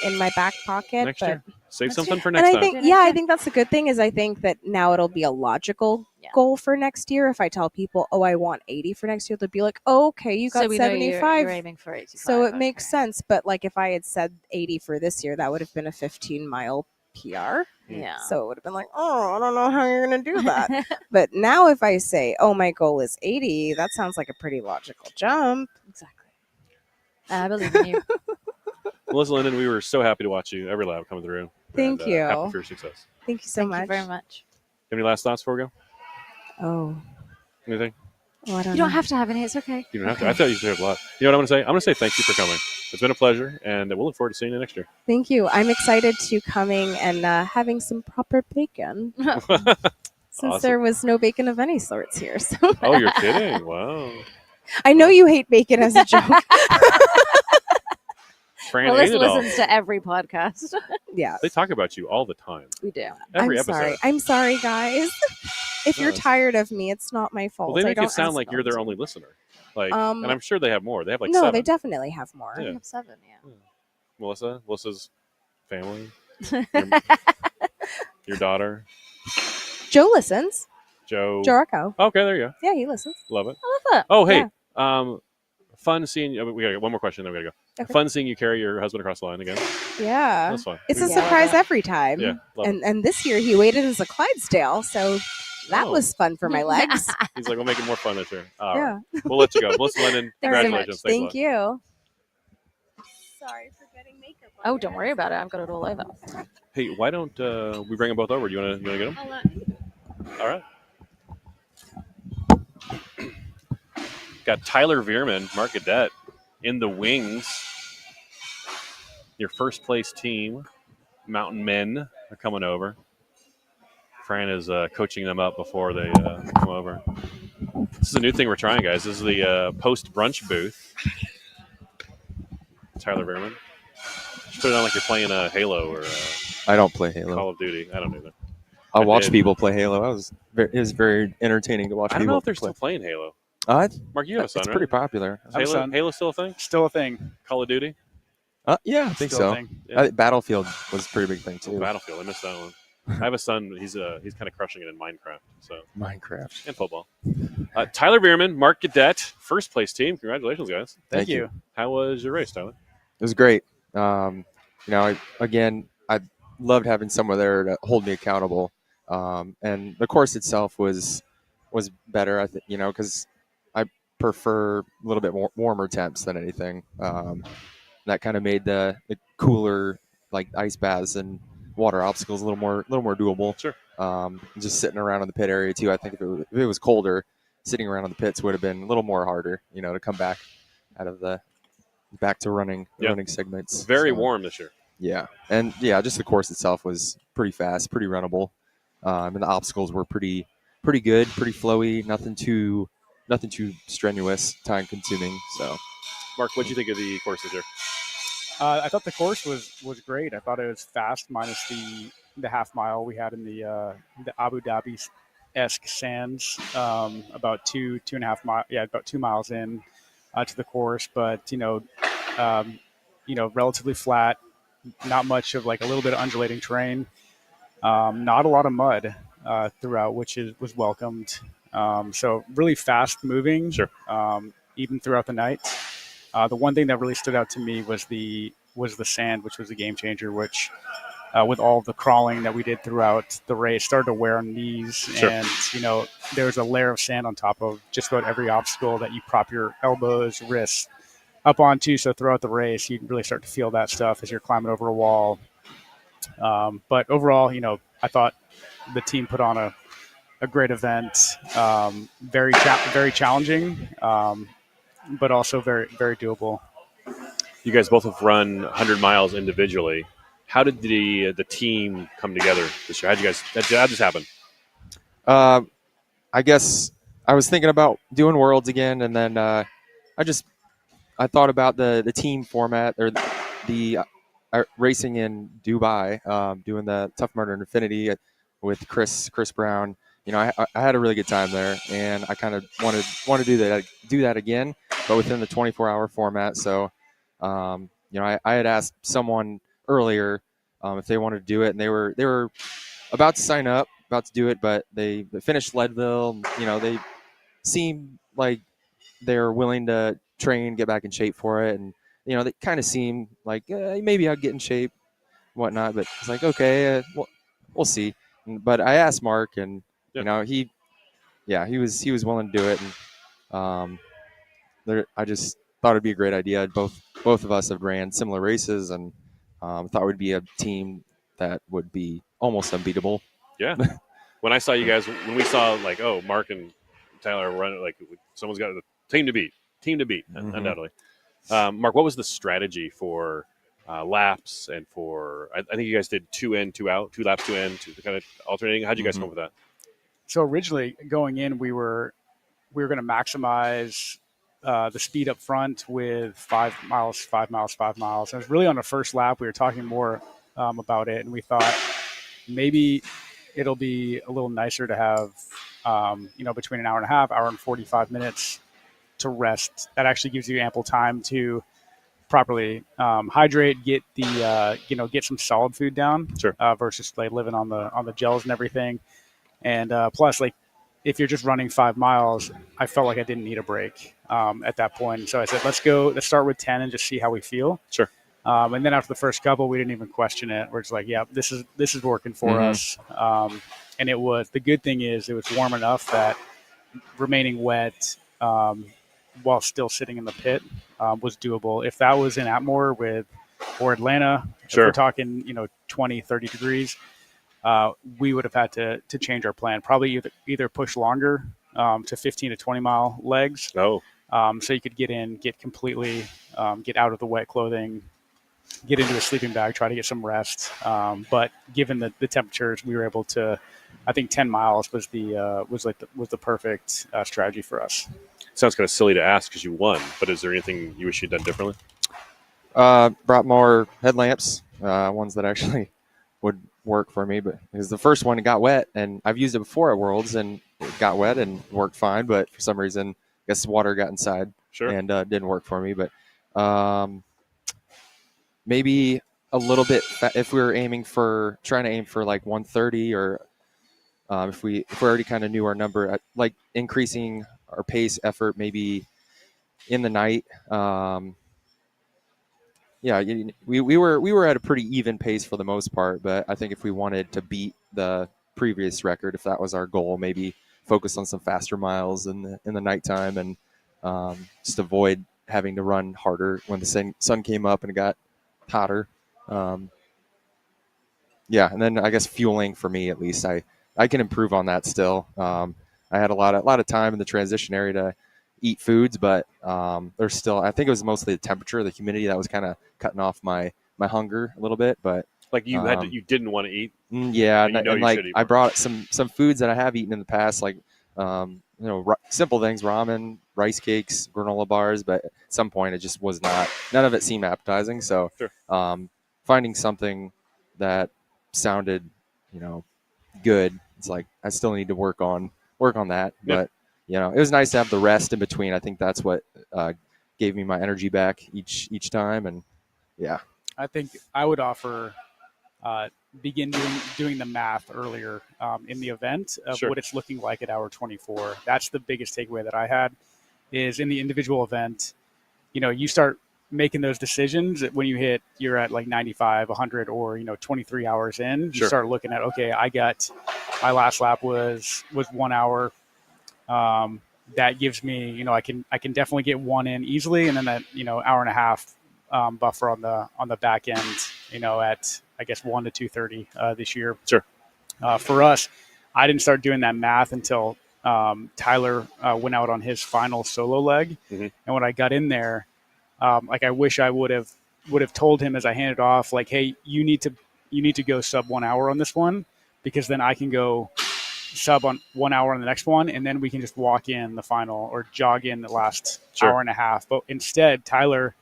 in my back pocket. Next but year. Save something for and next I time. think, I think that's the good thing is I think that now it'll be a logical goal for next year. If I tell people, oh, I want 80 for next year, they'll be like, oh, okay, you got So we know you're 75. aiming for 85. So it makes sense. But like if I had said 80 for this year, that would have been a 15-mile PR. Yeah. So it would have been like, oh, I don't know how you're going to do that. But now if I say, oh, my goal is 80, that sounds like a pretty logical jump. Exactly. I believe in you. Melissa Linden, we were so happy to watch you every lap coming through. Thank you. Happy for your success. Thank you so much. Thank you very much. Have any last thoughts before we go? Oh. Anything? Oh, I don't You don't have to have any. It's okay. You don't have to. I thought you should have a lot. You know what I'm going to say? I'm going to say thank you for coming. It's been a pleasure, and we'll look forward to seeing you next year. Thank you. I'm excited to coming and having some proper bacon. Since Awesome. there was no bacon of any sorts here. So. Oh, you're kidding. Wow. I know you hate bacon as a joke. Fran Melissa ate it all. listens to every podcast. Yeah. They talk about you all the time. We do. Every I'm episode. sorry. I'm sorry, guys. If you're No, it's- tired of me, it's not my fault. Well, they I make don't it sound ask like you're them their to. only listener. Like, Um, and I'm sure they have more. They have like no, 7. they definitely have more. Yeah. We have 7, yeah. Melissa's family, your daughter, Joe listens. Joe. Joe Rocco. Okay, there you go. Yeah, he listens. Love it. I love that. Oh, hey. Yeah. Fun seeing you. We got to get one more question, then we got to go. Okay. Fun seeing you carry your husband across the line again. Yeah. That's fun. It's a Yeah. surprise every time. Yeah, love it. And this year he waited as a Clydesdale, so that Oh. was fun for my legs. He's like, we'll make it more fun this year. All Yeah. right. We'll let you go. Melissa Linden, Thanks so much. congratulations. Thanks a Thank lot. you. Sorry for getting makeup. Oh, don't worry about it. I've got it all over. Hey, why don't we bring them both over? Do you want to get them? All right. Got Tyler Veerman, Mark Gaudet in the wings. Your first place team, Mountain Men, are coming over. Fran is coaching them up before they come over. This is a new thing we're trying, guys. This is the post-brunch booth. Tyler Veerman. Just put it on like you're playing Halo or I don't play Halo. Call of Duty. I don't either. I watch people play Halo. It was very entertaining to watch I don't people know if they're play. still playing Halo. Mark, you have a son, It's right? pretty popular. Is Halo still a thing? Still a thing. Call of Duty? Yeah, I think Still a so. thing. Yeah. Battlefield was a pretty big thing too. Battlefield. I missed that one. I have a son. He's kind of crushing it in Minecraft. So Minecraft and football. Tyler Veerman, Mark Gaudet, first place team. Congratulations, guys! Thank you. How was your race, Tyler? It was great. I loved having someone there to hold me accountable. And the course itself was better. I think because I prefer a little bit more warmer temps than anything. That kind of made the cooler like ice baths and water obstacles a little more doable. Sure. Just sitting around in the pit area too. I think if it was colder, sitting around in the pits would have been a little more harder. To come back out of back to running segments. Very warm this year. Yeah, and just the course itself was pretty fast, pretty runnable, and the obstacles were pretty good, pretty flowy. Nothing too strenuous, time consuming. So, Mark, what do you think of the course this year? I thought the course was great. I thought it was fast, minus the half mile we had in the Abu Dhabi-esque sands. About 2.5 miles. Yeah, about 2 miles in to the course, but relatively flat. Not much of like a little bit of undulating terrain. Not a lot of mud throughout, which was welcomed. So really fast moving. Sure. Even throughout the night. The one thing that really stood out to me was the sand, which was a game changer. Which, with all the crawling that we did throughout the race, started to wear on knees, Sure. and there was a layer of sand on top of just about every obstacle that you prop your elbows, wrists up onto. So throughout the race, you really start to feel that stuff as you're climbing over a wall. But overall, I thought the team put on a great event. Very challenging. But also very, very doable. You guys both have run 100 miles individually. How did the team come together this year? How'd this happen? I guess I was thinking about doing Worlds again, and then I thought about the team format or the racing in Dubai, doing the Tough Mudder and Infinity with Chris Brown. I had a really good time there, and I kind of want to do that again, but within the 24-hour format. So, I had asked someone earlier if they wanted to do it, and they were about to sign up, about to do it, but they finished Leadville. They seemed like they're willing to train, get back in shape for it, and they kind of seemed like maybe I'd get in shape, whatnot. But it's like okay, we'll see. But I asked Mark, and he was willing to do it, and I just thought it'd be a great idea. Both of us have ran similar races, and thought we'd be a team that would be almost unbeatable. Yeah. When I saw you guys, when we saw Mark and Tyler run, someone's got the team to beat, undoubtedly. Mark, what was the strategy for laps and for? I think you guys did 2 in, 2 out, 2 laps, 2 in, 2 kind of alternating. How'd you guys come up with that? So originally going in, we were going to maximize the speed up front with 5 miles, 5 miles, 5 miles. And it was really on the first lap we were talking more about it, and we thought maybe it'll be a little nicer to have between an hour and a half, hour and 45 minutes to rest. That actually gives you ample time to properly hydrate, get get some solid food down. Sure. Versus living on the gels and everything. And plus, if you're just running 5 miles, I felt like I didn't need a break at that point. So I said, let's start with 10 and just see how we feel. Sure. And then after the first couple, we didn't even question it. We're just like, yeah, this is working for us. And the good thing is it was warm enough that remaining wet while still sitting in the pit was doable. If that was in Atmore or Atlanta, sure. If we're talking, 20, 30 degrees, we would have had to change our plan. Probably either push longer to 15 to 20 mile legs. Oh. So you could get completely, get out of the wet clothing, get into a sleeping bag, try to get some rest. But given the temperatures, we were able to. I think 10 miles was the perfect strategy for us. Sounds kind of silly to ask because you won, but is there anything you wish you'd done differently? Brought more headlamps, ones that actually would work for me, but because the first one got wet, and I've used it before at Worlds, and it got wet and worked fine, but for some reason, I guess water got inside and didn't work for me. But maybe a little bit if we were trying to aim for like 130, or if we already kind of knew our number, like increasing our pace effort maybe in the night. We were at a pretty even pace for the most part, but I think if we wanted to beat the previous record, if that was our goal, maybe focus on some faster miles in the nighttime, and just avoid having to run harder when the sun came up and it got hotter. And then I guess fueling for me, at least, I can improve on that still. I had a lot of time in the transition area to eat foods, but there's still, I think it was mostly the temperature, the humidity that was kind of cutting off my hunger a little bit. But like you you didn't want to eat. And like I brought some foods that I have eaten in the past, like simple things, ramen, rice cakes, granola bars. But at some point, it just was none of it seemed appetizing. So finding something that sounded, good. It's like I still need to work on that, but. It was nice to have the rest in between. I think that's what gave me my energy back each time. And I think I would offer begin doing the math earlier in the event of what it's looking like at hour 24. That's the biggest takeaway that I had is in the individual event. You start making those decisions when you're at like 95, 100, or 23 hours in. You start looking at, okay, my last lap was 1 hour. That gives me, I can definitely get one in easily, and then that hour and a half buffer on the back end, at I guess 1 to 2:30 this year. For us, I didn't start doing that math until Tyler went out on his final solo leg, and when I got in there, I wish I would have told him as I handed off, like, hey, you need to go sub 1 hour on this one, because then I can go sub on 1 hour on the next one, and then we can just walk in the final or jog in the last hour and a half. But instead, Tyler,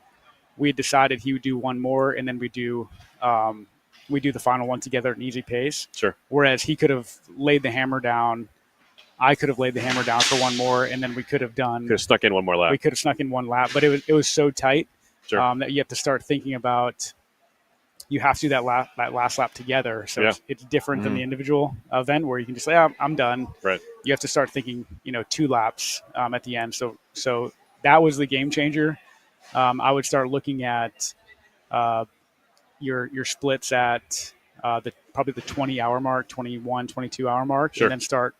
we had decided he would do one more, and then we do the final one together at an easy pace. Whereas he could have laid the hammer down, I could have laid the hammer down for one more, and then we could have snuck in one more lap. We could have snuck in one lap, but it was so tight that you have to start thinking about. You have to do that last lap together. So it's different than the individual event where you can just say, I'm done. Right. You have to start thinking, 2 laps at the end. So that was the game changer. I would start looking at your splits at probably the 20-hour mark, 21, 22-hour mark, and then start,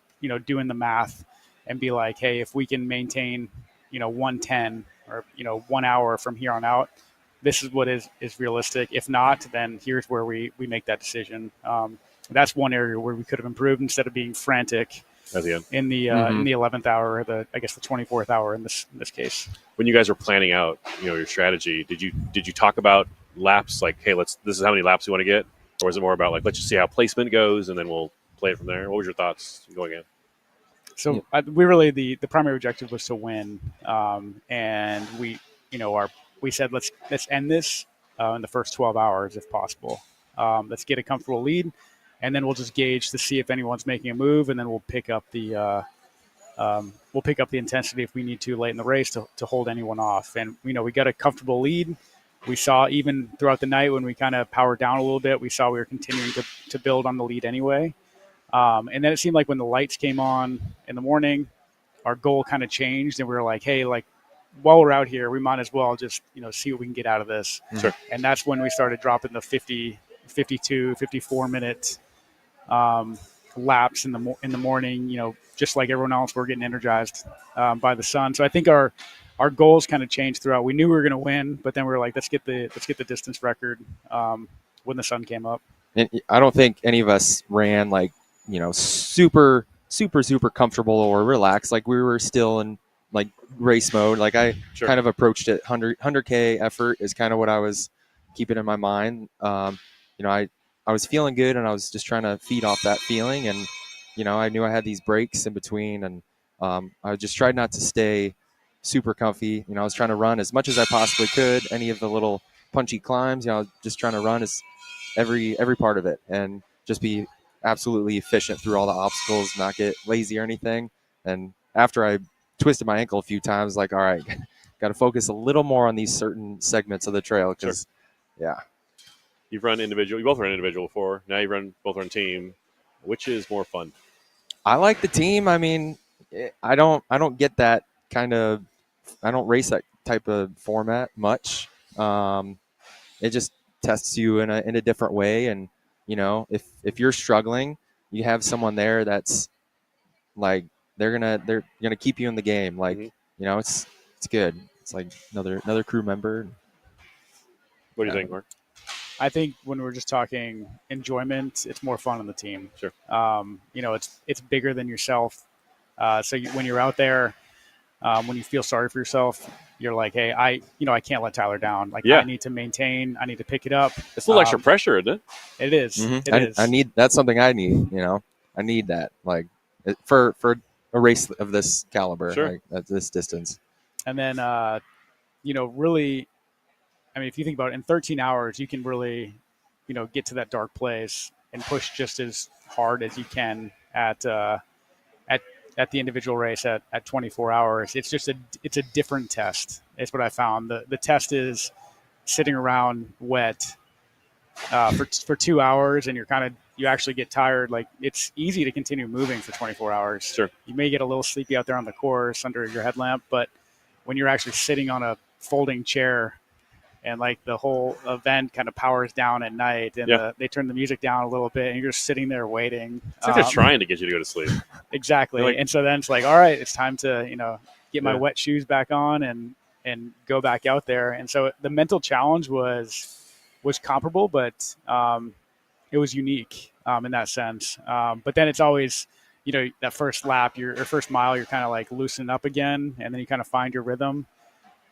doing the math and be like, hey, if we can maintain, 110 or, 1 hour from here on out, this is what is realistic. If not, then here's where we make that decision. That's one area where we could have improved instead of being frantic at the end in the 11th hour, or the 24th hour in this case. When you guys were planning out, your strategy, did you talk about laps? Like, hey, this is how many laps we want to get, or was it more about like, let's just see how placement goes and then we'll play it from there? What was your thoughts going in? So we really the primary objective was to win, and we said let's end this in the first 12 hours if possible. Let's get a comfortable lead, and then we'll just gauge to see if anyone's making a move, and then we'll pick up the intensity if we need to late in the race to hold anyone off. And we got a comfortable lead. We saw even throughout the night when we kind of powered down a little bit, we saw we were continuing to build on the lead anyway. And then it seemed like when the lights came on in the morning, our goal kind of changed, and we were like, hey, while we're out here, we might as well just, see what we can get out of this. And that's when we started dropping the 50, 52, 54 minute laps in the morning, just like everyone else, we're getting energized by the sun. So I think our goals kind of changed throughout. We knew we were going to win, but then we were like, let's get the distance record when the sun came up. And I don't think any of us ran super comfortable or relaxed. Like we were still in race mode. Like I kind of approached it 100K effort is kind of what I was keep it in my mind. I was feeling good, and I was just trying to feed off that feeling. And, I knew I had these breaks in between, and I just tried not to stay super comfy. I was trying to run as much as I possibly could. Any of the little punchy climbs, I was just trying to run as every part of it and just be absolutely efficient through all the obstacles, not get lazy or anything. And after I twisted my ankle a few times, like, all right, got to focus a little more on these certain segments of the trail because, yeah. You've run individual. You both run individual before. Now you both run team. Which is more fun? I like the team. I mean, I don't get that kind of. I don't race that type of format much. It just tests you in a different way, and if you're struggling, you have someone there that's like they're gonna keep you in the game. Like it's good. It's like another crew member. What do you think, Mark? I think when we're just talking enjoyment, it's more fun on the team. Sure. It's bigger than yourself. When you're out there, when you feel sorry for yourself, you're like, hey, I can't let Tyler down. Like, I need to maintain. I need to pick it up. It's a little extra pressure, isn't it? It is. Mm-hmm. It is. I need. That's something I need. I need that. Like for a race of this caliber, like at this distance. And then, really, I mean, if you think about it, in 13 hours, you can really, get to that dark place and push just as hard as you can at the individual race at 24 hours. It's just it's a different test. It's what I found. The test is sitting around wet for 2 hours, and you actually get tired. Like, it's easy to continue moving for 24 hours. Sure. You may get a little sleepy out there on the course under your headlamp, but when you're actually sitting on a folding chair and like the whole event kind of powers down at night, and they turn the music down a little bit, and you're just sitting there waiting. It's like they're trying to get you to go to sleep. Exactly. Like, and so then it's like, all right, it's time to, get my wet shoes back on and go back out there. And so the mental challenge was comparable, but it was unique in that sense. But then it's always, that first lap, or first mile, you're kind of like loosening up again, and then you kind of find your rhythm.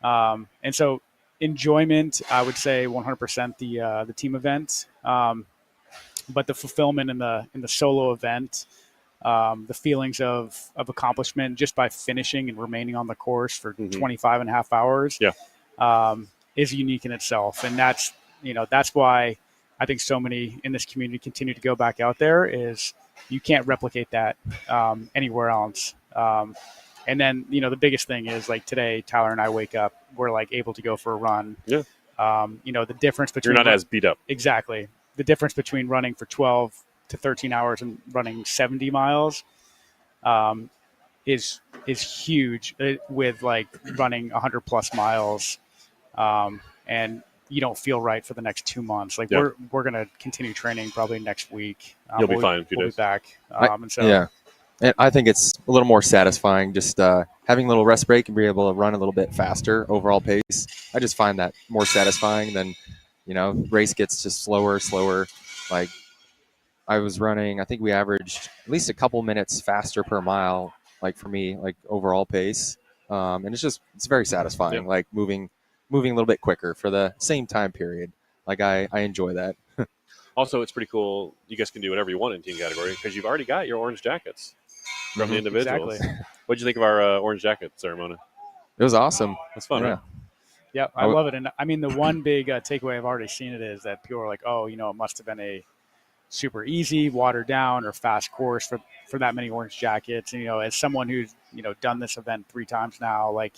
And so enjoyment, I would say 100% the team event. But the fulfillment in the solo event, the feelings of accomplishment just by finishing and remaining on the course for 25 and a half hours is unique in itself. And that's why I think so many in this community continue to go back out there. Is you can't replicate that anywhere else. And then, the biggest thing is, like, today, Tyler and I wake up, we're like able to go for a run. Yeah. The difference between you're not as beat up. Exactly. The difference between running for 12 to 13 hours and running 70 miles is huge with like running 100 plus miles. And you don't feel right for the next 2 months. Like we're going to continue training probably next week. You'll be fine in a few days. Be back. And I think it's a little more satisfying just having a little rest break and be able to run a little bit faster overall pace. I just find that more satisfying than, race gets just slower. Like I was running, I think we averaged at least a couple minutes faster per mile, like for me, like overall pace. And it's very satisfying, like moving a little bit quicker for the same time period. Like I enjoy that. Also, it's pretty cool. You guys can do whatever you want in team category because you've already got your orange jackets from the individuals. Exactly. What'd you think of our orange jacket ceremony? It was awesome. It's fun, right? Yeah, I love it. And I mean, the one big takeaway, I've already seen it, is that people are like, oh, it must have been a super easy, watered down, or fast course for that many orange jackets. And, as someone who's, done this event 3 times now, like,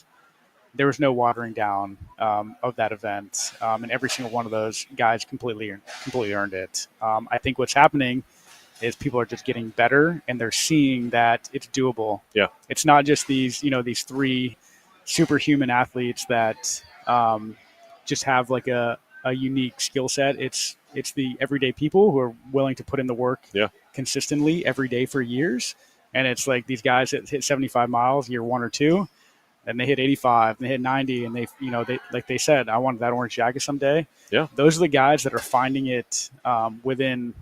there was no watering down of that event. And every single one of those guys completely earned it. I think what's happening is people are just getting better, and they're seeing that it's doable. Yeah. It's not just these 3 superhuman athletes that just have like a unique skill set. It's the everyday people who are willing to put in the work consistently every day for years. And it's like these guys that hit 75 miles year 1 or 2, and they hit 85, and they hit 90, and they like they said, I wanted that orange jacket someday. Yeah. Those are the guys that are finding it within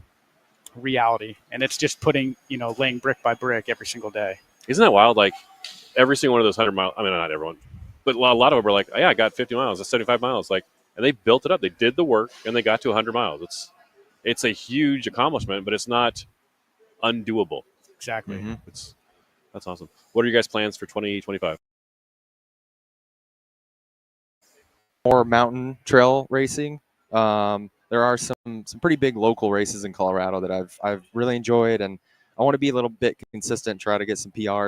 reality. And it's just putting, laying brick by brick every single day. Isn't that wild? Like every single one of those 100 mile, I mean, not everyone, but a lot of them were like, oh, yeah, I got 50 miles, that's 75 miles. Like and they built it up. They did the work, and they got to 100 miles. It's a huge accomplishment, but it's not undoable. Exactly. That's awesome. What are your guys' plans for 2025? More mountain trail racing. There are some pretty big local races in Colorado that I've really enjoyed, and I want to be a little bit consistent, try to get some PR.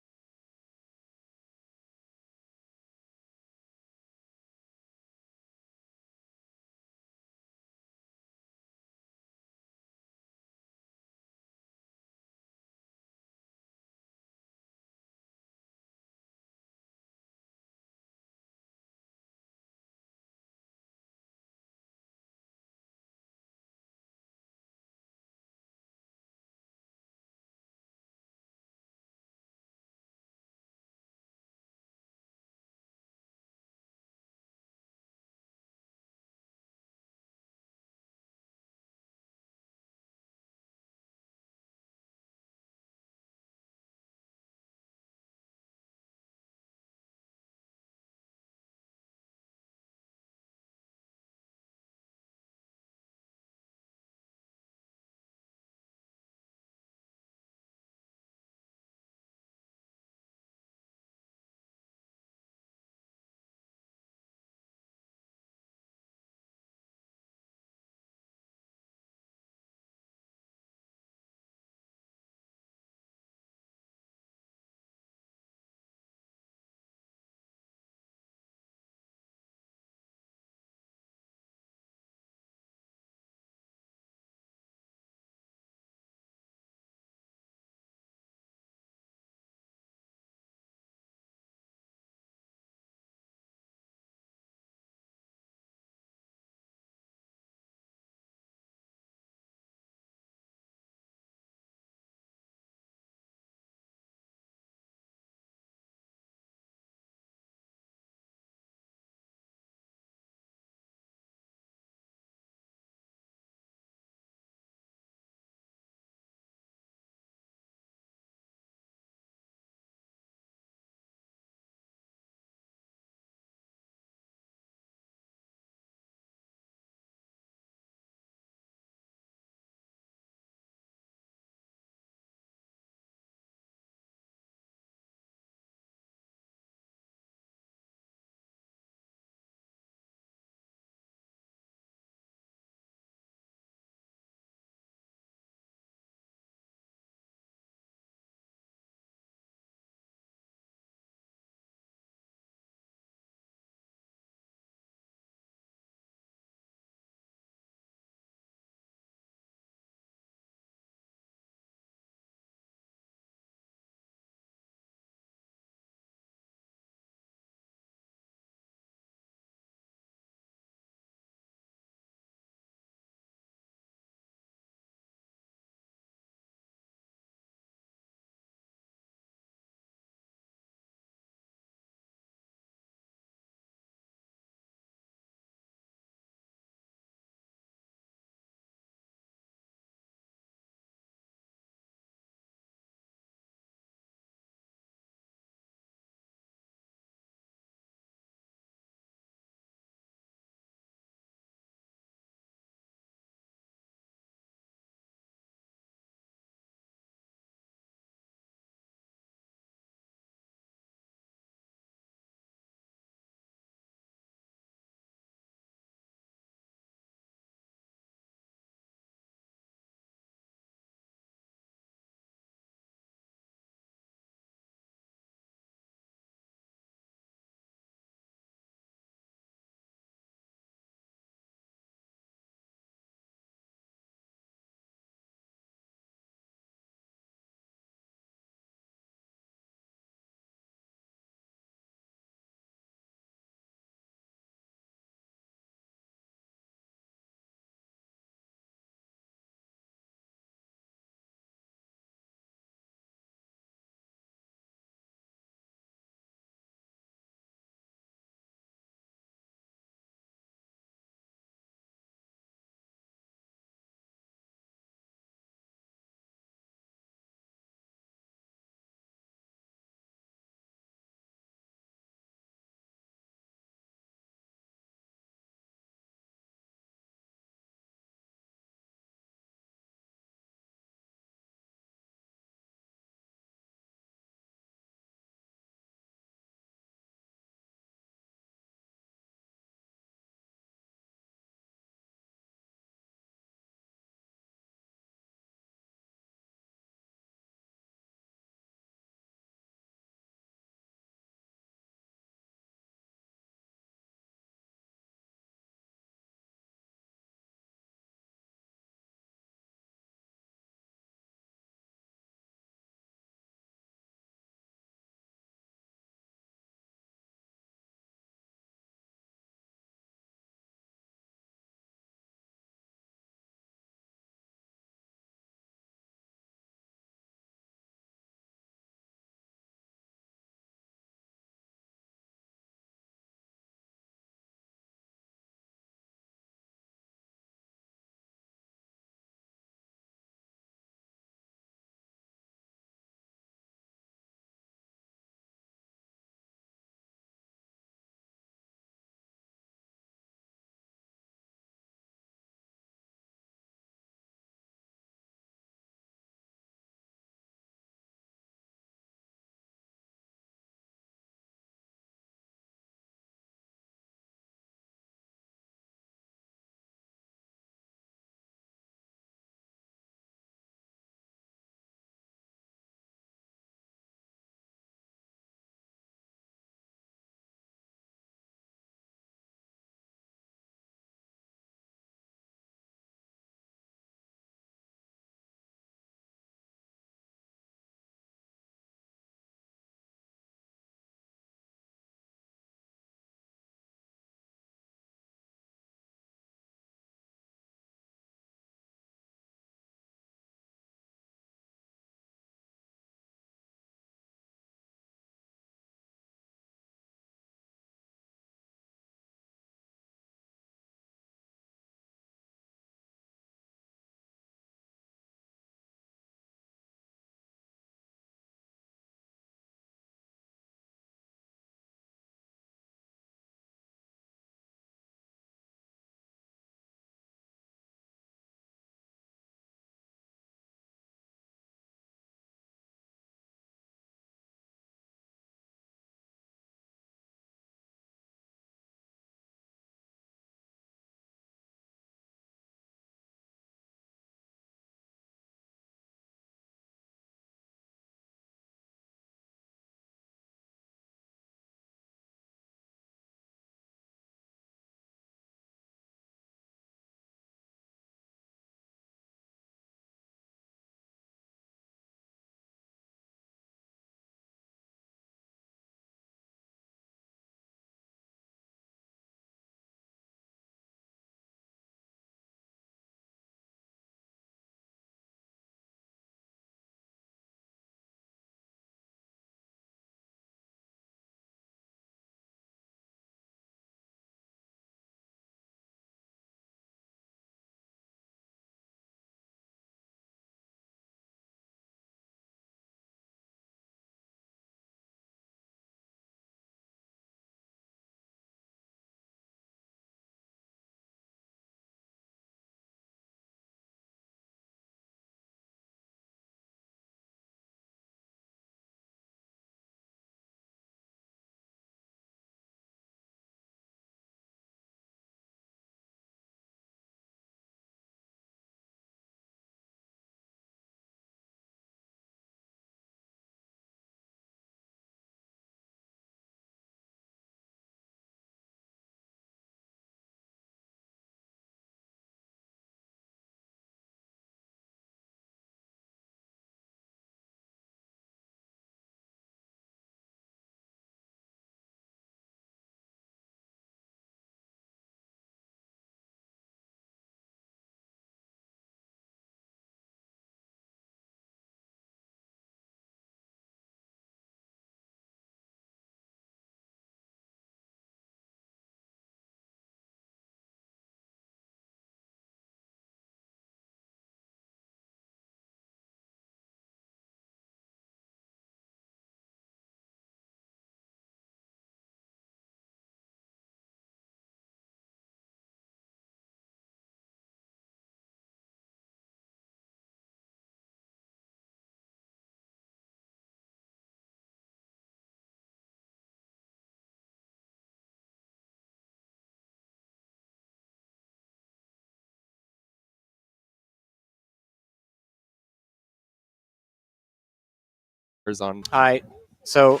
on. All right. So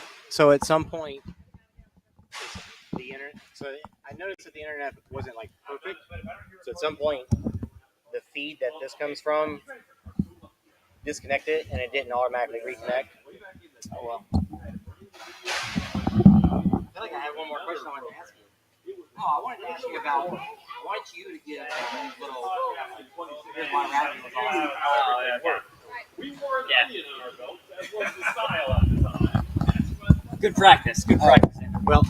at some point, the internet. So I noticed that the internet wasn't like perfect. So at some point, the feed that this comes from disconnected, and it didn't automatically reconnect. Oh well. I feel like I have one more question I wanted to ask you. No, I wanted to ask you about. I want you to get a little. Here's my rapping was awesome. Oh, yeah. We wore an onion on our belts, as was the style at the time. Good practice. Good practice. Well,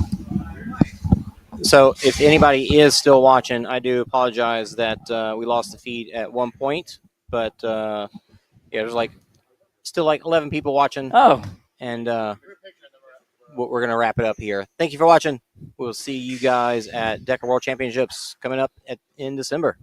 so if anybody is still watching, I do apologize that we lost the feed at one point, but yeah, there's still 11 people watching. Oh, and we're gonna wrap it up here. Thank you for watching. We'll see you guys at Deca World Championships coming up in December.